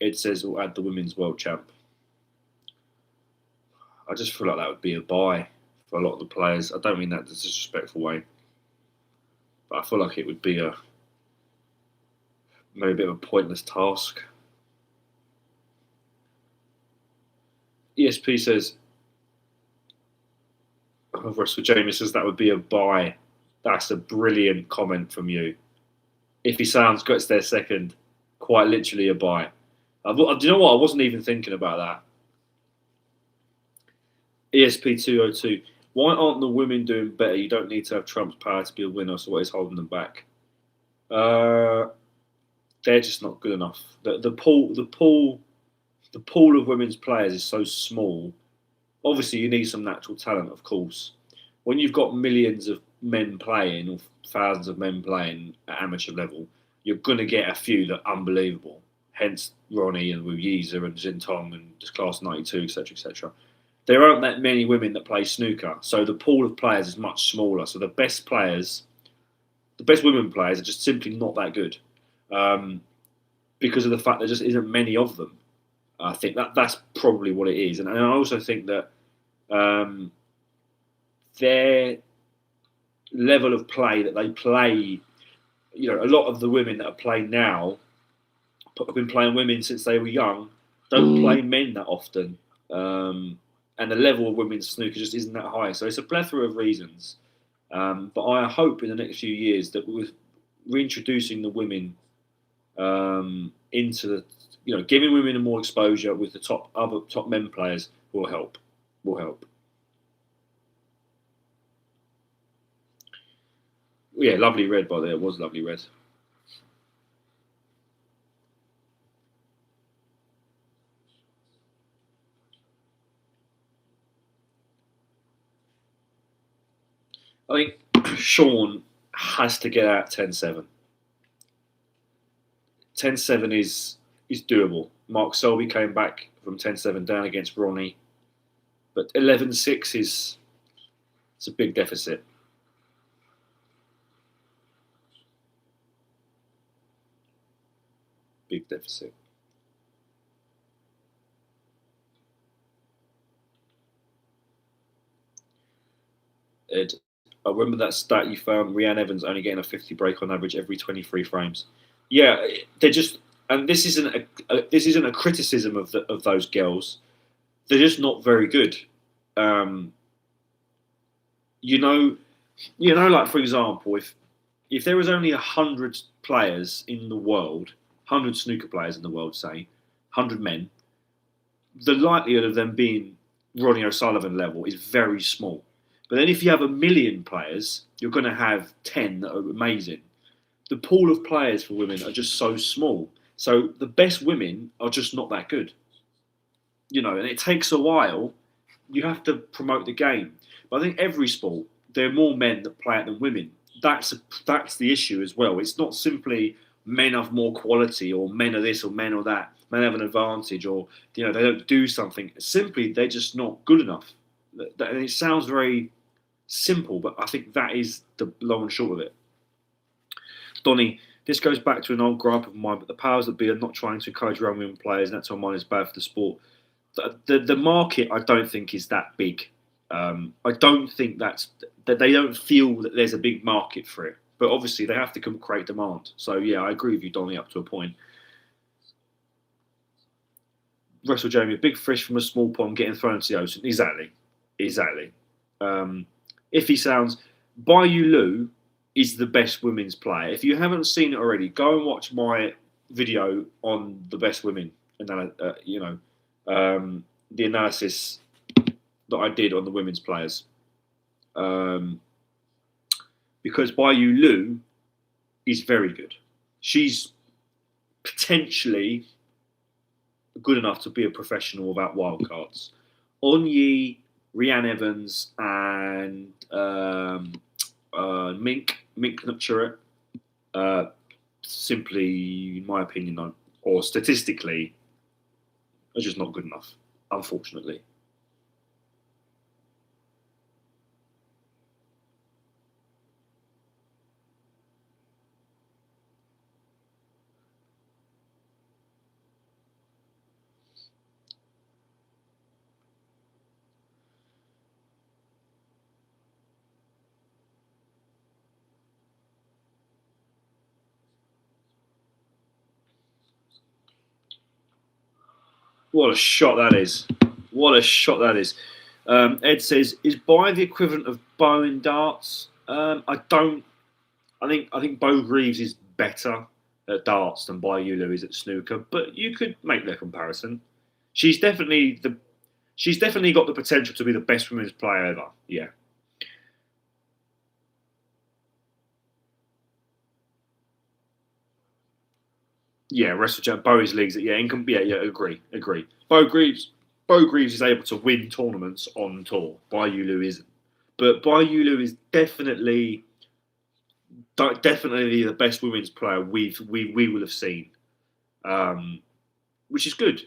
Ed says we'll add the women's world champ. I just feel like that would be a buy for a lot of the players. I don't mean that in a disrespectful way, but I feel like it would be maybe a bit of a pointless task. ESP says, Russell James says that would be a buy. That's a brilliant comment from you. If he sounds gets there second, quite literally a buy. Do you know what? I wasn't even thinking about that. ESP202. Why aren't the women doing better? You don't need to have Trump's power to be a winner, so what is holding them back? They're just not good enough. The pool of women's players is so small. Obviously, you need some natural talent, of course. When you've got millions of men playing or thousands of men playing at amateur level, you're going to get a few that are unbelievable. Hence Ronnie and Baize and Zintong and Class 92, etc., etc. There aren't that many women that play snooker, so the pool of players is much smaller. So the best women players are just simply not that good because of the fact there just isn't many of them. I think that's probably what it is. And I also think that their level of play that they play, a lot of the women that are playing now have been playing women since they were young, don't play men that often. And the level of women's snooker just isn't that high. So it's a plethora of reasons. But I hope in the next few years that with reintroducing the women into the, giving women more exposure with the other top men players will help. Yeah, lovely red by there. It was lovely red. I think Sean has to get out 10-7. 10-7 is doable. Mark Selby came back from 10-7 down against Ronnie. But 11-6 it's a big deficit. Big deficit. Ed, I remember that stat you found. Rhiannon Evans only getting a 50 break on average every 23 frames. Yeah, they're just, and this isn't a criticism of those girls. They're just not very good. You know, like for example, if there was only 100 players in the world, 100 snooker players in the world, say 100 men, the likelihood of them being Ronnie O'Sullivan level is very small. But then if you have 1 million players, you're going to have 10 that are amazing. The pool of players for women are just so small. So the best women are just not that good. You know, and it takes a while. You have to promote the game. But I think every sport, there are more men that play it than women. That's the issue as well. It's not simply men have more quality or men are this or men or that. Men have an advantage or, you know, they don't do something. Simply, they're just not good enough. And it sounds very simple, but I think that is the long and short of it. Donny, this goes back to an old gripe of mine, but the powers that be are not trying to encourage young women players, and that's on mine is bad for the sport. The market, I don't think, is that big. I don't think that they don't feel that there's a big market for it. But obviously, they have to create demand. So, yeah, I agree with you, Donny, up to a point. Russell Jamie, a big fish from a small pond getting thrown into the ocean. Exactly. If he sounds, Baize Lu is the best women's player. If you haven't seen it already, go and watch my video on the best women. And the analysis that I did on the women's players. Because Baize Lu is very good. She's potentially good enough to be a professional without wildcards. Onyi, Rhiannon Evans, and Mink Nupcheret, simply, in my opinion, or statistically, are just not good enough, unfortunately. What a shot that is. What a shot that is. Ed says, is Baize the equivalent of Bow in darts? I think Bo Greaves is better at darts than Baize Lu is at snooker, but you could make the comparison. She's definitely got the potential to be the best women's player ever. Yeah. Yeah, Wrestle Bowie's leagues. Yeah, agree. Bo Greaves is able to win tournaments on tour. Baize Lu isn't, but Baize Lu is definitely the best women's player we will have seen, which is good.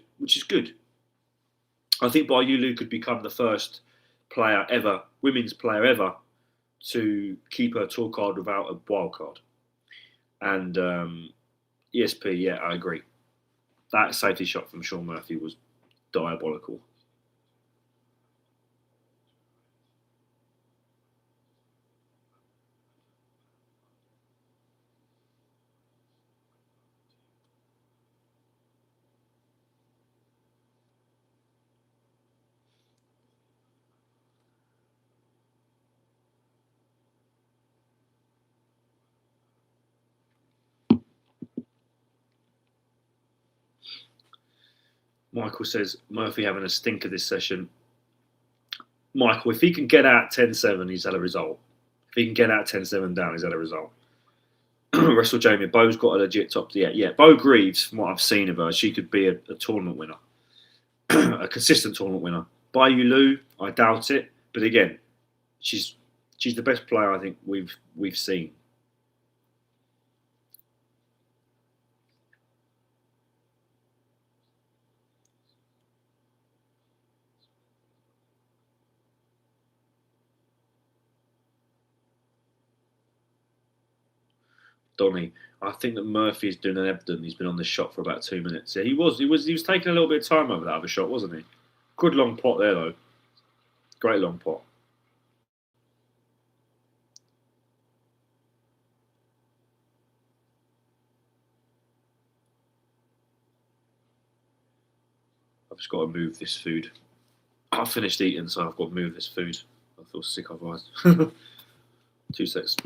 I think Baize Lu could become the first women's player ever, to keep her tour card without a wild card, and. ESP, yeah, I agree. That safety shot from Sean Murphy was diabolical. Michael says, Murphy having a stinker this session. Michael, if he can get out 10-7, he's had a result. If he can get out 10-7 down, he's had a result. Russell Jamie, Bo's got a legit top. Yeah. Bo Greaves, from what I've seen of her, she could be a tournament winner. A consistent tournament winner. Baize Lu, I doubt it. But again, she's the best player I think we've seen. Donny. I think that Murphy is doing an Ebden. He's been on this shot for about 2 minutes. Yeah, he was taking a little bit of time over that other shot, wasn't he? Good long pot there though. Great long pot. I've just got to move this food. I finished eating, so I've got to move this food. I feel sick otherwise. 2 seconds.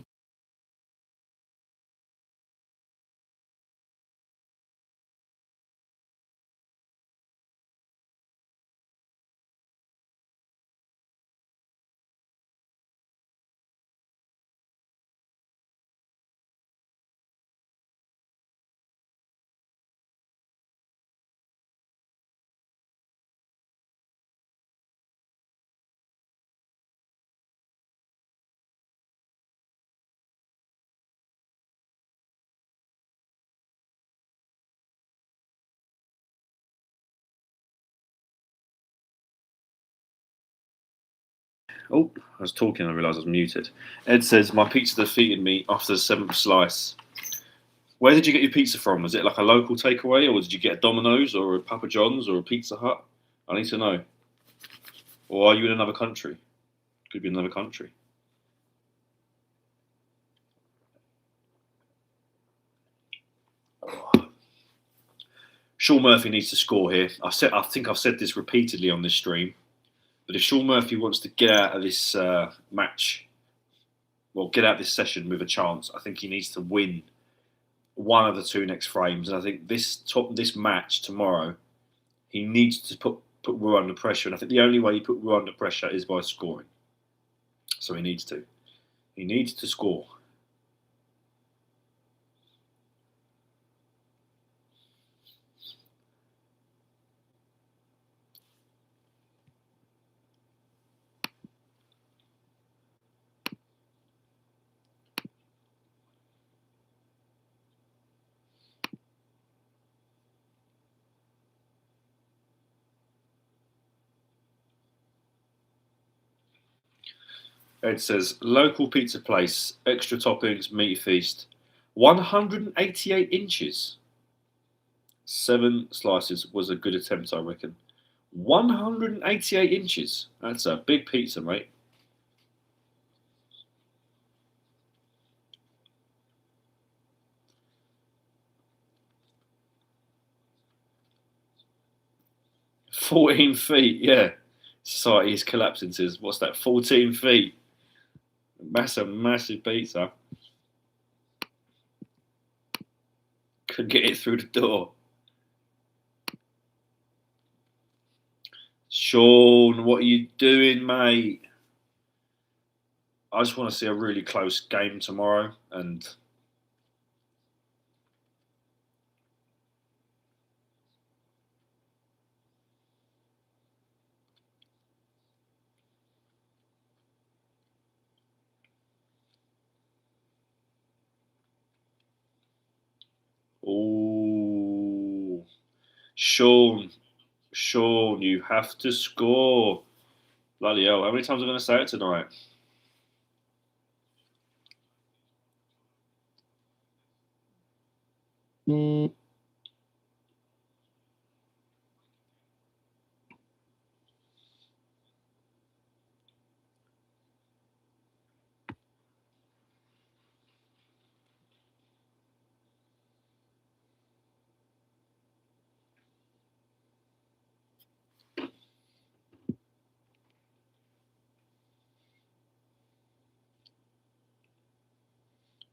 Oh, I was talking, I realised I was muted. Ed says, my pizza defeated me after the 7th slice. Where did you get your pizza from? Was it like a local takeaway, or did you get a Domino's or a Papa John's or a Pizza Hut? I need to know. Or are you in another country? Could be another country. Sean Murphy needs to score here. I think I've said this repeatedly on this stream. But if Sean Murphy wants to get out of this match, well, get out of this session with a chance, I think he needs to win one of the 2 next frames. And I think this match tomorrow, he needs to put Wu under pressure. And I think the only way you put Wu under pressure is by scoring. So he needs to. He needs to score. Ed says, local pizza place, extra toppings, meat feast, 188 inches. 7 slices was a good attempt, I reckon. 188 inches. That's a big pizza, mate. $14 feet, yeah. Society is collapsing, says, what's that, 14 feet? Massive pizza. Couldn't get it through the door. Sean, what are you doing, mate? I just want to see a really close game tomorrow, and oh, Sean, you have to score. Bloody hell, how many times am I going to say it tonight?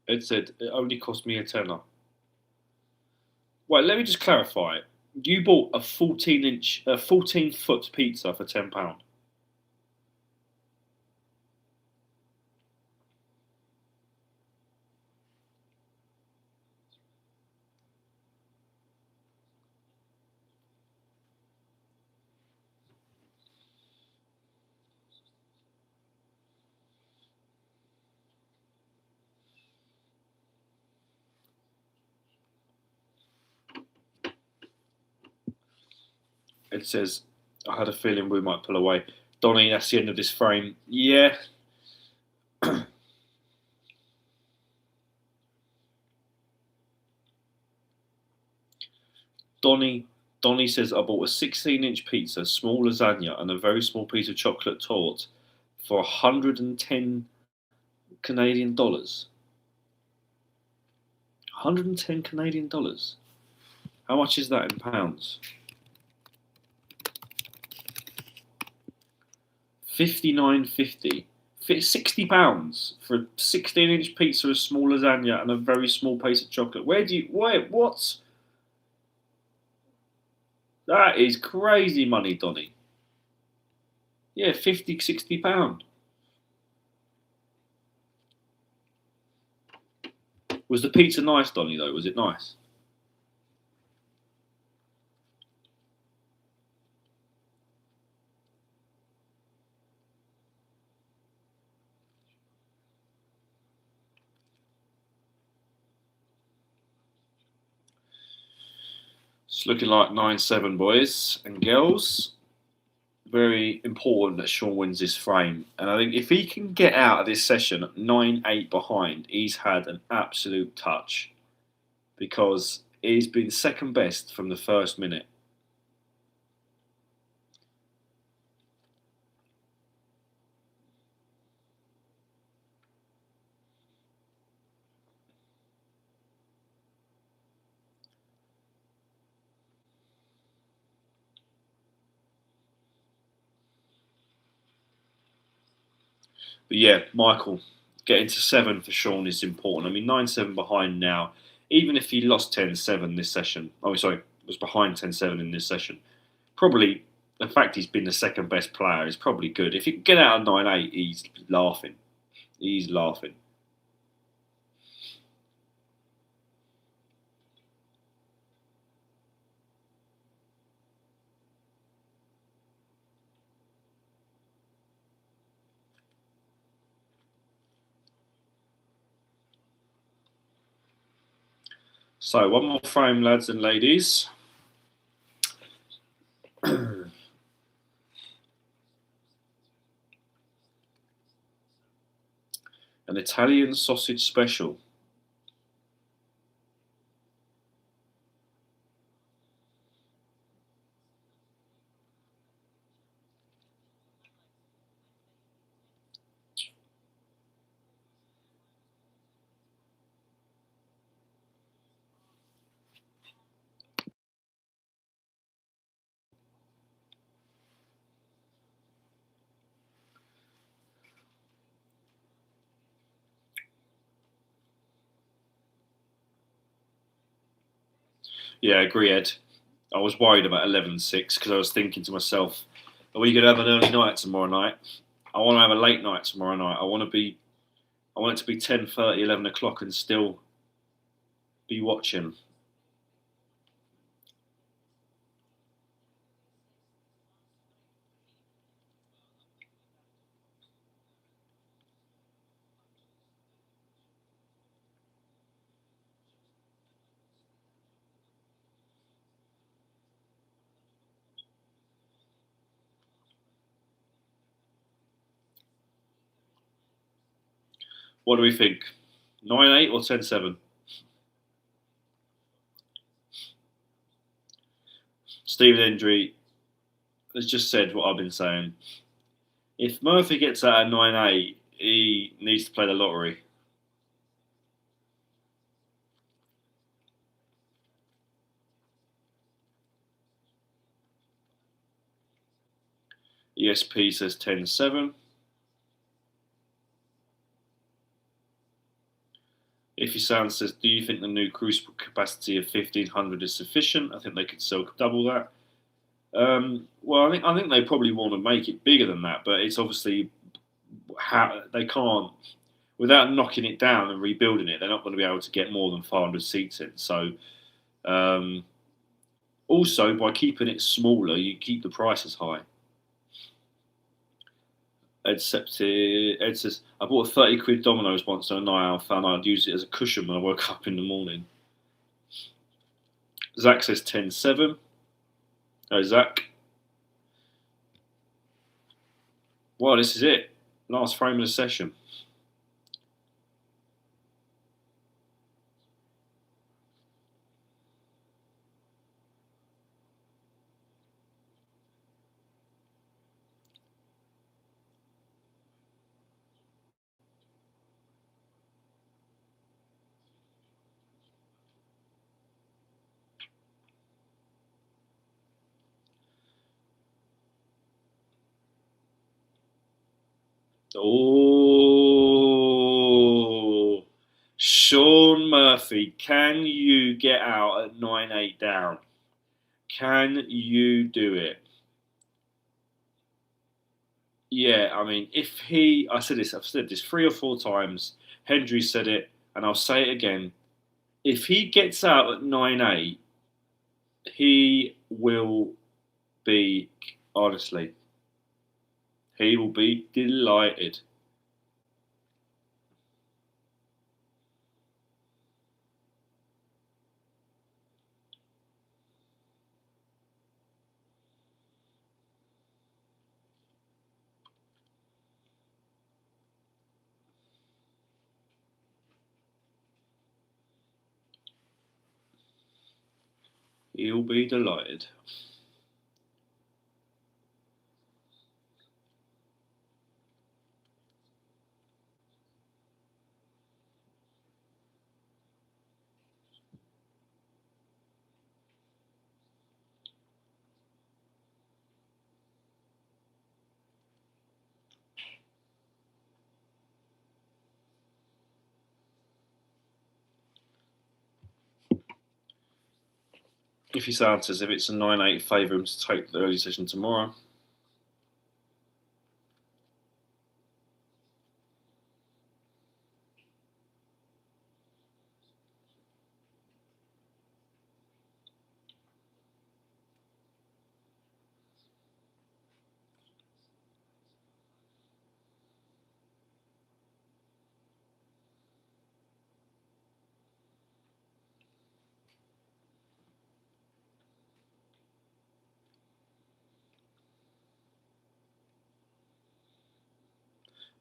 Ed said, it only cost me a tenner. Wait, let me just clarify. You bought a 14-foot pizza for £10. It says, I had a feeling we might pull away. Donny, that's the end of this frame. Yeah. Donnie says, I bought a 16-inch pizza, small lasagna, and a very small piece of chocolate torte for 110 Canadian dollars. 110 Canadian dollars. How much is that in pounds? 59.50. £60 for a 16-inch pizza, a small lasagna, and a very small piece of chocolate. What? That is crazy money, Donny. Yeah, £60. Was the pizza nice, Donny, though? Was it nice? It's looking like 9-7, boys and girls. Very important that Sean wins this frame. And I think if he can get out of this session 9-8 behind, he's had an absolute touch. Because he's been second best from the first minute. But yeah, Michael, getting to 7 for Sean is important. I mean, 9-7 behind now. Even if he lost 10-7 this session, was behind 10-7 in this session, probably the fact he's been the second best player is probably good. If he can get out of 9-8, he's laughing. He's laughing. So, one more frame, lads and ladies. An Italian sausage special. Yeah, I agree, Ed. I was worried about 11-6 because I was thinking to myself, are we going to have an early night tomorrow night? I want to have a late night tomorrow night. I want it to be 10:30, 11 o'clock and still be watching. What do we think? 9-8 or 10-7? Stephen Hendry has just said what I've been saying. If Murphy gets out at 9-8, he needs to play the lottery. ESP says 10-7. If Sound says, do you think the new crucible capacity of 1,500 is sufficient? I think they could sell double that. Well, I think they probably want to make it bigger than that, but it's obviously how they can't, without knocking it down and rebuilding it, they're not going to be able to get more than 500 seats in. So, also by keeping it smaller, you keep the prices high. Ed says, I bought a 30 quid Domino's once on a night out. Found I'd use it as a cushion when I woke up in the morning. Zach says 10-7. Oh, Zach. Well, this is it. Last frame of the session. Oh, Sean Murphy, can you get out at 9-8 down? Can you do it? Yeah, I mean, if he, I've said this 3 or 4 times. Hendry said it, and I'll say it again. If he gets out at 9-8, he will be, honestly, he will be delighted. He'll be delighted. If he answers, if it's a 9-8, favour him to take the early session tomorrow.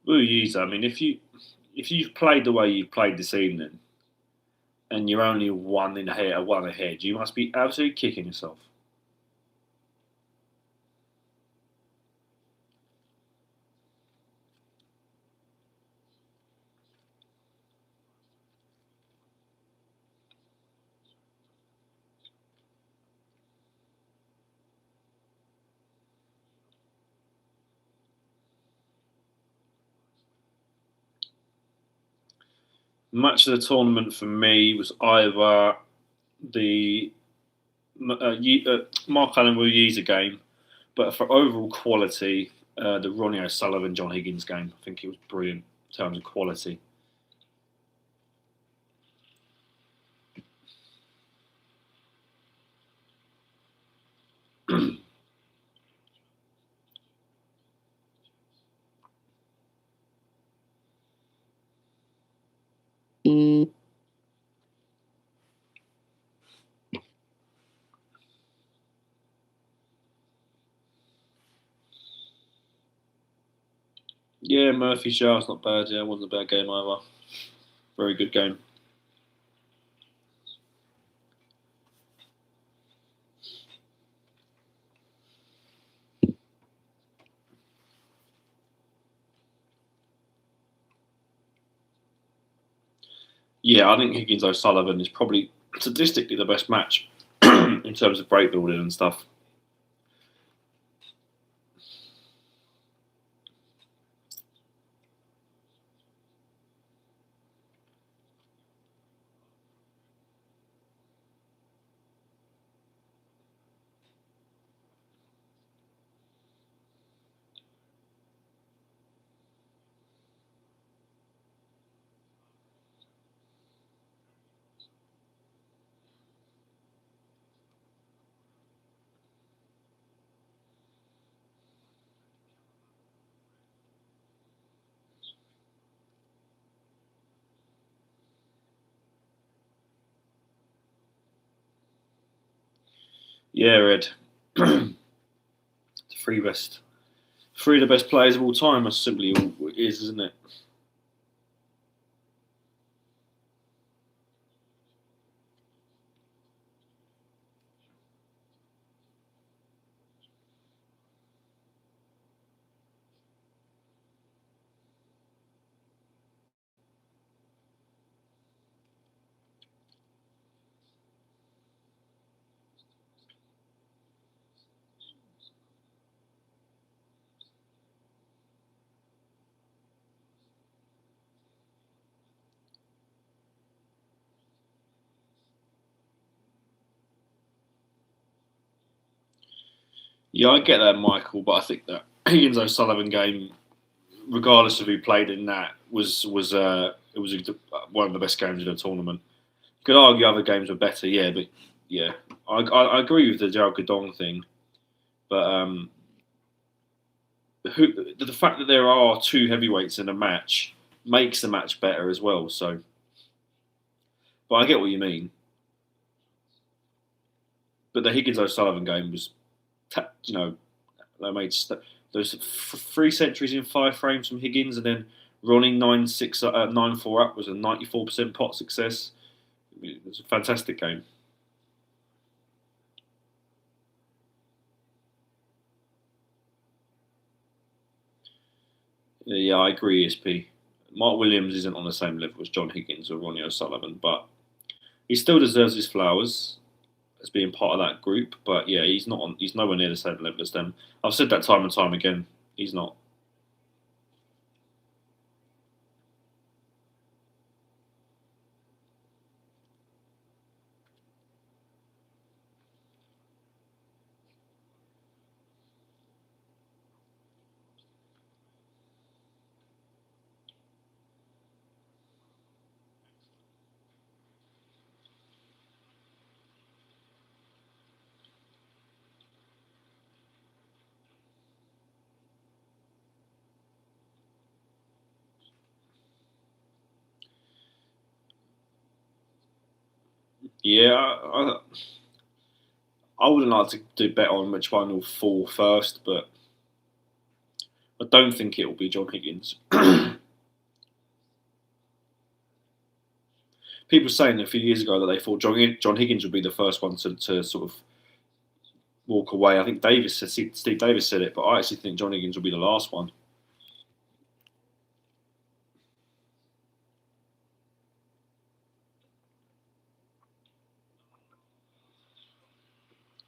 Baize, I mean, if you've played the way you've played this evening, and you're only one ahead, you must be absolutely kicking yourself. Match of the tournament for me was either the Mark Allen Will Yeezer game, but for overall quality, the Ronnie O'Sullivan John Higgins game. I think it was brilliant in terms of quality. Yeah, Murphy Shah's not bad. Yeah, it wasn't a bad game either. Very good game. Yeah, I think Higgins O'Sullivan is probably statistically the best match in terms of break building and stuff. Yeah, Ed. The three of the best players of all time. That's simply all it is, isn't it? Yeah, I get that, Michael, but I think that Higgins O'Sullivan game, regardless of who played in that, was one of the best games of the tournament. You could argue other games were better, yeah, but yeah, I agree with the Gerald Godong thing, but the fact that there are two heavyweights in a match makes the match better as well. So, but I get what you mean. But the Higgins O'Sullivan game was, they made those 3 centuries in 5 frames from Higgins, and then Ronnie 9-4 up was a 94% pot success. It was a fantastic game. Yeah, I agree, ESP. Mark Williams isn't on the same level as John Higgins or Ronnie O'Sullivan, but he still deserves his flowers as being part of that group. But yeah, he's nowhere near the same level as them. I've said that time and time again. He's not. Yeah, I wouldn't like to do bet on which one will fall first, but I don't think it will be John Higgins. People were saying a few years ago that they thought John Higgins would be the first one to sort of walk away. I think Steve Davis said it, but I actually think John Higgins will be the last one.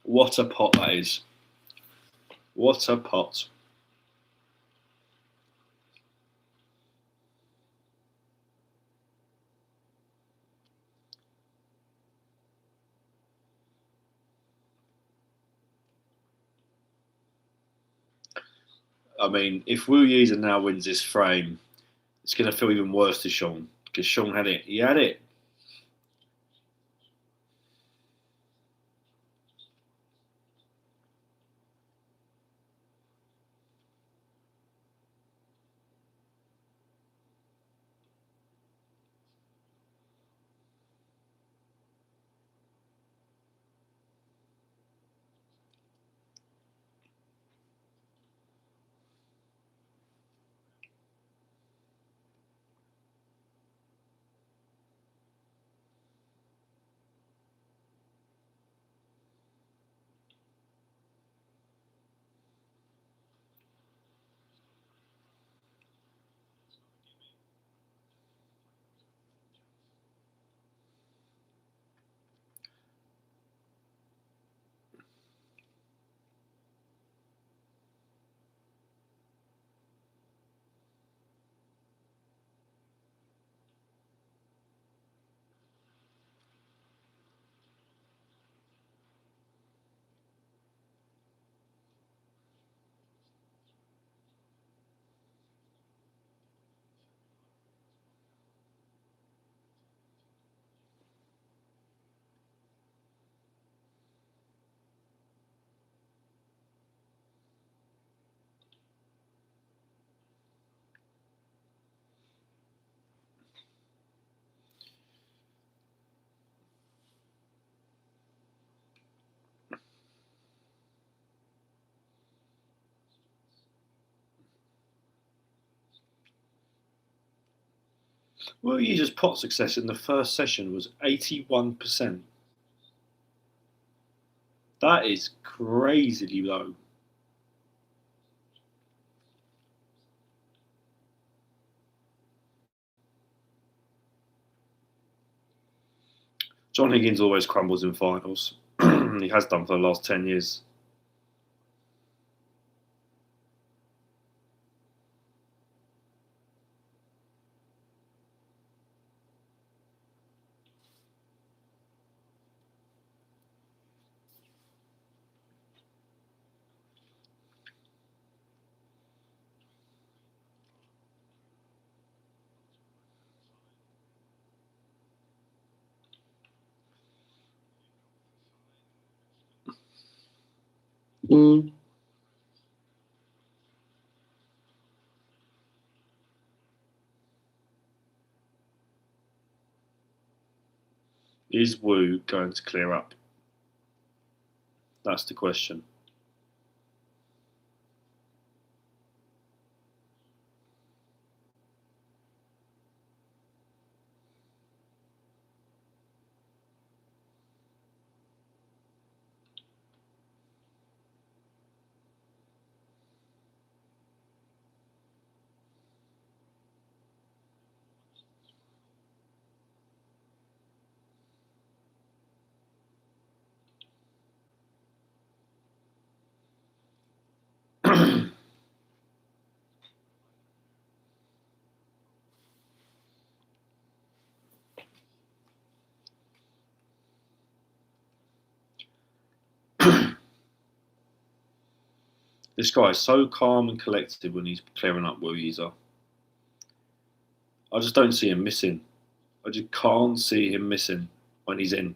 What a pot that is. What a pot. I mean, if Wu Yeezer now wins this frame, it's going to feel even worse to Sean, because Sean had it. He had it. Wu Yeezer's pot success in the first session was 81%. That is crazily low. John Higgins always crumbles in finals. He has done for the last 10 years. Is Wu going to clear up? That's the question. This guy is so calm and collected when he's clearing up Baize. I just don't see him missing. I just can't see him missing when he's in.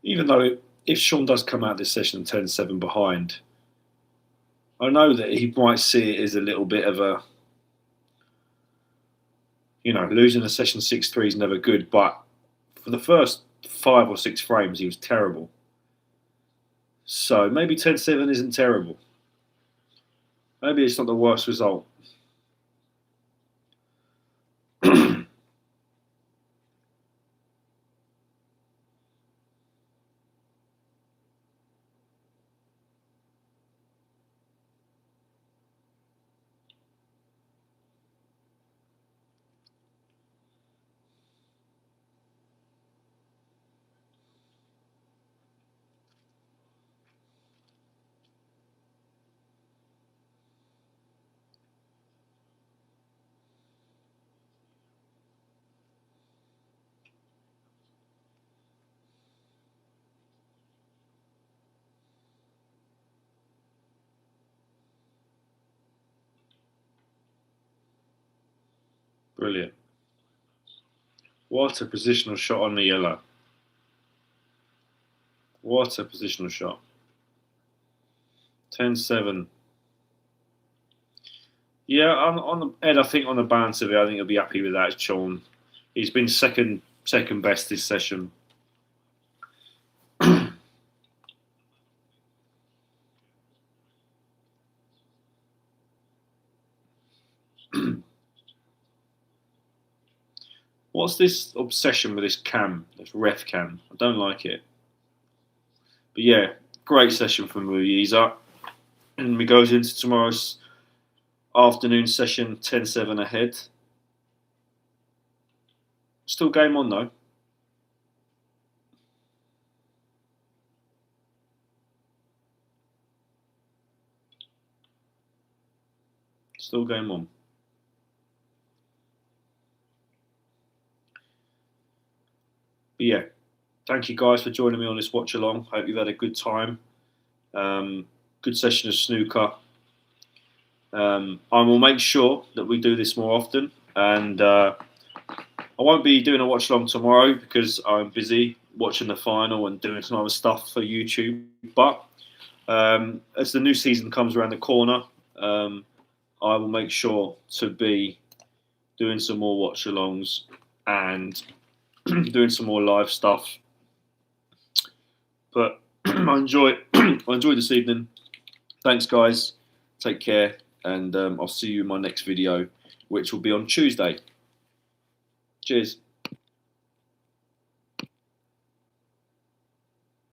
Even though if Sean does come out this session 10-7 behind, I know that he might see it as a little bit of a, you know, losing a session 6-3 is never good, but for the first 5 or 6 frames he was terrible. So maybe 10-7 isn't terrible. Maybe it's not the worst result. Brilliant. What a positional shot on the yellow. What a positional shot. 10-7. Yeah, on Ed, I think on the balance of it, I think he'll be happy with that, Sean. He's been second best this session. What's this obsession with this cam, this ref cam? I don't like it. But yeah, great session from Baize. And we goes into tomorrow's afternoon session 10-7 ahead. Still game on though. Still game on. But yeah, thank you guys for joining me on this watch along. Hope you've had a good time. Good session of snooker. I will make sure that we do this more often, and I won't be doing a watch along tomorrow because I'm busy watching the final and doing some other stuff for YouTube. But as the new season comes around the corner, I will make sure to be doing some more watch alongs and doing some more live stuff. But I enjoyed this evening. Thanks, guys. Take care, and I'll see you in my next video, which will be on Tuesday. Cheers.